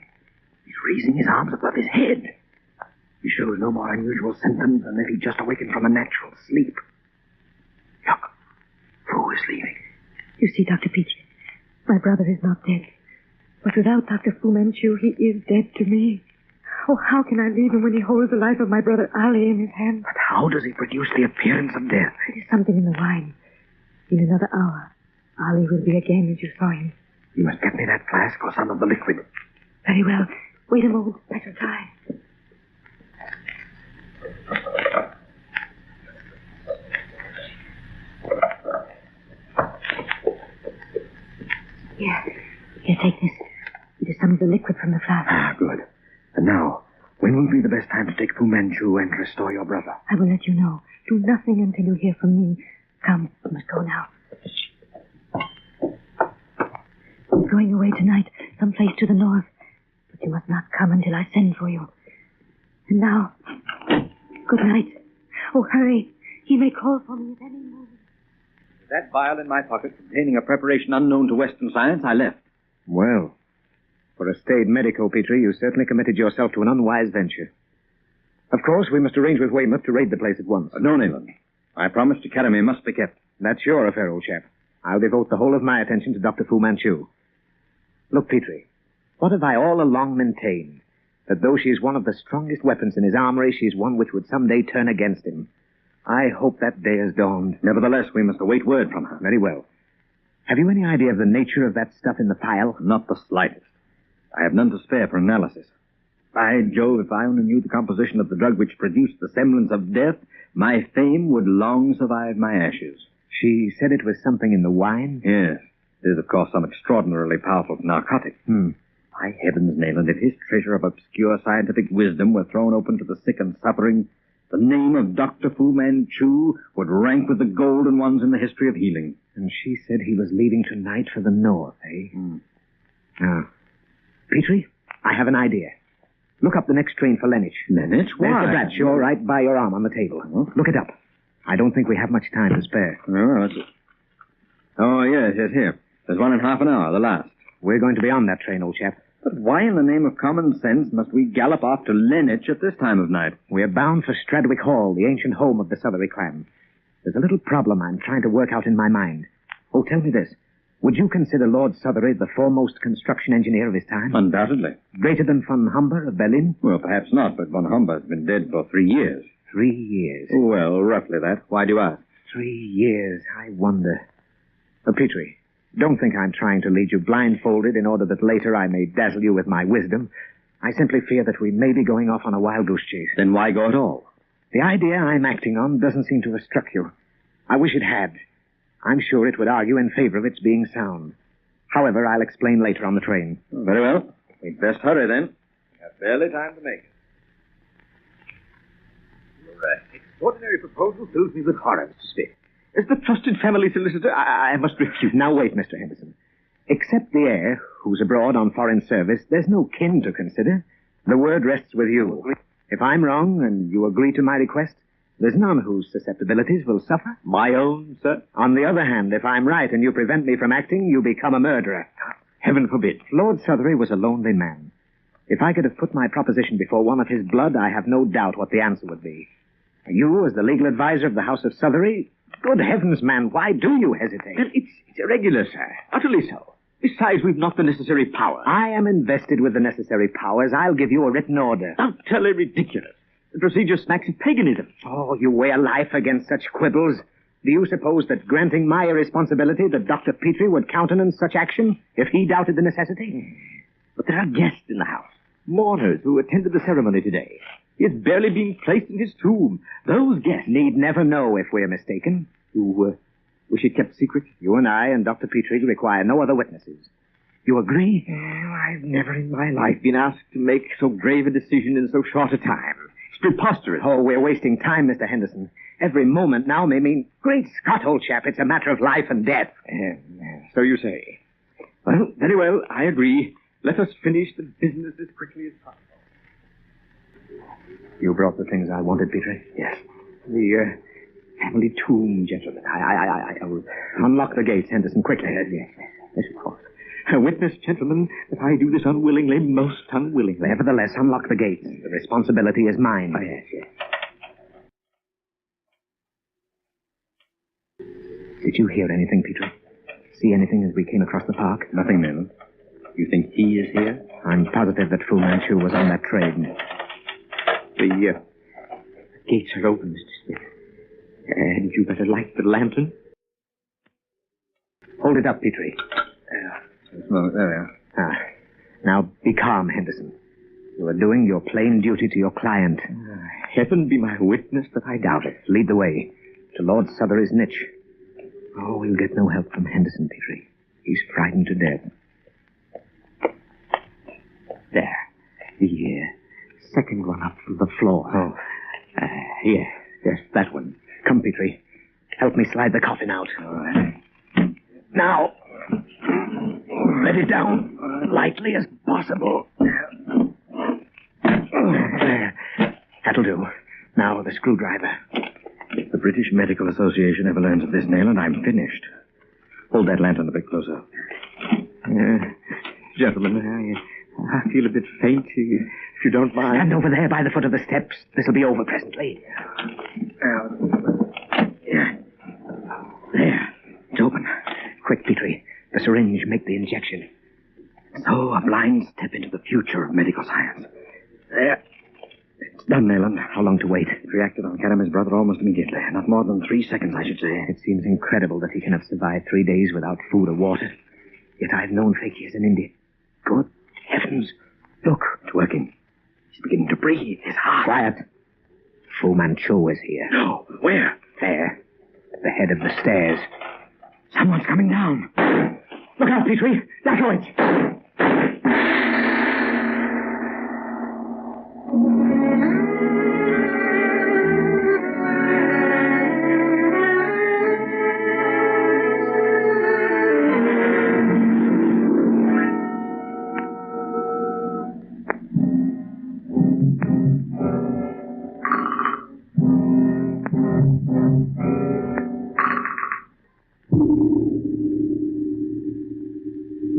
He's raising his arms above his head. He shows no more unusual symptoms than if he'd just awakened from a natural sleep. Look. Fu is leaving. You see, Dr. Petrie, my brother is not dead. But without Dr. Fu Manchu, he is dead to me. Oh, how can I leave him when he holds the life of my brother Ali in his hand? But how does he produce the appearance of death? It is something in the wine. In another hour, Ali will be again as you saw him. You must get me that flask or some of the liquid. Very well. Wait a moment. Let her try. Here, take this. It is some of the liquid from the flask. Ah, good. And now, when will be the best time to take Fu Manchu and restore your brother? I will let you know. Do nothing until you hear from me. Come, we must go now. He's going away tonight, someplace to the north. But you must not come until I send for you. And now, good night. Oh, hurry. He may call for me at any moment. That vial in my pocket containing a preparation unknown to Western science, I left. Well, for a staid medico, Petrie, you certainly committed yourself to an unwise venture. Of course, we must arrange with Weymouth to raid the place at once. No, Nayland. My promise to Academy must be kept. That's your affair, old chap. I'll devote the whole of my attention to Dr. Fu Manchu. Look, Petrie, what have I all along maintained? That though she is one of the strongest weapons in his armory, she is one which would someday turn against him. I hope that day has dawned. Nevertheless, we must await word from her. Very well. Have you any idea of the nature of that stuff in the phial? Not the slightest. I have none to spare for analysis. By Jove, if I only knew the composition of the drug which produced the semblance of death, my fame would long survive my ashes. She said it was something in the wine? Yes. It is, of course, some extraordinarily powerful narcotic. By heavens, Nayland, if his treasure of obscure scientific wisdom were thrown open to the sick and suffering, the name of Dr. Fu Manchu would rank with the golden ones in the history of healing. And she said he was leaving tonight for the north, eh? Now, Petrie, I have an idea. Look up the next train for Lenich. Lenich? Why? There's the batch, you're right by your arm on the table. Look it up. I don't think we have much time to spare. Oh, yes, here. There's one in half an hour, the last. We're going to be on that train, old chap. But why in the name of common sense must we gallop off to Lenich at this time of night? We're bound for Stradwick Hall, the ancient home of the Sothery clan. There's a little problem I'm trying to work out in my mind. Oh, tell me this. Would you consider Lord Sothery the foremost construction engineer of his time? Undoubtedly. Greater than von Humber of Berlin? Well, perhaps not, but von Humber has been dead for 3 years. 3 years? Well, roughly that. Why do you ask? 3 years, I wonder. Petrie, don't think I'm trying to lead you blindfolded in order that later I may dazzle you with my wisdom. I simply fear that we may be going off on a wild goose chase. Then why go at all? The idea I'm acting on doesn't seem to have struck you. I wish it had. I'm sure it would argue in favor of its being sound. However, I'll explain later on the train. Very well. We'd best hurry then. We have barely time to make it. Your extraordinary proposal fills me with horror, Mr. Smith. As the trusted family solicitor, I must refuse. Now wait, Mr. Henderson. Except the heir, who's abroad on foreign service, there's no kin to consider. The word rests with you. If I'm wrong and you agree to my request, there's none whose susceptibilities will suffer. My own, sir? On the other hand, if I'm right and you prevent me from acting, you become a murderer. Heaven forbid. Lord Southery was a lonely man. If I could have put my proposition before one of his blood, I have no doubt what the answer would be. You, as the legal advisor of the House of Southery, good heavens, man, why do you hesitate? Well, it's irregular, sir. Utterly so. Besides, we've not the necessary power. I am invested with the necessary powers. I'll give you a written order. Utterly ridiculous. The procedure smacks of paganism. Oh, you weigh a life against such quibbles. Do you suppose that granting my irresponsibility that Dr. Petrie would countenance such action if he doubted the necessity? But there are guests in the house. Mourners who attended the ceremony today. He is barely being placed in his tomb. Those guests need never know if we're mistaken. You wish it kept secret? You and I and Dr. Petrie require no other witnesses. You agree? I've never in my life been asked to make so grave a decision in so short a time. It's preposterous. Oh, we're wasting time, Mr. Henderson. Every moment now may mean... Great Scott, old chap, it's a matter of life and death. So you say. Well, very well, I agree. Let us finish the business as quickly as possible. You brought the things I wanted, Petrie? Yes. The family tomb, gentlemen. I will unlock the gates, Henderson, quickly. Yes, of course. Witness, gentlemen, that I do this unwillingly, most unwillingly. Nevertheless, unlock the gates. The responsibility is mine. Oh, yes. Did you hear anything, Petrie? See anything as we came across the park? Nothing, Newland. You think he is here? I'm positive that Fu Manchu was on that train. The gates are open, Mr. Smith. And you better light the lantern. Hold it up, Petrie. Well, there we are. Now, be calm, Henderson. You are doing your plain duty to your client. Heaven be my witness that I doubt it. Lead the way to Lord Southery's niche. Oh, we'll get no help from Henderson, Petrie. He's frightened to death. There. The second one up from the floor. Oh. Yes, that one. Come, Petrie. Help me slide the coffin out. All right. Now, let it down lightly as possible. There. That'll do. Now, the screwdriver. If the British Medical Association ever learns of this, Nayland, I'm finished. Hold that lantern a bit closer. Gentlemen, I feel a bit faint, if you don't mind. Stand over there by the foot of the steps. This'll be over presently. There. It's open. Quick, Petrie. The syringe. Make the injection. So, a blind step into the future of medical science. There. It's done, Nayland. How long to wait? It reacted on Karame's brother almost immediately. Not more than 3 seconds, I should say. It seems incredible that he can have survived 3 days without food or water. Yet I've known fakirs in India. Good heavens. Look. It's working. He's beginning to breathe. His heart. Quiet. Fu Manchu is here. No. Where? There. At the head of the stairs. Someone's coming down. Look out, Petrie. That way.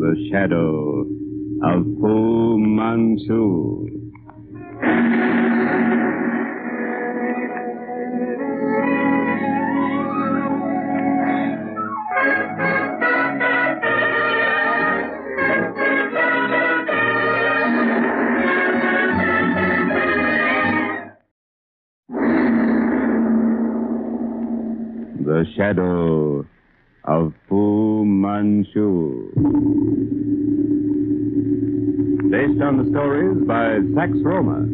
The shadow of Fu Manchu. The shadow of Fu Manchu. Based on the stories by Sax Roma.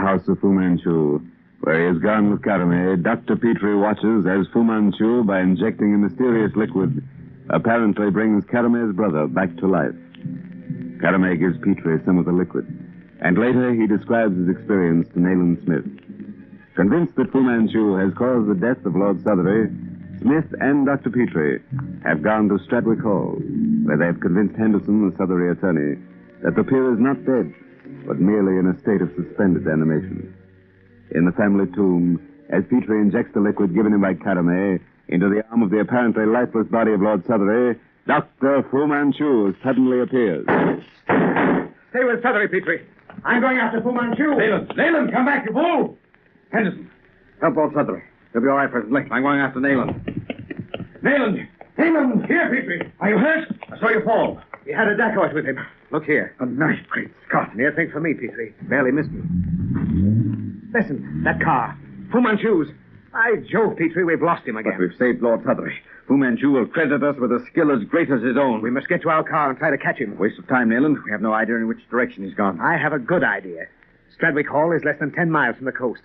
house of Fu Manchu, where he has gone with Karame, Dr. Petrie watches as Fu Manchu, by injecting a mysterious liquid, apparently brings Karame's brother back to life. Karame gives Petrie some of the liquid, and later he describes his experience to Nayland Smith. Convinced that Fu Manchu has caused the death of Lord Sothery, Smith and Dr. Petrie have gone to Stradwick Hall, where they have convinced Henderson, the Sothery attorney, that the peer is not dead, but merely in a state of suspended animation. In the family tomb, as Petrie injects the liquid given him by Karame into the arm of the apparently lifeless body of Lord Sothery, Dr. Fu Manchu suddenly appears. Stay with Sothery, Petrie. I'm going after Fu Manchu. Nayland, come back, you fool! Henderson, help Lord Sothery. He'll be all right presently. I'm going after Nayland. Nayland! Here, Petrie! Are you hurt? I saw you fall. He had a dacoit with him. Look here. A knife, great Scott. Near thing for me, Petrie. Barely missed me. Listen, that car. Fu Manchu's. By Jove, Petrie, we've lost him again. But we've saved Lord Sothery. Fu Manchu will credit us with a skill as great as his own. We must get to our car and try to catch him. Waste of time, Nayland. We have no idea in which direction he's gone. I have a good idea. Stradwick Hall is less than 10 miles from the coast.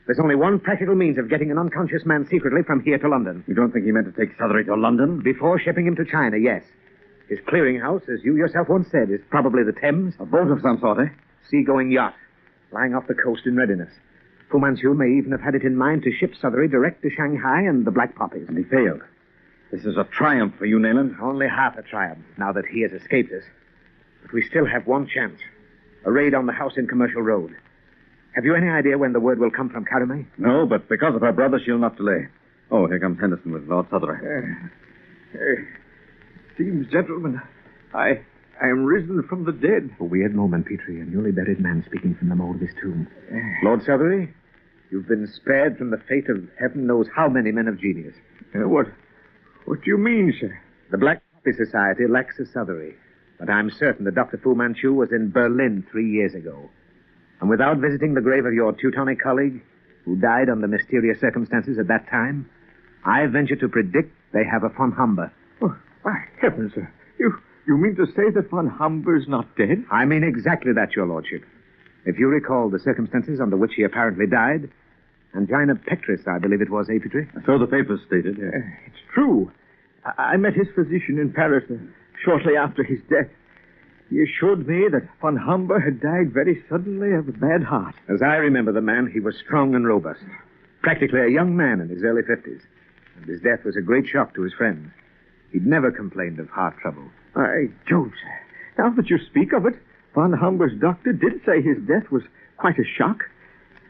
There's only one practical means of getting an unconscious man secretly from here to London. You don't think he meant to take Sothery to London? Before shipping him to China, yes. His clearinghouse, as you yourself once said, is probably the Thames. A boat of some sort, eh? Seagoing yacht, lying off the coast in readiness. Fu Manchu may even have had it in mind to ship Sothery direct to Shanghai and the Black Poppies. And he failed. This is a triumph for you, Nayland. Only half a triumph, now that he has escaped us. But we still have one chance. A raid on the house in Commercial Road. Have you any idea when the word will come from Karame? No, but because of her brother, she'll not delay. Oh, here comes Henderson with Lord Sothery. Seems, gentlemen, I am risen from the dead. A weird moment, Petrie. A newly buried man speaking from the mold of his tomb. Lord Sothery, you've been spared from the fate of heaven knows how many men of genius. What do you mean, sir? The Black Poppy Society lacks a Sothery, but I'm certain that Dr. Fu Manchu was in Berlin 3 years ago. And without visiting the grave of your Teutonic colleague, who died under mysterious circumstances at that time, I venture to predict they have a von Humber. Oh, by heavens, sir. You mean to say that von Humber's not dead? I mean exactly that, your lordship. If you recall the circumstances under which he apparently died, angina pectoris, I believe it was, Petrie? So the papers stated. It's true. I met his physician in Paris shortly after his death. He assured me that von Humber had died very suddenly of a bad heart. As I remember the man, he was strong and robust. Practically a young man in his early 50s. And his death was a great shock to his friends. He'd never complained of heart trouble. By Jove, sir. Now that you speak of it, von Humber's doctor did say his death was quite a shock.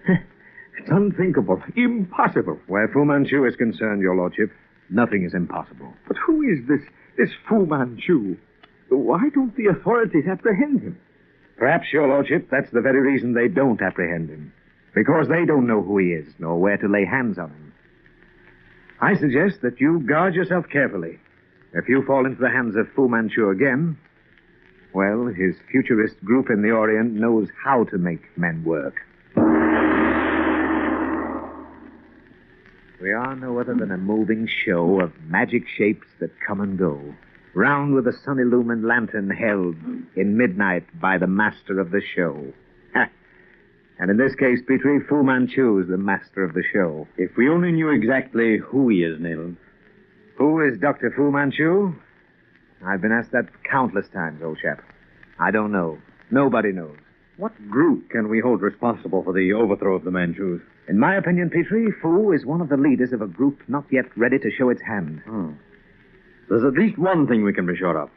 It's unthinkable. Impossible. Where Fu Manchu is concerned, your lordship, nothing is impossible. But who is this Fu Manchu? Why don't the authorities apprehend him? Perhaps, your lordship, that's the very reason they don't apprehend him. Because they don't know who he is, nor where to lay hands on him. I suggest that you guard yourself carefully. If you fall into the hands of Fu Manchu again, well, his futurist group in the Orient knows how to make men work. We are no other than a moving show of magic shapes that come and go, round with a sun-illumined lantern held in midnight by the master of the show. And in this case, Petrie, Fu Manchu is the master of the show. If we only knew exactly who he is, Nayland. Who is Dr. Fu Manchu? I've been asked that countless times, old chap. I don't know. Nobody knows. What group can we hold responsible for the overthrow of the Manchus? In my opinion, Petrie, Fu is one of the leaders of a group not yet ready to show its hand. There's at least one thing we can be sure of.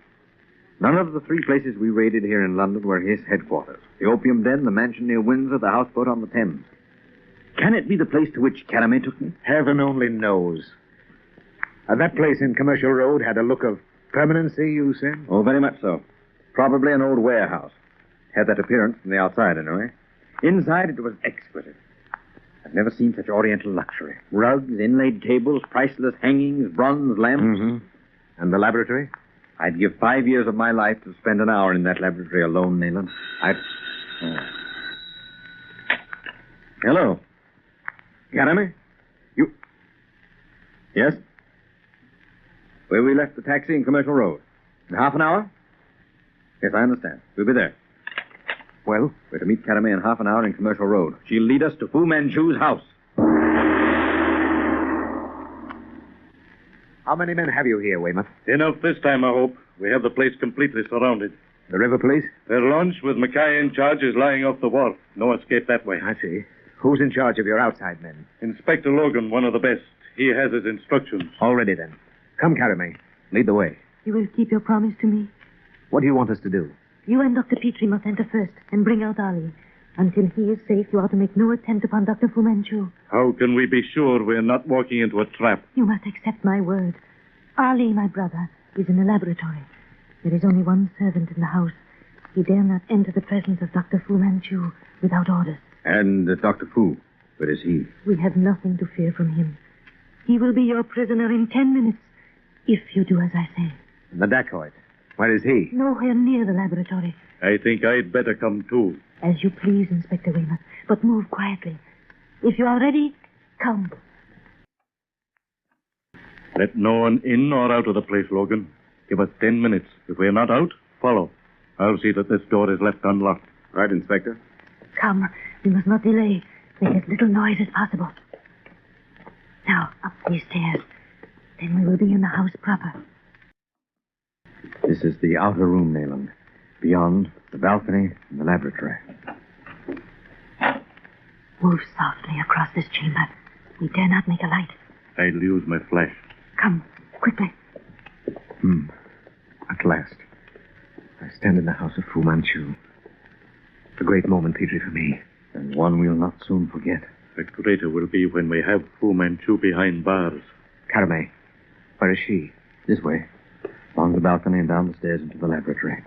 None of the 3 places we raided here in London were his headquarters. The opium den, the mansion near Windsor, the houseboat on the Thames. Can it be the place to which Karame took me? Heaven only knows. That place in Commercial Road had a look of permanency, you said? Oh, very much so. Probably an old warehouse. Had that appearance from the outside, anyway. Inside, it was exquisite. I've never seen such oriental luxury. Rugs, inlaid tables, priceless hangings, bronze lamps. Mm-hmm. And the laboratory? I'd give 5 years of my life to spend an hour in that laboratory alone, Nayland. Hello. Karame? You... Yes? Where we left the taxi in Commercial Road. In half an hour? Yes, I understand. We'll be there. Well? We're to meet Karame in half an hour in Commercial Road. She'll lead us to Fu Manchu's house. How many men have you here, Weymouth? Enough this time, I hope. We have the place completely surrounded. The river police? Their launch with Mackay in charge is lying off the wharf. No escape that way. I see. Who's in charge of your outside men? Inspector Logan, one of the best. He has his instructions. All ready, then. Come, Karame. Lead the way. You will keep your promise to me? What do you want us to do? You and Dr. Petrie must enter first and bring out Ali. Until he is safe, you are to make no attempt upon Dr. Fu Manchu. How can we be sure we're not walking into a trap? You must accept my word. Ali, my brother, is in the laboratory. There is only one servant in the house. He dare not enter the presence of Dr. Fu Manchu without orders. And Dr. Fu, where is he? We have nothing to fear from him. He will be your prisoner in 10 minutes, if you do as I say. And the dacoit, where is he? Nowhere near the laboratory. I think I'd better come too. As you please, Inspector Weymouth, but move quietly. If you are ready, come. Let no one in or out of the place, Logan. Give us 10 minutes. If we're not out, follow. I'll see that this door is left unlocked. Right, Inspector. Come. We must not delay. Make as little noise as possible. Now, up these stairs. Then we will be in the house proper. This is the outer room, Nayland. Beyond, the balcony and the laboratory. Move softly across this chamber. We dare not make a light. I'll use my flash. Come, quickly. At last. I stand in the house of Fu Manchu. A great moment, Petrie, for me. And one we'll not soon forget. The greater will be when we have Fu Manchu behind bars. Karame, where is she? This way. Along the balcony and down the stairs into the laboratory.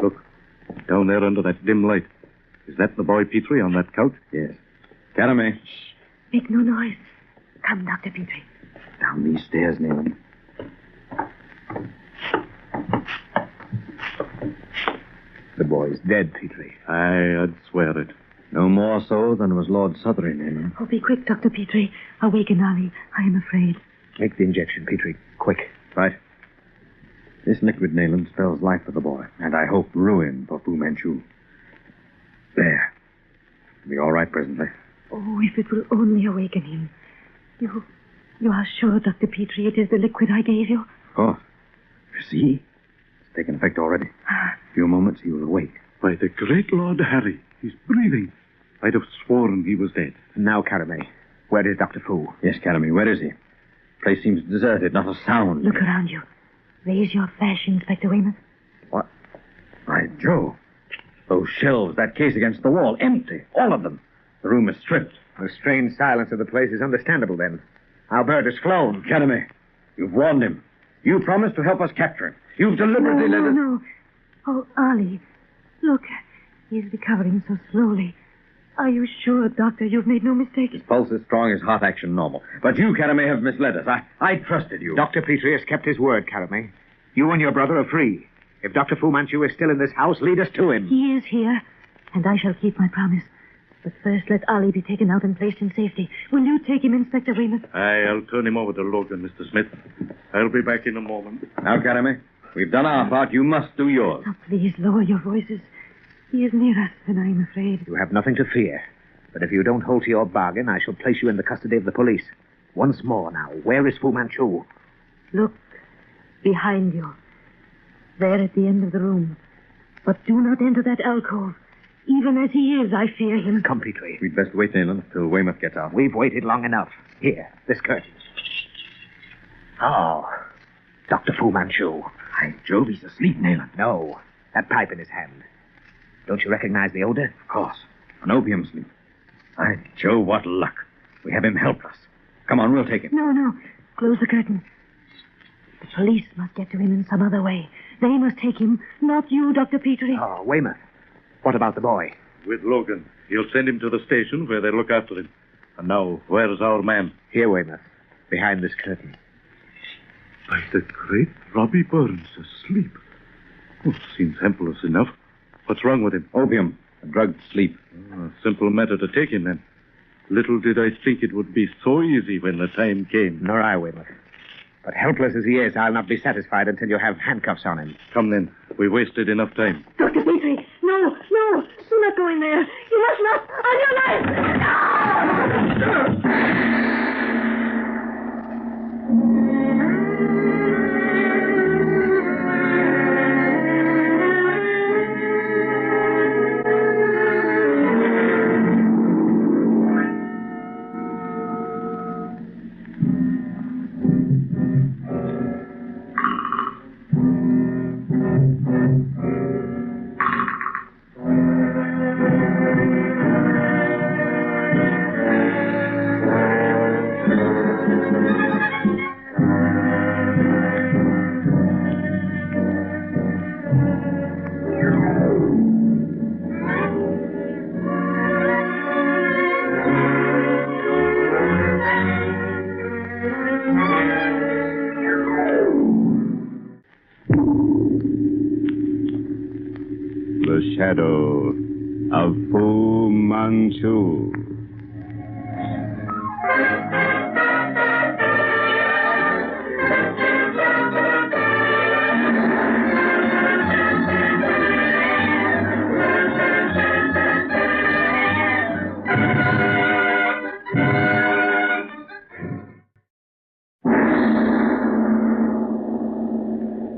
Look, down there under that dim light. Is that the boy Petrie on that couch? Yes. Karame. Make no noise. Come, Dr. Petrie. Down these stairs, Nayland. The boy's dead, Petrie. I'd swear it. No more so than was Lord Southering, Nayland. Oh, be quick, Dr. Petrie. Awaken Ali. I am afraid. Make the injection, Petrie. Quick. Right. This liquid, Nayland, spells life for the boy, and I hope ruin for Fu Manchu. There. He'll be all right presently. Oh, if it will only awaken him. You are sure, Dr. Petrie, it is the liquid I gave you? Of course. You see? It's taken effect already. A few moments, he will awake. By the great Lord Harry, he's breathing. I'd have sworn he was dead. And now, Karame, where is Dr. Fu? Yes, Karame, where is he? The place seems deserted, not a sound. Look around you. Raise your flash, Inspector Weymouth. What? By Jove. Those shelves, that case against the wall, empty. All of them. The room is stripped. The strange silence of the place is understandable, then. Our bird has flown. Karame, you've warned him. You promised to help us capture him. You've deliberately let us... No. Oh, Ali, look. He's recovering so slowly. Are you sure, Doctor, you've made no mistake? His pulse is strong, his heart action normal. But you, Karame, have misled us. I trusted you. Dr. Petrie has kept his word, Karame. You and your brother are free. If Dr. Fu Manchu is still in this house, lead us to him. He is here, and I shall keep my promise. But first, let Ali be taken out and placed in safety. Will you take him, Inspector Weymouth? I'll turn him over to Logan, Mr. Smith. I'll be back in a moment. Now, Karame, we've done our part. You must do yours. Oh, please, lower your voices. He is near us, and I am afraid. You have nothing to fear. But if you don't hold to your bargain, I shall place you in the custody of the police. Once more now, where is Fu Manchu? Look, behind you. There at the end of the room. But do not enter that alcove. Even as he is, I fear him. Come, Petrie. We'd best wait, Nayland, till Weymouth gets out. We've waited long enough. Here, this curtain. Oh, Dr. Fu Manchu. By Jove, he's asleep, Nayland. No, that pipe in his hand. Don't you recognize the odor? Of course. An opium sleep. By Jove, what luck. We have him helpless. Come on, we'll take him. No. Close the curtain. The police must get to him in some other way. They must take him, not you, Dr. Petrie. Oh, Weymouth. What about the boy? With Logan. He'll send him to the station where they'll look after him. And now, where's our man? Here, Weymouth. Behind this curtain. By the great Robbie Burns asleep. Oh, seems helpless enough. What's wrong with him? Opium. A drugged sleep. Oh, a simple matter to take him, then. Little did I think it would be so easy when the time came. Nor I, Weymouth. But helpless as he is, I'll not be satisfied until you have handcuffs on him. Come, then. We wasted enough time. Dr. Petrie, no, do not go in there. You must not. On your life! The shadow of Fu Manchu.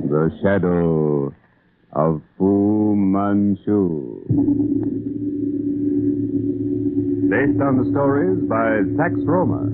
The shadow of Fu Manchu. Based on the stories by Sax Roma.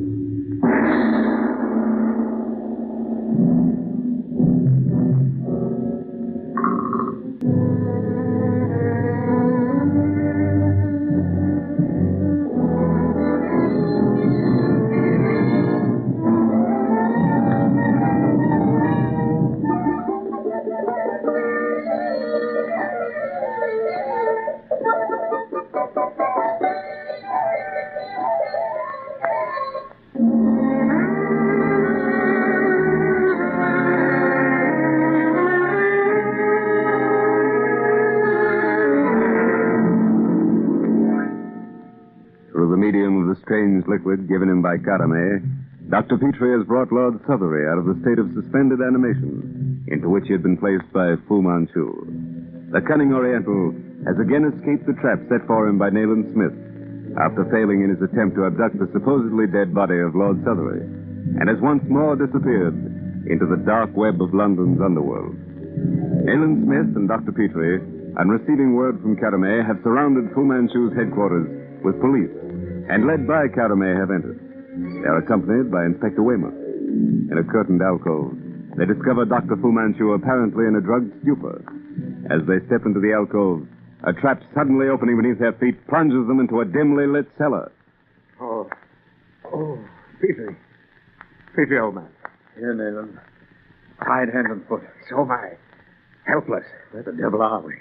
Through the medium of the strange liquid given him by Karame, Dr. Petrie has brought Lord Sothery out of the state of suspended animation into which he had been placed by Fu Manchu. The cunning Oriental has again escaped the trap set for him by Nayland Smith after failing in his attempt to abduct the supposedly dead body of Lord Sothery, and has once more disappeared into the dark web of London's underworld. Nayland Smith and Dr. Petrie, on receiving word from Karame, have surrounded Fu Manchu's headquarters with police, and led by Karame have entered. They are accompanied by Inspector Weymouth. In a curtained alcove, they discover Dr. Fu Manchu apparently in a drugged stupor. As they step into the alcove, a trap suddenly opening beneath their feet plunges them into a dimly lit cellar. Oh, Petrie. Petrie, old man. Here, Nayland. Tied hand and foot. So am I. Helpless. Where the devil are we?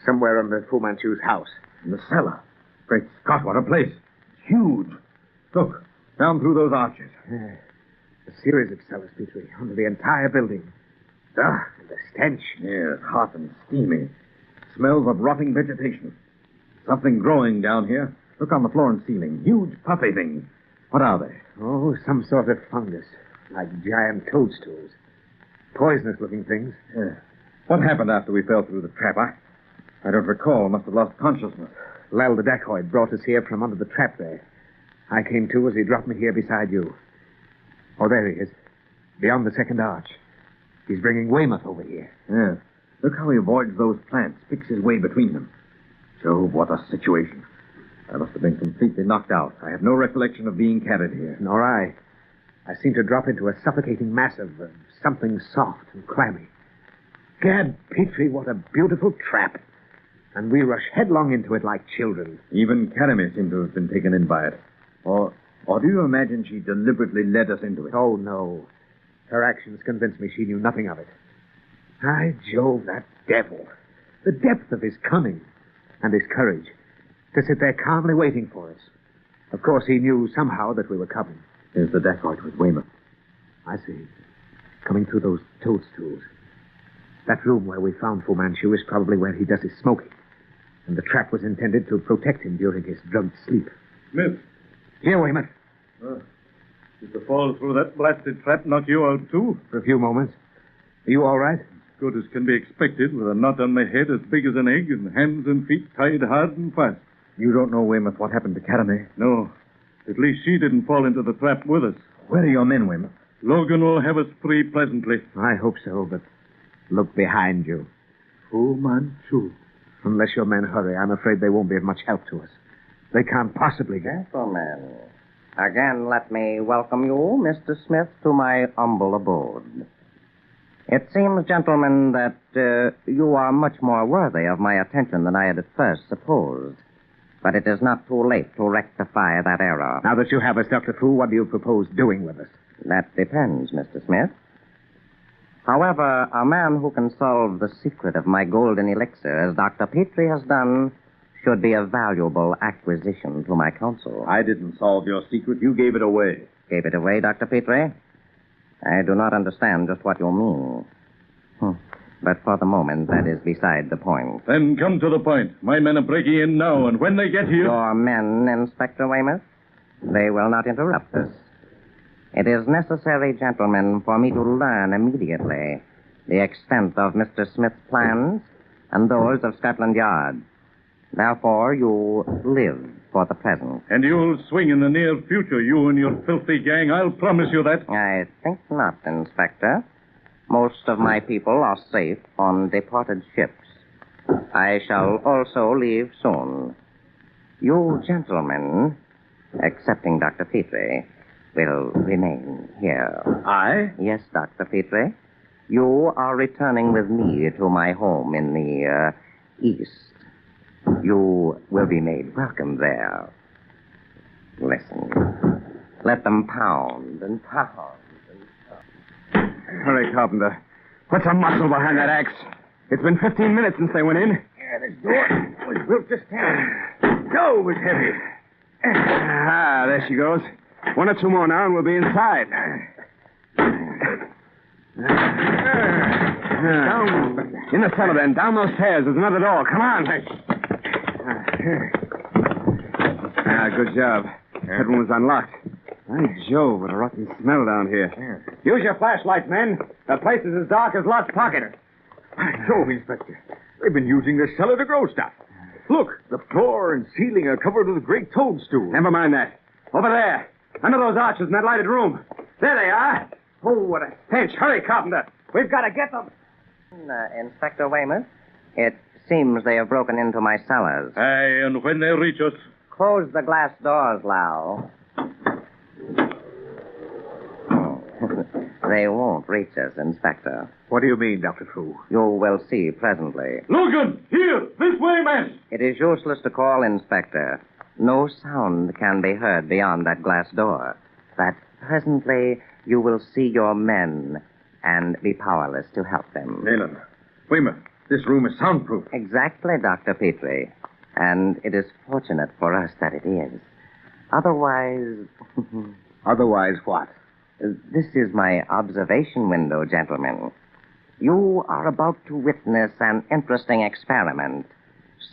Somewhere under Fu Manchu's house. In the cellar. Great Scott, what a place. It's huge. Look, down through those arches. Yeah. A series of cellars, Petrie, under the entire building. And the stench. Yes, hot and steamy. Smells of rotting vegetation. Something growing down here. Look on the floor and ceiling. Huge puffy things. What are they? Oh, some sort of fungus. Like giant toadstools. Poisonous-looking things. Yeah. What happened after we fell through the trap? I don't recall. Must have lost consciousness. Lel, the dacoit, brought us here from under the trap there. I came to as he dropped me here beside you. Oh, there he is. Beyond the second arch. He's bringing Weymouth over here. Yeah. Look how he avoids those plants, picks his way between them. Jove, what a situation. I must have been completely knocked out. I have no recollection of being carried here. Nor I. I seemed to drop into a suffocating mass of something soft and clammy. Gad, Petrie, what a beautiful trap. And we rush headlong into it like children. Even Karame seemed to have been taken in by it. Or do you imagine she deliberately led us into it? Oh, no. Her actions convinced me she knew nothing of it. By Jove, that devil. The depth of his cunning and his courage to sit there calmly waiting for us. Of course, he knew somehow that we were coming. There's the dacoit with Weymouth. I see. Coming through those toadstools. That room where we found Fu Manchu is probably where he does his smoking. And the trap was intended to protect him during his drugged sleep. Smith. Here, Weymouth. Did the fall through that blasted trap knock you out, too? For a few moments. Are you all right? good as can be expected with a knot on my head as big as an egg and hands and feet tied hard and fast. You don't know, Weymouth, what happened to Catamay? No. At least she didn't fall into the trap with us. Where are your men, Weymouth? Logan will have us free presently. I hope so, but look behind you. Fu Manchu. Unless your men hurry, I'm afraid they won't be of much help to us. They can't possibly get... Gentlemen, again let me welcome you, Mr. Smith, to my humble abode. It seems, gentlemen, that you are much more worthy of my attention than I had at first supposed. But it is not too late to rectify that error. Now that you have us, Dr. Fu, what do you propose doing with us? That depends, Mr. Smith. However, a man who can solve the secret of my golden elixir, as Dr. Petrie has done, should be a valuable acquisition to my counsel. I didn't solve your secret. You gave it away. Gave it away, Dr. Petrie? I do not understand just what you mean. But for the moment, that is beside the point. Then come to the point. My men are breaking in now, and when they get here... Your men, Inspector Weymouth? They will not interrupt us. It is necessary, gentlemen, for me to learn immediately the extent of Mr. Smith's plans and those of Scotland Yard. Therefore, you live for the present. And you'll swing in the near future, you and your filthy gang. I'll promise you that. I think not, Inspector. Most of my people are safe on departed ships. I shall also leave soon. You gentlemen, excepting Dr. Petrie, will remain here. I? Yes, Dr. Petrie. You are returning with me to my home in the east. You will be made welcome there. Listen. Let them pound and pound. Hurry, Carpenter. Put some muscle behind that axe. It's been 15 minutes since they went in. Yeah, this door was built just now. Joe was heavy. Ah, there she goes. One or two more now, and we'll be inside. In the cellar, then. Down those stairs. There's another door. Come on. Good job. That one was unlocked. By Jove, what a rotten smell down here. Use your flashlights, men. The place is as dark as Lot's pocket. By Jove, Inspector. They've been using this cellar to grow stuff. Look, the floor and ceiling are covered with great toadstools. Never mind that. Over there. Under those arches in that lighted room. There they are. Oh, what a stench. Hurry, Carpenter. We've got to get them. Inspector Weymouth, it seems they have broken into my cellars. Aye, and when they reach us... Close the glass doors, Lau. They won't reach us, Inspector. What do you mean, Dr. Fu? You will see presently. Logan, here! This way, man! It is useless to call, Inspector. No sound can be heard beyond that glass door. But presently you will see your men and be powerless to help them. Nayland, Weymouth, this room is soundproof. Exactly, Dr. Petrie. And it is fortunate for us that it is. Otherwise... Otherwise what? This is my observation window, gentlemen. You are about to witness an interesting experiment.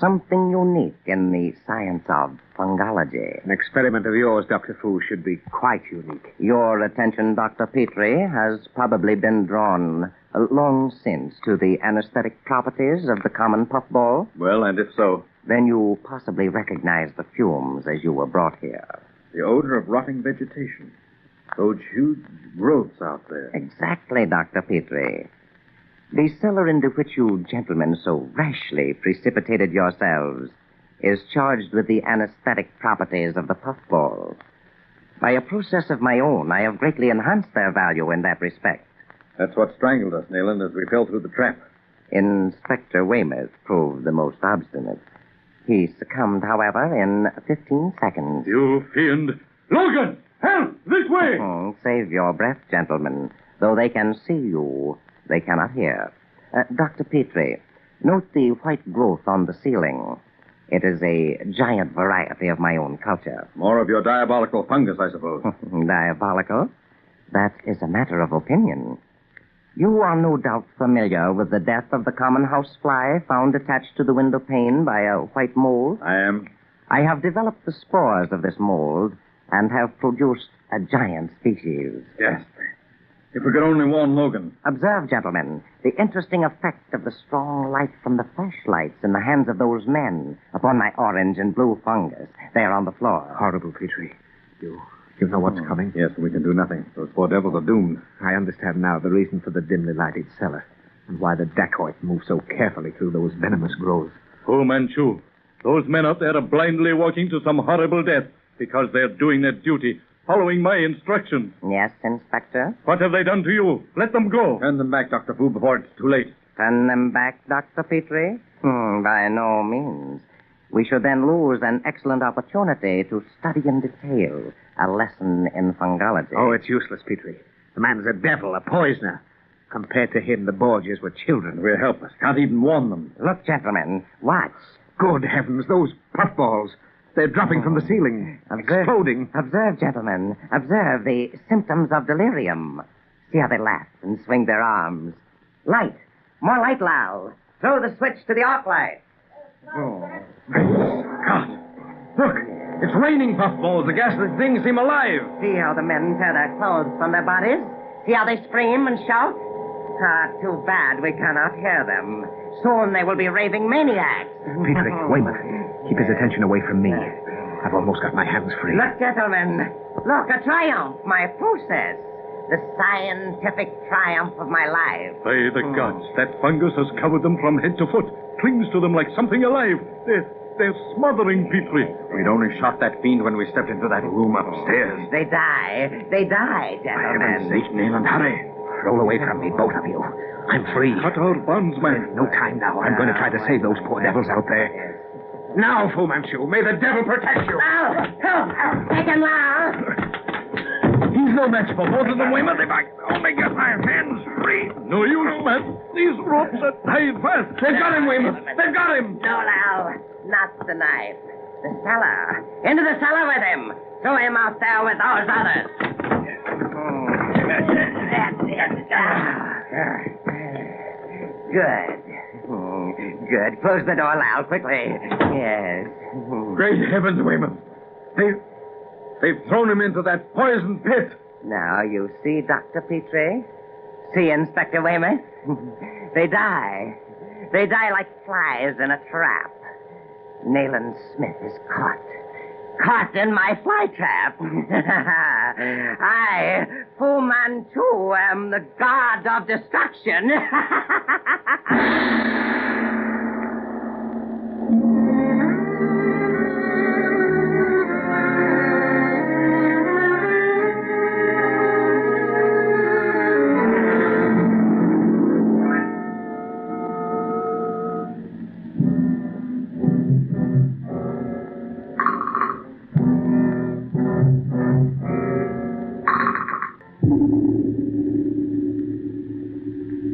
Something unique in the science of fungology. An experiment of yours, Dr. Fu, should be quite unique. Your attention, Dr. Petrie, has probably been drawn long since to the anesthetic properties of the common puffball. Well, and if so? Then you possibly recognize the fumes as you were brought here. The odor of rotting vegetation. Those huge growths out there. Exactly, Dr. Petrie. The cellar into which you gentlemen so rashly precipitated yourselves is charged with the anesthetic properties of the puffball. By a process of my own, I have greatly enhanced their value in that respect. That's what strangled us, Nayland, as we fell through the trap. Inspector Weymouth proved the most obstinate. He succumbed, however, in 15 seconds. You fiend! Logan! Help! This way! Save your breath, gentlemen. Though they can see you, they cannot hear. Dr. Petrie, note the white growth on the ceiling. It is a giant variety of my own culture. More of your diabolical fungus, I suppose. Diabolical? That is a matter of opinion. You are no doubt familiar with the death of the common housefly found attached to the window pane by a white mold. I am. I have developed the spores of this mold and have produced a giant species. Yes. If we could only warn Logan. Observe, gentlemen, the interesting effect of the strong light from the flashlights in the hands of those men upon my orange and blue fungus there on the floor. Horrible, Petrie. You know what's coming? Yes, we can do nothing. Those poor devils are doomed. I understand now the reason for the dimly lighted cellar and why the dacoit moved so carefully through those venomous growths. Fu Manchu, those men out there are blindly walking to some horrible death because they're doing their duty, following my instructions. Yes, Inspector? What have they done to you? Let them go. Turn them back, Dr. Fu, before it's too late. Turn them back, Dr. Petrie? By no means. We should then lose an excellent opportunity to study in detail a lesson in fungology. Oh, it's useless, Petrie. The man's a devil, a poisoner. Compared to him, the Borgias were children. We're helpless. Can't even warn them. Look, gentlemen, watch. Good heavens, those puffballs. They're dropping from the ceiling. Exploding. Observe, gentlemen. Observe the symptoms of delirium. See how they laugh and swing their arms. Light. More light, Lal. Throw the switch to the arc light. God. Look, it's raining puffballs. The gaseous things seem alive. See how the men tear their clothes from their bodies? See how they scream and shout? Too bad we cannot hear them. Soon they will be raving maniacs. Petrie, Weymouth, keep his attention away from me. I've almost got my hands free. Look, gentlemen. Look, a triumph. My process. The scientific triumph of my life. By the gods, that fungus has covered them from head to foot. Clings to them like something alive. They're smothering Petrie. We'd only shot that fiend when we stepped into that room upstairs. They die. They die, gentlemen. For heaven's sake, Nayland, hurry. Roll away from me, both of you. I'm free. Cut our bonds, man. No time now. I'm going to try to save those poor devils out there. Now, Fu Manchu, may the devil protect you. Help! Take him now! He's no match for both of them, Weymouth. If I only get my hands free. No use, man. These ropes are tied fast. They've got him, Weymouth. They've got him. No, Lal. Not the knife. The cellar. Into the cellar with him. Throw him out there with those others. Good. Close the door, Lal, quickly. Yes. Great heavens, Weymouth. They've thrown him into that poison pit. Now, you see, Dr. Petrie? See, Inspector Weymouth? They die. They die like flies in a trap. Nayland Smith is caught. Caught in my fly trap. I, Fu Manchu, am the god of destruction.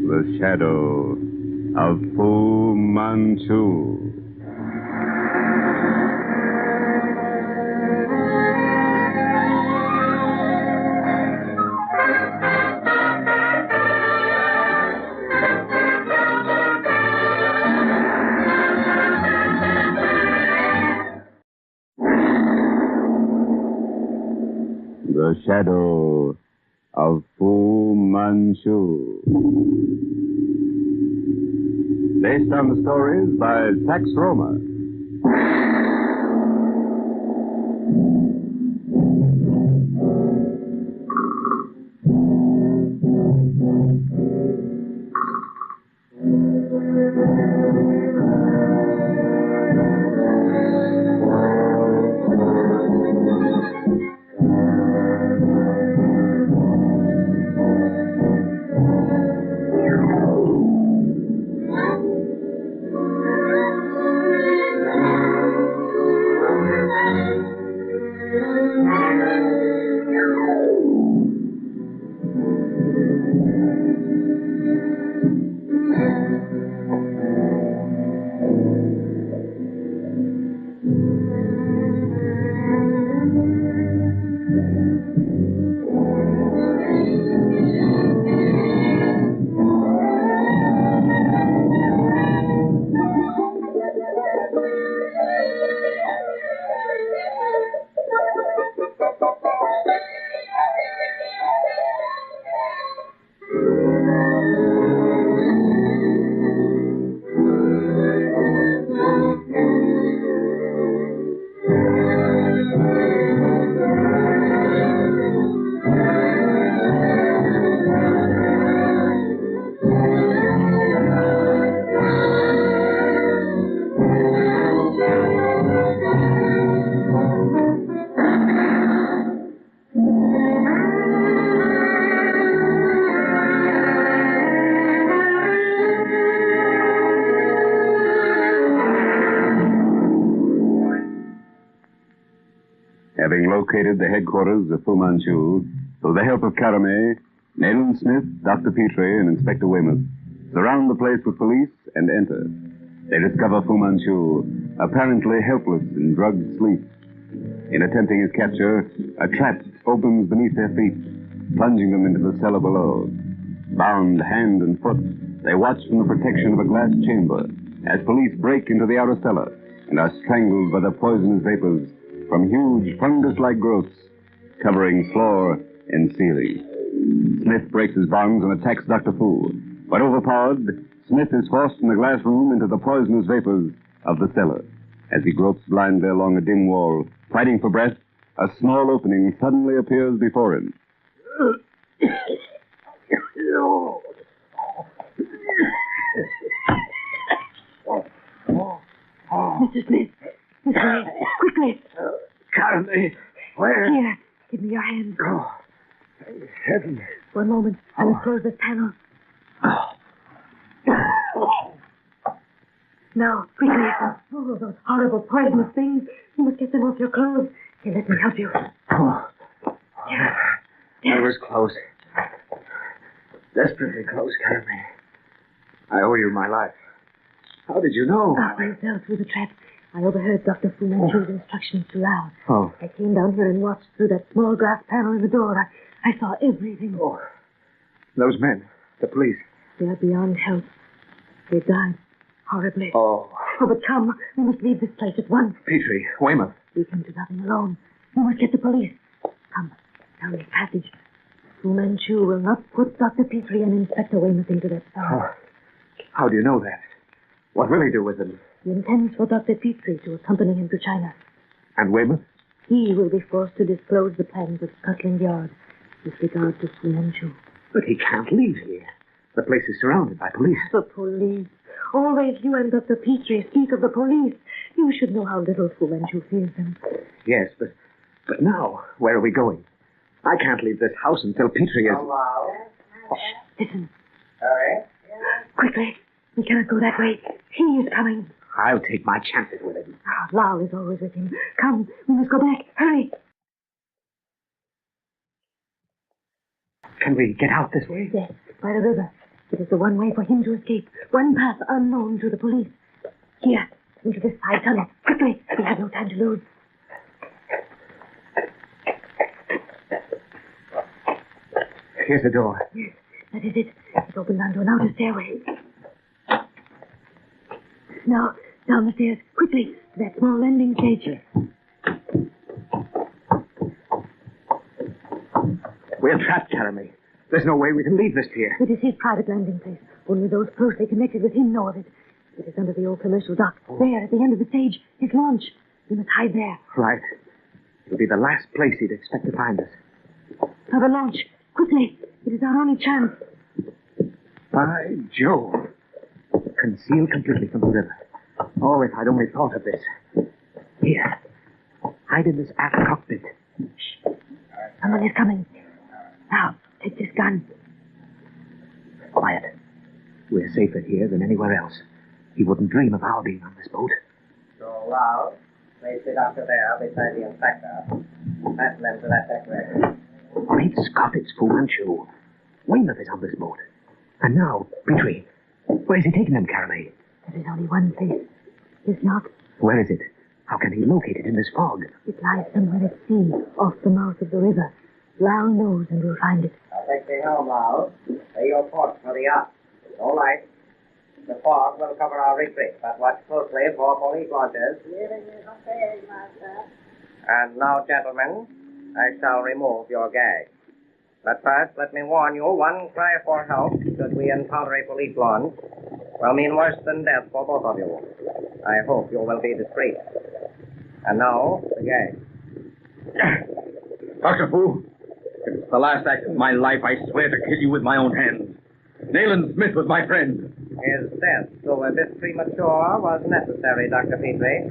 The shadow of Fu Manchu. The shadow of Fu Manchu. Based on the stories by Pax Roma. Having located the headquarters of Fu Manchu, with the help of Karame, Nayland Smith, Dr. Petrie, and Inspector Weymouth surround the place with police and enter. They discover Fu Manchu apparently helpless in drugged sleep. In attempting his capture, a trap opens beneath their feet, plunging them into the cellar below. Bound hand and foot, they watch from the protection of a glass chamber as police break into the outer cellar and are strangled by the poisonous vapors from huge fungus-like growths covering floor and ceiling. Smith breaks his bonds and attacks Dr. Fu, but overpowered, Smith is forced from the glass room into the poisonous vapors of the cellar. As he gropes blindly along a dim wall, fighting for breath, a small opening suddenly appears before him. Mr. Smith, this way, quickly. Carmen, where? Here, give me your hand. Oh, thank heaven. One moment, I will close this panel. Now, quickly. Oh, those horrible poisonous things. You must get them off your clothes. Here, let me help you. Oh, Here. that was close. Desperately close, Carmen. I owe you my life. How did you know? I fell through the trap. I overheard Dr. Fu Manchu's instructions to Lau. Oh. I came down here and watched through that small glass panel in the door. I saw everything. Oh. Those men, the police. They are beyond help. They died horribly. Oh. Oh, but come. We must leave this place at once. Petrie, Weymouth. We can do nothing alone. We must get the police. Come, down this passage. Fu Manchu will not put Dr. Petrie and Inspector Weymouth into that cellar. Oh. How do you know that? What will he do with them? He intends for Dr. Petrie to accompany him to China. And Weymouth? He will be forced to disclose the plans of Scotland Yard with regard to Fu Manchu. But he can't leave here. The place is surrounded by police. The police. Always you and Dr. Petrie speak of the police. You should know how little Fu Manchu fears them. Yes, but now, where are we going? I can't leave this house until Petrie is... Hello? Listen. Hurry. Quickly. We cannot go that way. He is coming. I'll take my chances with him. Lau is always with him. Come, we must go back. Hurry. Can we get out this way? Yes, by the river. It is the one way for him to escape. One path unknown to the police. Here, into this side tunnel. Quickly. We have no time to lose. Here's the door. Yes, that is it. It opens onto an outer stairway. Now, down the stairs, quickly, to that small landing stage. We're trapped, Jeremy. There's no way we can leave this pier. It is his private landing place. Only those closely connected with him know of it. It is under the old commercial dock. There, at the end of the stage, his launch. We must hide there. Right. It'll be the last place he'd expect to find us. Now the launch. Quickly. It is our only chance. By Jove. Concealed completely from the river. Oh, if I'd only thought of this. Here. Hide in this aft cockpit. Shh. Someone is coming. Now, take this gun. Quiet. We're safer here than anywhere else. He wouldn't dream of our being on this boat. So loud. Place it up there beside the inspector. Fasten them to that deck rail. Great Scott, it's Fu Manchu. Weymouth is on this boat. And now, Petrie. Where's he taking them, Caroline? There is only one place. Is not. Where is it? How can he locate it in this fog? It lies somewhere at sea, off the mouth of the river. Lau knows and will find it. I'll take the helm out. Lay your port for the yacht. No light. The fog will cover our retreat, but watch closely for police launches. And now, gentlemen, I shall remove your gag. But first, let me warn you, one cry for help, should we encounter a police launch, will mean worse than death for both of you. I hope you will be discreet. And now, the gag. Dr. Fu, if it's the last act of my life, I swear to kill you with my own hands. Nayland Smith was my friend. His death, though a bit premature, was necessary, Dr. Petrie.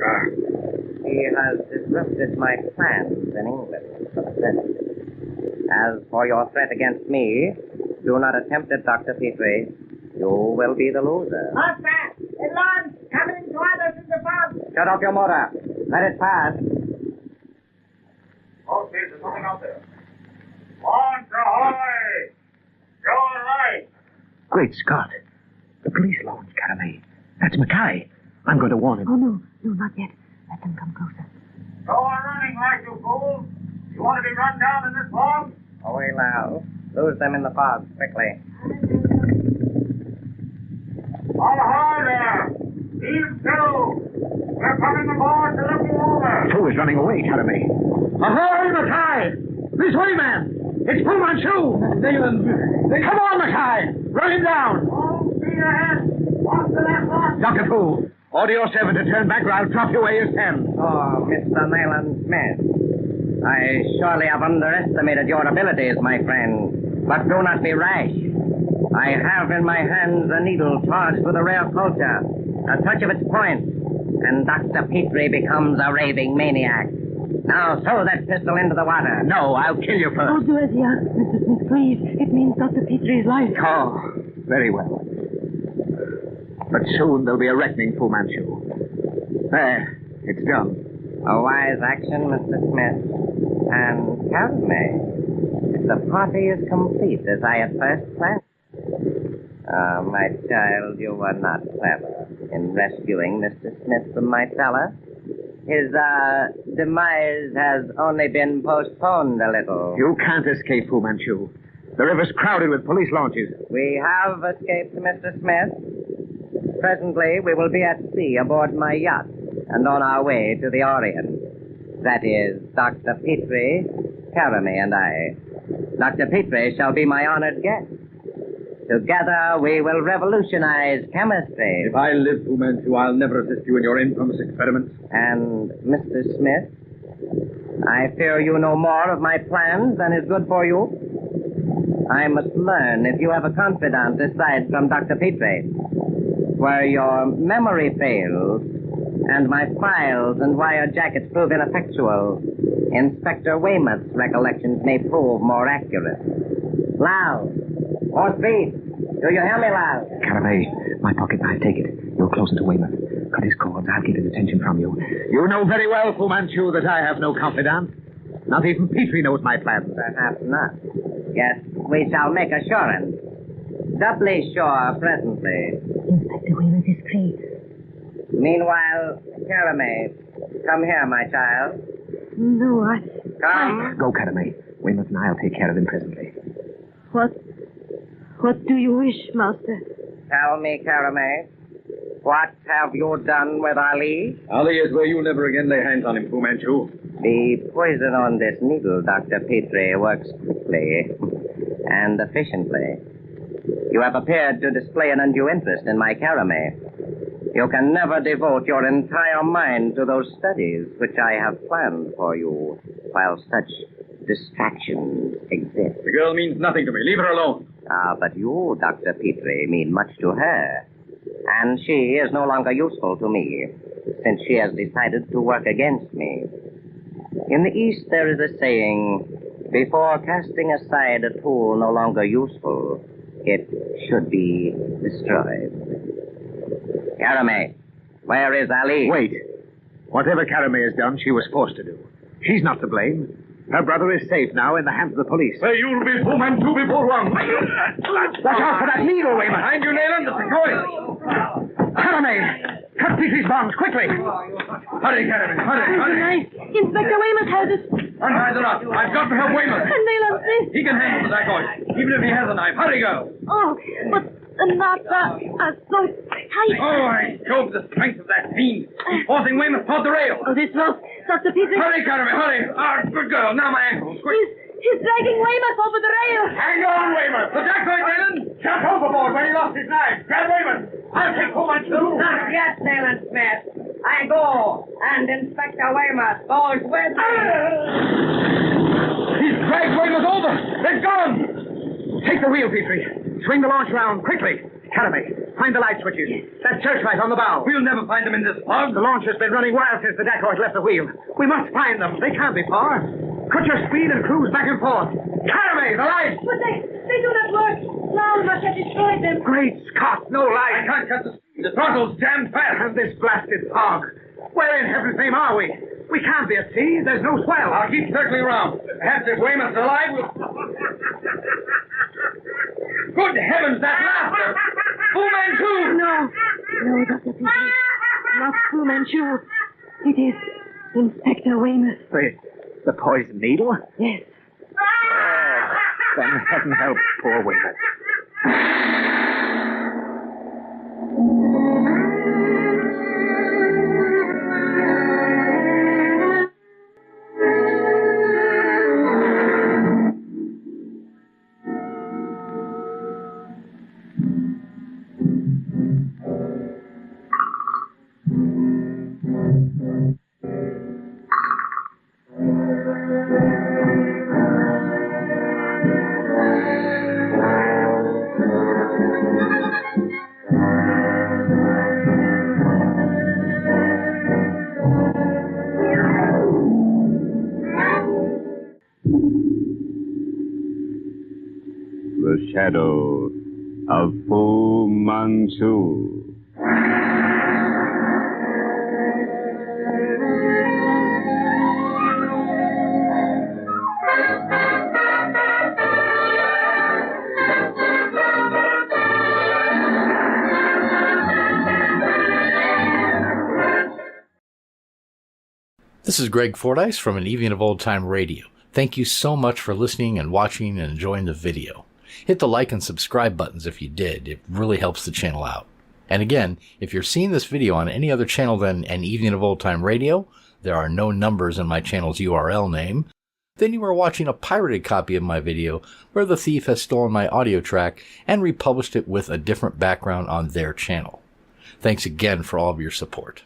He has disrupted my plans in England for the present. As for your threat against me, do not attempt it, Dr. Petrie. You will be the loser. What's that? It launch coming toward us in the fog. Shut off your motor. Let it pass. something out there. Launch ahoy! Your light! Great Scott. The police launch, Caramay. That's Mackay. I'm going to warn him. Oh, no, not yet. Let them come closer. Go on running, like you fool. You want to be run down in this fog? Away, Lau. Lose them in the fog, quickly. All ahoy there! Heave to! We're coming aboard to look you over. Fu is running away, Caramay. Ahoy, Mackay! This way, man! It's Fu Manchu! Come on, Mackay! Run him down! All speed ahead! Watch the left one! Dr. Fu, order your servant to turn back or I'll drop you where you stand. Oh, Mr. Nayland Smith. I surely have underestimated your abilities, my friend. But do not be rash. I have in my hands a needle charged with a rare culture. A touch of its point, and Dr. Petrie becomes a raving maniac. Now throw that pistol into the water. No, I'll kill you first. Oh, do as you ask, Mr. Smith, please. It means Dr. Petrie's life. Oh, very well. But soon there'll be a reckoning, Fu Manchu. There, it's done. A wise action, Mr. Smith. And tell me, the party is complete as I at first planned. Ah, my child, you were not clever in rescuing Mr. Smith from my cellar. His, demise has only been postponed a little. You can't escape, Fu Manchu. The river's crowded with police launches. We have escaped, Mr. Smith. Presently, we will be at sea aboard my yacht and on our way to the Orient. That is, Dr. Petrie, Caramay, and I. Dr. Petrie shall be my honored guest. Together, we will revolutionize chemistry. If I live, Fu Manchu, I'll never assist you in your infamous experiments. And, Mr. Smith, I fear you know more of my plans than is good for you. I must learn if you have a confidant aside from Dr. Petrie. Where your memory fails, and my files and wire jackets prove ineffectual, Inspector Weymouth's recollections may prove more accurate. Lau, more speed. Do you hear me, Lau? Caramay, my pocket knife, take it. You're closer to Weymouth. Cut his cords. I'll get his attention from you. You know very well, Fu Manchu, that I have no confidant. Not even Petrie knows my plans. Perhaps not. Yet we shall make assurance. Doubly sure presently. Inspector Weymouth is free. Meanwhile, Caramay, come here, my child. No, Come. Go, Caramay. Weymouth and I'll take care of him presently. What do you wish, Master? Tell me, Caramay, what have you done with Ali? Ali is where you never again lay hands on him, Fu Manchu. The poison on this needle, Dr. Petrie, works quickly and efficiently. You have appeared to display an undue interest in my Caramay. You can never devote your entire mind to those studies which I have planned for you, while such distractions exist. The girl means nothing to me. Leave her alone. Ah, but you, Dr. Petrie, mean much to her. And she is no longer useful to me, since she has decided to work against me. In the East, there is a saying, before casting aside a tool no longer useful, it should be destroyed. Caramay, where is Ali? Wait. Whatever Caramay has done, she was forced to do. She's not to blame. Her brother is safe now in the hands of the police. Hey, you'll be Fu Manchu before long. Watch out for that needle, Weymouth. Behind you, Nayland. It's going. Caramay, cut Petrie's bonds, quickly. Hurry, Caramay. Hurry. Nice. Inspector Weymouth has it. Untie the knot. I've got to help Weymouth. And Nayland Smith. He can handle the dacoit, even if he has a knife. Hurry, girl. Oh, but the knots are so tight. Oh, I jove the strength of that fiend. He's forcing Weymouth toward the rail. Oh, this rope. Dr. Petrie. Hurry, Caramay, hurry. Ah, good girl. Now my ankles. Quick. He's dragging Weymouth over the rail. Hang on, Weymouth. The dacoit, Nayland. Jump overboard when he lost his knife. Grab Weymouth. I'll take Fu Manchu. Not yet, Nayland Smith. I go, and Inspector Weymouth goes with me. He's dragged Weymouth over. They've gone. Take the wheel, Petrie. Swing the launch round, quickly. Caramay, find the light switches. That searchlight on the bow. We'll never find them in this fog. The launch has been running wild since the dacoit left the wheel. We must find them. They can't be far. Cut your speed and cruise back and forth. Caramay, the light! But they do not work. Now we must have destroyed them. Great Scott, no light. I can't cut the speed. The throttle's jammed fast. And this blasted fog. Where in heaven's name are we? We can't be at sea. There's no swell. I'll keep circling around. Perhaps if Weymouth's alive, we'll... Good heavens, that laughter! Fu Manchu! No, Dr. Petrie. Not Fu Manchu. It is Inspector Weymouth. The poison needle? Yes. Then heaven help poor Weymouth. The shadow of Fu Manchu. This is Greg Fordyce from An Evening of Old Time Radio. Thank you so much for listening and watching and enjoying the video. Hit the like and subscribe buttons if you did. It really helps the channel out. And again, if you're seeing this video on any other channel than An Evening of Old Time Radio, there are no numbers in my channel's URL name, then you are watching a pirated copy of my video where the thief has stolen my audio track and republished it with a different background on their channel. Thanks again for all of your support.